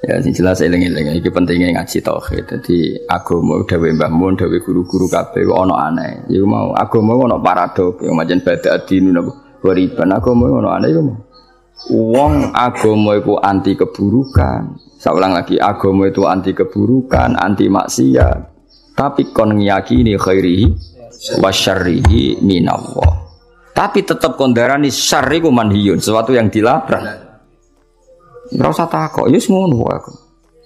Ya sing jelas eling-eling iki pentingnya ngaji tauhid. Dadi agama dawuh Mbah Mun, dawuh guru-guru kabeh ana aneh. Iku mau agama ana paradok, yang macam badak dinu napa wariban agama ana aneh iku mau. Wong agama iku anti keburukan. Saulang lagi agama itu anti keburukan, anti maksiat. Tapi kon ngiyakini khairihi wa syarrihi minallah. Tapi tetap kondarani syarri ku manhiyun, sesuatu yang dilarang. Ora usah takok, ya ngono aku.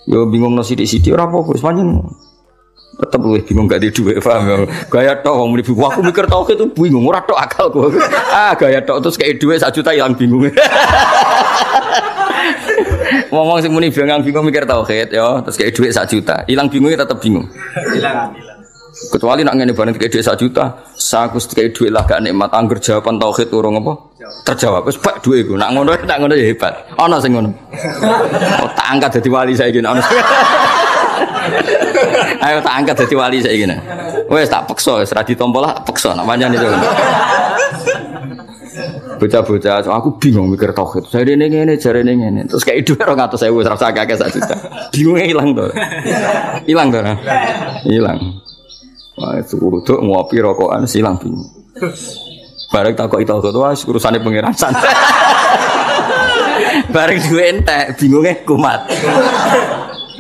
Ya bingung no sithik-sithik ora apa-apa, wis pancen. Tetep luwih bingung gak di dhuwit, paham ya. Gaya tok wong muni bingung, aku mikir tauhid itu bingung, ora tok akalku. Gaya tok terus kei dhuwit 1 juta ilang bingung. Ngomong sing muni bingung mikir tauhid ya, terus kei dhuwit 1 juta, ilang bingungnya tetep bingung. Hilang. Kecuali nak ngene bareng kei dhuwit 1 juta, saku kei dhuwit lah gak nikmat angger jawaban tauhid urung apa? Terjawab wis bak duwe iku. Nak ngono ya hebat. Ana sing ngono. Oh, tak angkat dadi wali saiki ana. Ayo tak angkat dadi wali saiki. Wis tak peksa wis ra ditampa lah peksa nak pancen itu. Bocah-bocah aku bingung mikir tauhid. Jarene ngene, jarene ngene. Terus kayak dhuwit 200.000 wis ra usah akeh 1 juta. Bingunge ilang to. Ilang to. Ilang. Wah, suruh tuh ngopi rokokan silang bingung. Bareng takok itu wah urusane pangeran santai. Bareng duwe entek bingunge kumat.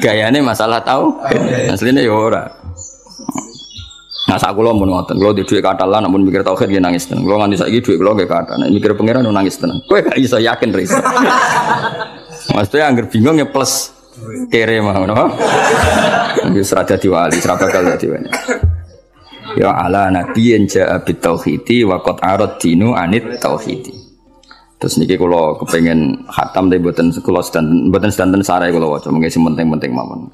Gayane masalah tahu. Asline ya ora. Nah sak kula mun ngoten, kula di dhuwit kathah lan mun mikir tauhid nggih nangis tenan. Kula nganti saiki dhuwit kula nggih kathah. Nek mikir pangeran nangis tenan. Kowe gak iso yakin ris. Maksudnya angger bingung ya plus kere mah ngono. Wis ra dadi wali, ra bakal dadi wali. Ya ala nabiyyin ja'a bit tauhidi wa qad arad dinu anit tauhidi. Terus niki kula kepengin khatam tapi mboten kula sedanten sarai kula waca mengki sing penting-penting mawon.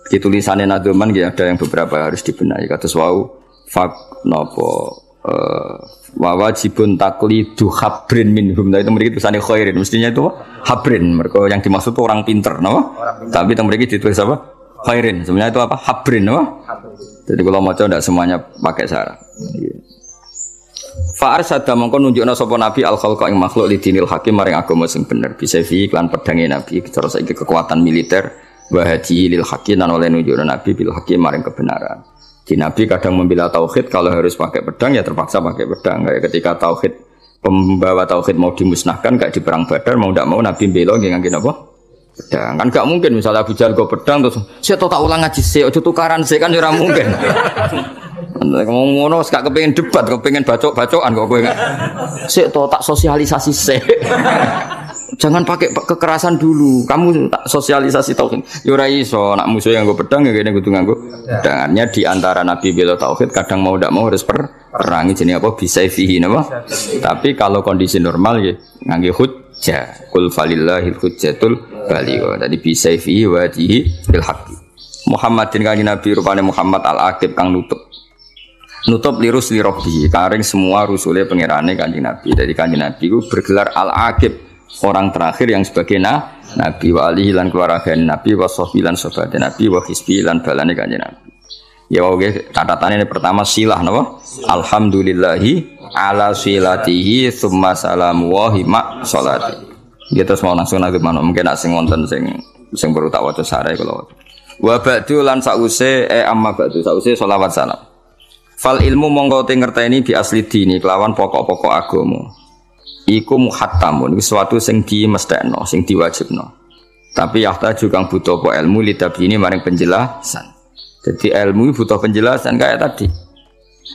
Iki tulisane Nadoman nggih ada yang beberapa harus dibenahi kados wau fak napa wa wajibun taqlidu habrin minhum. Itu mriki tulisane khairin mestinya itu habrin mergo yang dimaksud itu orang pinter napa? Tapi teng mriki ditulis apa? Khairin. Sebenarnya itu apa? Habrin napa? Jadi kalau maca ndak semuanya pakai syarat. Fa arsada mongko nunjukna sapa nabi al khalqa ing makhluk li dinil hakim maring agama sing bener bisa fi lan pedange nabi cara saiki kekuatan militer wa hadi lil hakim lan oleh nunjukna nabi bil hakim maring kebenaran. Di nabi kadang membela tauhid kalau harus pakai pedang ya terpaksa pakai pedang. Kayak ketika tauhid pembawa tauhid mau dimusnahkan kayak di perang Badar mau ndak mau nabi bela nggih ngangge napa? Pedang. Kan gak mungkin misalnya Abu Jahal go pedang terus saya tak ulang ngaji sik aja tukaran sik kan ora mungkin. Ngomong ngono wis gak kepengin debat, kepengin bacok-bacokan kok kowe gak. Sik to tak sosialisasi sik. Jangan pakai kekerasan dulu. Kamu tak sosialisasi tauhid. Ya ora iso, nak musuh yang go pedang ya kene kudu nganggo pedangannya di antara nabi bela tauhid kadang mau ndak mau harus perang jenenge apa bisa fihi napa. Tapi kalau kondisi normal ya ngangge hujjah. Qul falillahil hujjatul baligh. Dadi bisa fihi wa dihi bil haqqi. Muhammadin kanjeng Nabi rupane Muhammad al-Aqib kang nutup lirus li rabbi karing semua rusule pangerane kanjeng Nabi. Dari kanjeng Nabi ku bergelar al-Aqib orang terakhir yang sebagai nabi wa alihi lan keluarga nabi wa sahbilan sahabat nabi wa hisbilan balane kanjeng nabi. Ya oke, catatannya ini pertama silah napa? Alhamdulillahi ala silatihi tsumma salamu wa hima sholati. Dia terus mau langsung nang mana mungkin nak sing wonten sing perlu tak waca sare kula. Wa ba'du lan sause amma ba'du sause selawat salam. Fal ilmu mongko te ngerteni bi asli dini kelawan pokok-pokok agama. Iku muhattamun sesuatu sing dimestekno, sing diwajibno. Tapi yahtaju kang butuh apa ilmu litabini maring penjelasan. Jadi ilmu butuh penjelasan kayak tadi.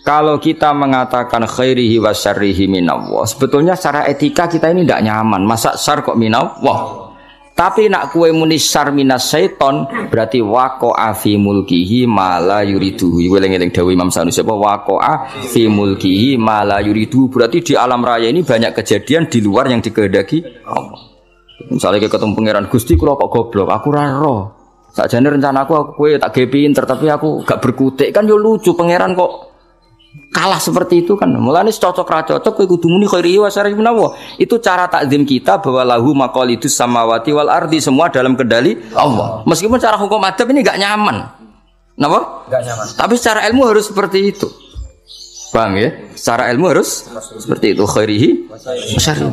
Kalau kita mengatakan khairihi wa syarrihi minallah, sebetulnya secara etika kita ini tidak nyaman. Masa syar kok minallah? Tapi nak kue muni syar minas syaiton berarti waqa'a fi mulkihi ma la yuridu. Eling-eling dawuh Imam Sanusi apa waqa'a fi mulkihi ma la yuridu berarti di alam raya ini banyak kejadian di luar yang dikehendaki Allah. Misalnya ketemu pangeran Gusti kula kok goblok, aku ora roh. Sakjane rencanaku kowe tak gawe pinter tapi aku gak berkutik kan yo lucu pangeran kok kalah seperti itu kan. Mulane cocok ra cocok kowe kudu muni khairi wa syarri minallah. Itu cara takzim kita bahwa lahu maqalidus samawati wal ardi semua dalam kendali Allah. Meskipun cara hukum adab ini enggak nyaman. Napa? Enggak nyaman. Tapi secara ilmu harus seperti itu. Paham ya? Secara ilmu harus seperti itu khairihi wa syarri.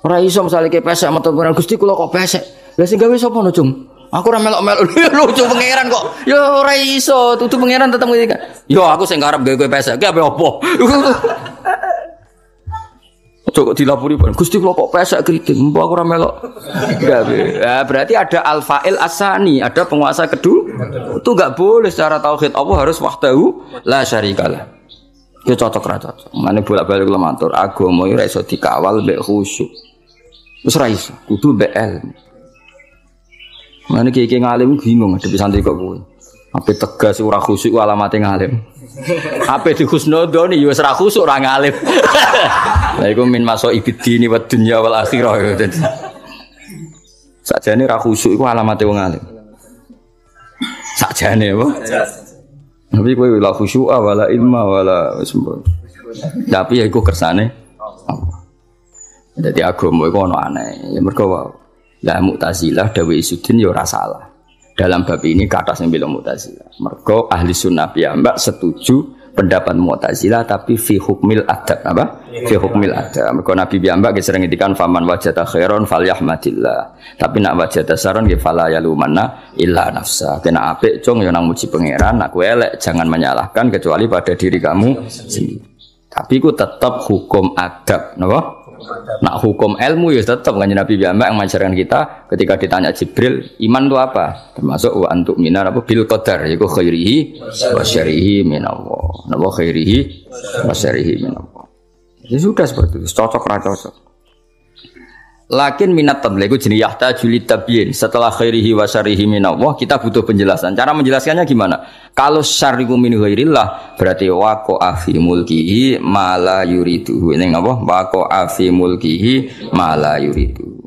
Ora iso misale ke pesek metu Gusti kula kok pesek. Lah sing gawe sapa no, Cung? Aku ora melok-melok lucu pangeran kok. Ya ora iso, tutu pangeran tetep ngendikan. Yo aku sing arep gawe pesek, ki ape opo? Cok dilapuri Gusti kula kok pesek kriting, mbok aku ora melok. Ya berarti ada al-fa'il asani, ada penguasa kedua. Itu enggak boleh secara tauhid Allah harus wahdahu la syarikalah. Ya cocok ra cocok. Mane bolak-balik kula matur, agama ora iso dikawal mbek khusyuk. Wis ra iso, kudu mbek ilmu. Mana kiai ngalim bingung ada santri kok kowe. Ape tegas ora khusyuk alamate ngalim. Ape di husnudon ya wis ra khusyuk ora ngalim. Lah iku min masaibidini wa dunya wal akhirah. Sakjane ra khusyuk iku alamate wong alim. Sakjane apa? Tapi kowe la khusyuk wala ilma wala sembah. Tapi ya iku kersane Allah. Dadi agama iku ono aneh. Ya mergo wae lah Mu'tazilah dawe Isudin ya ora salah. Dalam bab ini kata sing bilang Mu'tazilah. Mergo ahli sunnah piyambak setuju pendapat Mu'tazilah tapi fi hukmil adab apa? Fi hukmil adab. Mergo Nabi piyambak sering ngendikan faman wajada khairon falyahmadillah. Tapi nak wajada saron ya fala yalumanna illa nafsa. Kena apik cung ya nang muji pangeran, nak kowe elek jangan menyalahkan kecuali pada diri kamu sendiri. Tapi ku tetap hukum adab, napa? Nak hukum ilmu ya tetap kan Nabi Muhammad yang mengajarkan kita ketika ditanya Jibril iman itu apa termasuk wa antuk minar apa bil qadar yaitu khairihi wa syarrihi minallah napa khairihi wa syarrihi minallah ya sudah seperti itu cocok ra cocok lakin minat tabligh itu jenis yahtaju litabyin setelah khairihi wa syarrihi minallah kita butuh penjelasan cara menjelaskannya gimana kalau syarriku min ghairillah berarti waqa'a fi mulkihi ma la yuridu ini apa waqa'a fi mulkihi ma la yuridu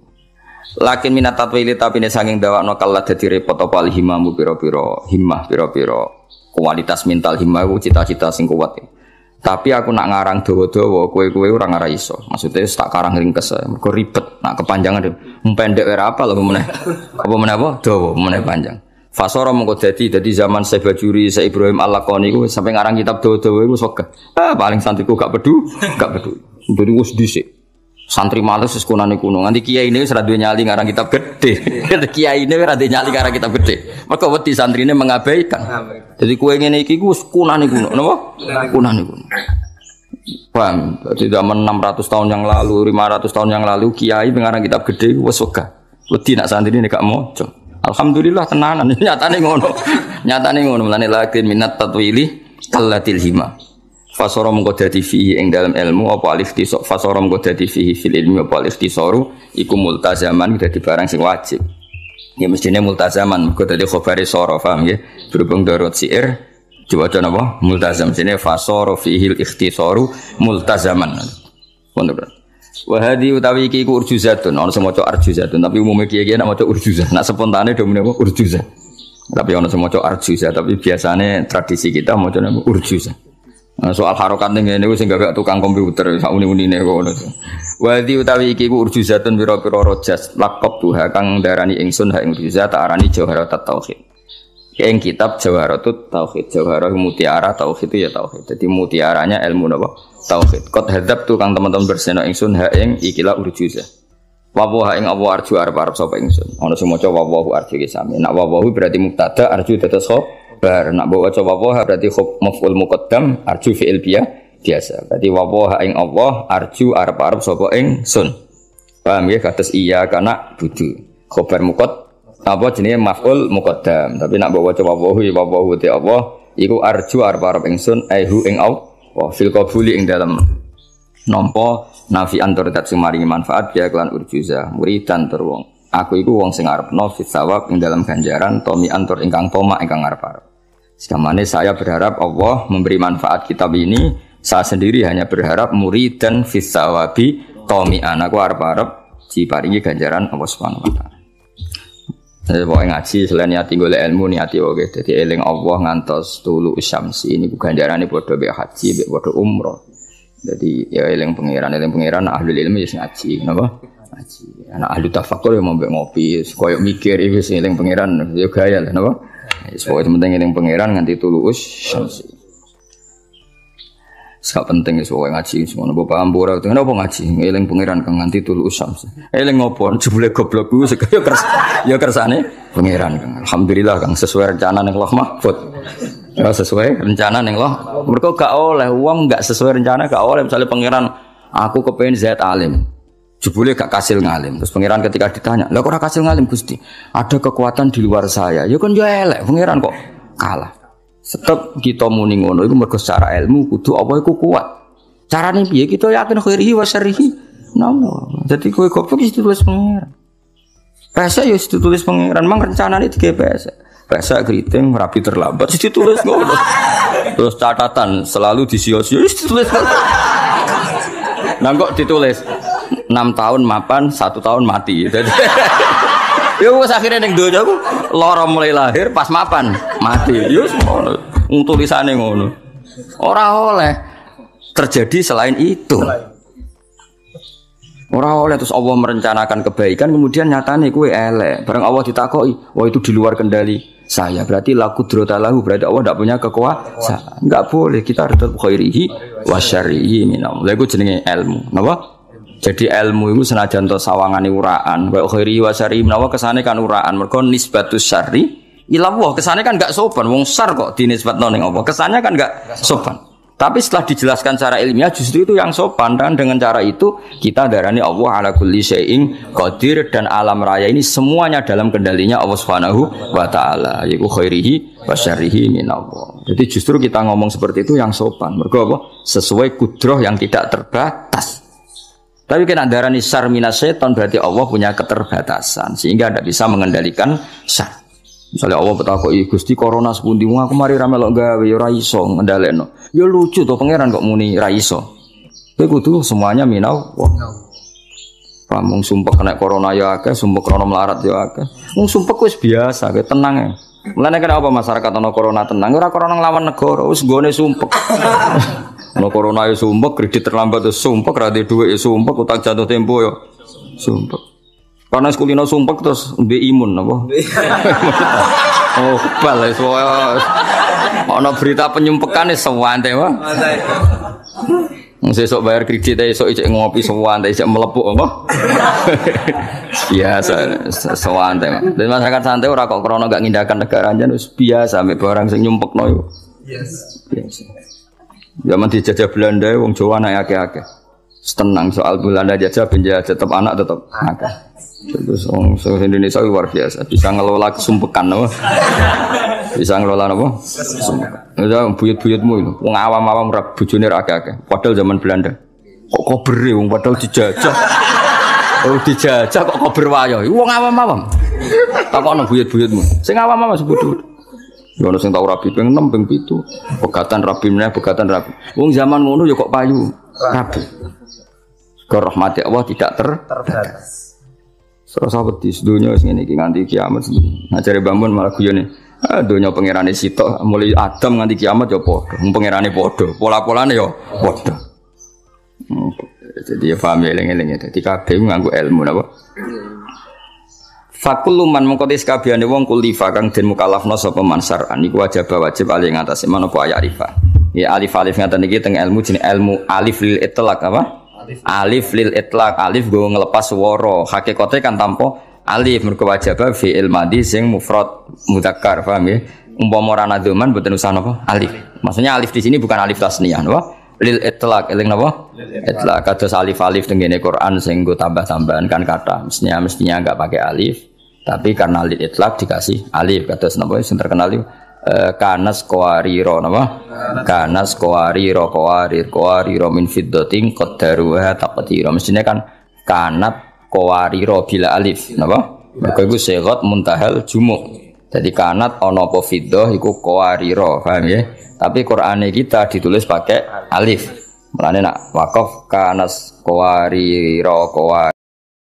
lakin minat tatwili tapi ini saking dawakno kala dadi repot apa himamu pira-pira himmah pira-pira kualitas mental himmah cita-cita sing kuat tapi aku nak ngarang dawa-dawa kowe ora ngara iso maksudnya tak karang ringkes mergo ribet nak kepanjangan pendek ora apa lho meneh apa dawa meneh panjang fasara mengko dadi zaman Syekh Bajuri Syekh Ibrahim Al-Laqani ku sampai ngarang kitab dawa-dawa iku sok paling santriku gak peduli jadi wis dhisik santri males wis kunane kuno nganti kiai ini wis ra duwe nyali ngarang kitab gede kiai ini ora duwe nyali ngarang kitab gede mergo wedi santrine mengabaikan jadi kowe ngene iki ku wis kunane kuno napa kunane kuno paham di zaman 600 tahun yang lalu 500 tahun yang lalu kiai ngarang kitab gede wis wegah wedi nak santrine gak maca alhamdulillah tenanan nyatane ngono mulane lakin minat tatwili kallatil hima fasara mengko dadi fihi ing dalam ilmu apa alif tisok fasara mengko dadi fihi fil ilmi apa alif tisoru iku multazaman dadi barang sing wajib ya mestine multazaman mengko dadi khabari sara paham nggih berhubung darut syair diwaca napa multazam sine fasara fihi ikhtisaru multazaman wonten wa hadi utawi iki ku urjuzatun ana sing maca arjuzatun tapi umume kiye-kiye nek maca urjuzah nek spontane do menapa urjuzah tapi ana sing maca arjuzah tapi biasane tradisi kita maca urjuzah Nah, soal harokat ning ngene wis gak tukang komputer sak uni-unine kok ngono. Wa di utawi iki ku urjuzatun pira-pira rojas laqab tuha kang darani ingsun ha ing urjuzat tak arani jawharat tauhid. Ing kitab Jawharatut Tauhid, Jawharah mutiara tauhid itu ya tauhid. Jadi mutiaranya ilmu napa? Tauhid. Qad hadzab tu kang teman-teman berseno ingsun ha ing ikilah urjuzah. Wa wa ing Allah arju arep sapa ingsun. Ana sing maca wa wa arju ki sami. Nek wa wa berarti mubtada, arju dados khabar. Nek maca wa wa berarti maf'ul muqaddam, arju fi'il biasa. Berarti wa wa ing Allah arju arep sapa ingsun. Paham ya kados iya kana budu. Khabar muqaddam apa jenenge maf'ul muqaddam tapi nak bawa coba wahu te Allah iku arju arep ingsun aihu ing Allah fil qabuli ing dalam nampa nafi antur dat sumaringi manfaat ya kelan urjuza muridan tur wong aku iku wong sing arepno fit sawab ing dalam ganjaran tomi antur ingkang toma ingkang arep sekamane saya berharap Allah memberi manfaat kitab ini saya sendiri hanya berharap muridan fit sawabi tomi aku arep diparingi ganjaran Allah Subhanahu wa taala. Saya bawa ngaji selain niati golek ilmu niati oke. Jadi eling Allah ngantos tulu syamsi ini bukan jarane padha be haji be padha umroh. Jadi ya eling pangeran ahlul ilmu ya ngaji, napa? Ngaji. Anak ahli tafakkur ya mau ngopi, koyo mikir iki sing eling pangeran ya gaya lah napa? Wis pokoke penting eling pangeran nganti tulu syamsi. Sak penting wis pokoke ngaji semono mbok paham ora kenapa ngaji eling pangeran kang nganti tulu syamsi. Eling ngopo jebule goblok ku ya kersane pangeran kang. Alhamdulillah kang sesuai rencana ning Allah Mahfud. Ya sesuai rencana ning Allah. Mergo gak oleh wong gak sesuai rencana gak oleh misalnya pangeran aku kepengin zat alim. Jebule gak kasil ngalim. Terus pangeran ketika ditanya, "Lah kok ora kasil ngalim Gusti? Ada kekuatan di luar saya." Ya kan ya elek pangeran kok kalah. Tetap kita muni ngono iku mergo secara ilmu kudu apa iku kuat. Carane piye kita yakin khairihi wa syarrihi. Namo. Dadi kowe goblok iki ditulis pangeran. Pesa yo ditulis pangeran, mang rencanane digawe pesa. Pesa keriting rapi terlambat ditulis ngono. Terus catatan selalu disio-sio ditulis. Nah kok ditulis 6 tahun mapan, 1 tahun mati. Jadi ya wis akhire ning donya ku lara mulai lahir pas mapan mati. Ya ngono. Tulisane ngono. Ora oleh terjadi selain itu. Ora oleh terus Allah merencanakan kebaikan kemudian nyatane kuwi elek. Bareng Allah ditakoki, "Oh itu di luar kendali saya." Berarti la qudrata lahu, berarti Allah enggak punya kekuasaan. Enggak boleh kita harus khairihi wa syarrihi minam. Lha iku jenenge ilmu. Napa? Jadi ilmu itu senajan to sawangane uraan, wa khairi wa syarri menawa kesane kan uraan. Mergo nisbatus syarri ila Allah, kesane kan enggak sopan. Wong syar kok dinisbatno ning Allah. Kesannya kan enggak sopan. Tapi setelah dijelaskan secara ilmiah justru itu yang sopan dan dengan cara itu kita darani Allah ala kulli syai'in qadir dan alam raya ini semuanya dalam kendalinya Allah Subhanahu wa taala. Yaiku khairihi wa syarrihi minallah. Jadi justru kita ngomong seperti itu yang sopan. Mergo apa? Sesuai kudrah yang tidak terbatas. Tapi kena darani syar minas setan berarti Allah punya keterbatasan sehingga tidak bisa mengendalikan syar. Misalnya Allah betakoki Gusti corona sepundi aku mari ra melok gawe ya ora iso ngendhalekno. Ya lucu to pangeran kok muni ra iso. Kowe kudu semuanya minau. Pamung sumpek kena corona ya akeh, sumpek corona melarat ya akeh. Wong sumpek wis biasa, kowe tenang ae. Mulane kena apa masyarakat ana corona tenang, ora corona nglawan negara, wis nggone sumpek. Ono corona ya sumpek, kredit terlambat ya sumpek, ra duwe dhuwit ya sumpek, utang jatuh tempo ya sumpek. Karena sekulino sumpek terus mbek imun apa? Oh, bal wis ono berita penyumpekan wis sewante wae. Wong sesuk bayar kredit esuk isuk ngopi sewante isuk melepuk apa? Biasa sewante. Dan masyarakat santai ora kok krana gak ngindahkan negara anjen wis biasa mek barang sing nyumpekno yo. Biasa. Zaman dijajah Belanda, wong Jawa anak akeh-akeh. Tenang soal Belanda jajah, penjajah tetap anak tetap akeh. Terus wong Indonesia luar biasa, bisa ngelola kesumpekan, no? Bisa ngelola apa? Kesumpekan. Itu buyut-buyutmu itu, wong awam-awam bojone akeh-akeh. Padahal zaman Belanda, kok kobere wong padahal dijajah. Oh dijajah kok kober wayo. Wong awam-awam. Takokno buyut-buyutmu. Sing awam-awam sebut. Ya ono sing tau rabi ping 6 ping 7. Pegatan rabi meneh pegatan rabi. Wong zaman ngono ya kok payu rabi. Ke rahmat Allah tidak terbatas. Serasa wedi sedonya wis ngene iki nganti kiamat. Nah jare Mbah Mun malah guyone Dunia pangerane sitok mulai Adam nganti kiamat ya padha. Pangerane padha, pola-polane ya padha. Jadi ya paham eling-eling ya. Dadi kabeh nganggo ilmu napa? Fakul man mengko tis kabehane wong kulifa kang den mukallafna sapa mansaran iku wajib ali ngatasi menapa ya arifah. Ya alif ngaten iki teng ilmu jeneng ilmu alif lil itlaq apa? Alif lil itlaq, alif go ngelepas swara. Hakikate kan tanpa alif mergo wajib fi'il madhi sing mufrad mudzakkar, paham ya? Umpama ora nadzuman mboten usah napa? Alif. Maksudnya alif di sini bukan alif tasniyah, napa? Lil itlaq, eling napa? Itlaq kados alif tengene Quran sing go tambah-tambahan kan kata. Mestinya enggak pakai alif, tapi karena lil itlaq dikasih alif kados napa sing terkenal itu kanas qawariro napa? Kanas qawariro min fiddatin qaddaruha taqdira. Mestinya kan kanat qawariro bila alif napa? Mergo iku sigat muntahal jumuh. Jadi kanat ana apa fiddah iku qawariro, paham ya? Tapi Qur'ane kita ditulis pakai alif. Mulane nak waqaf kanas qawariro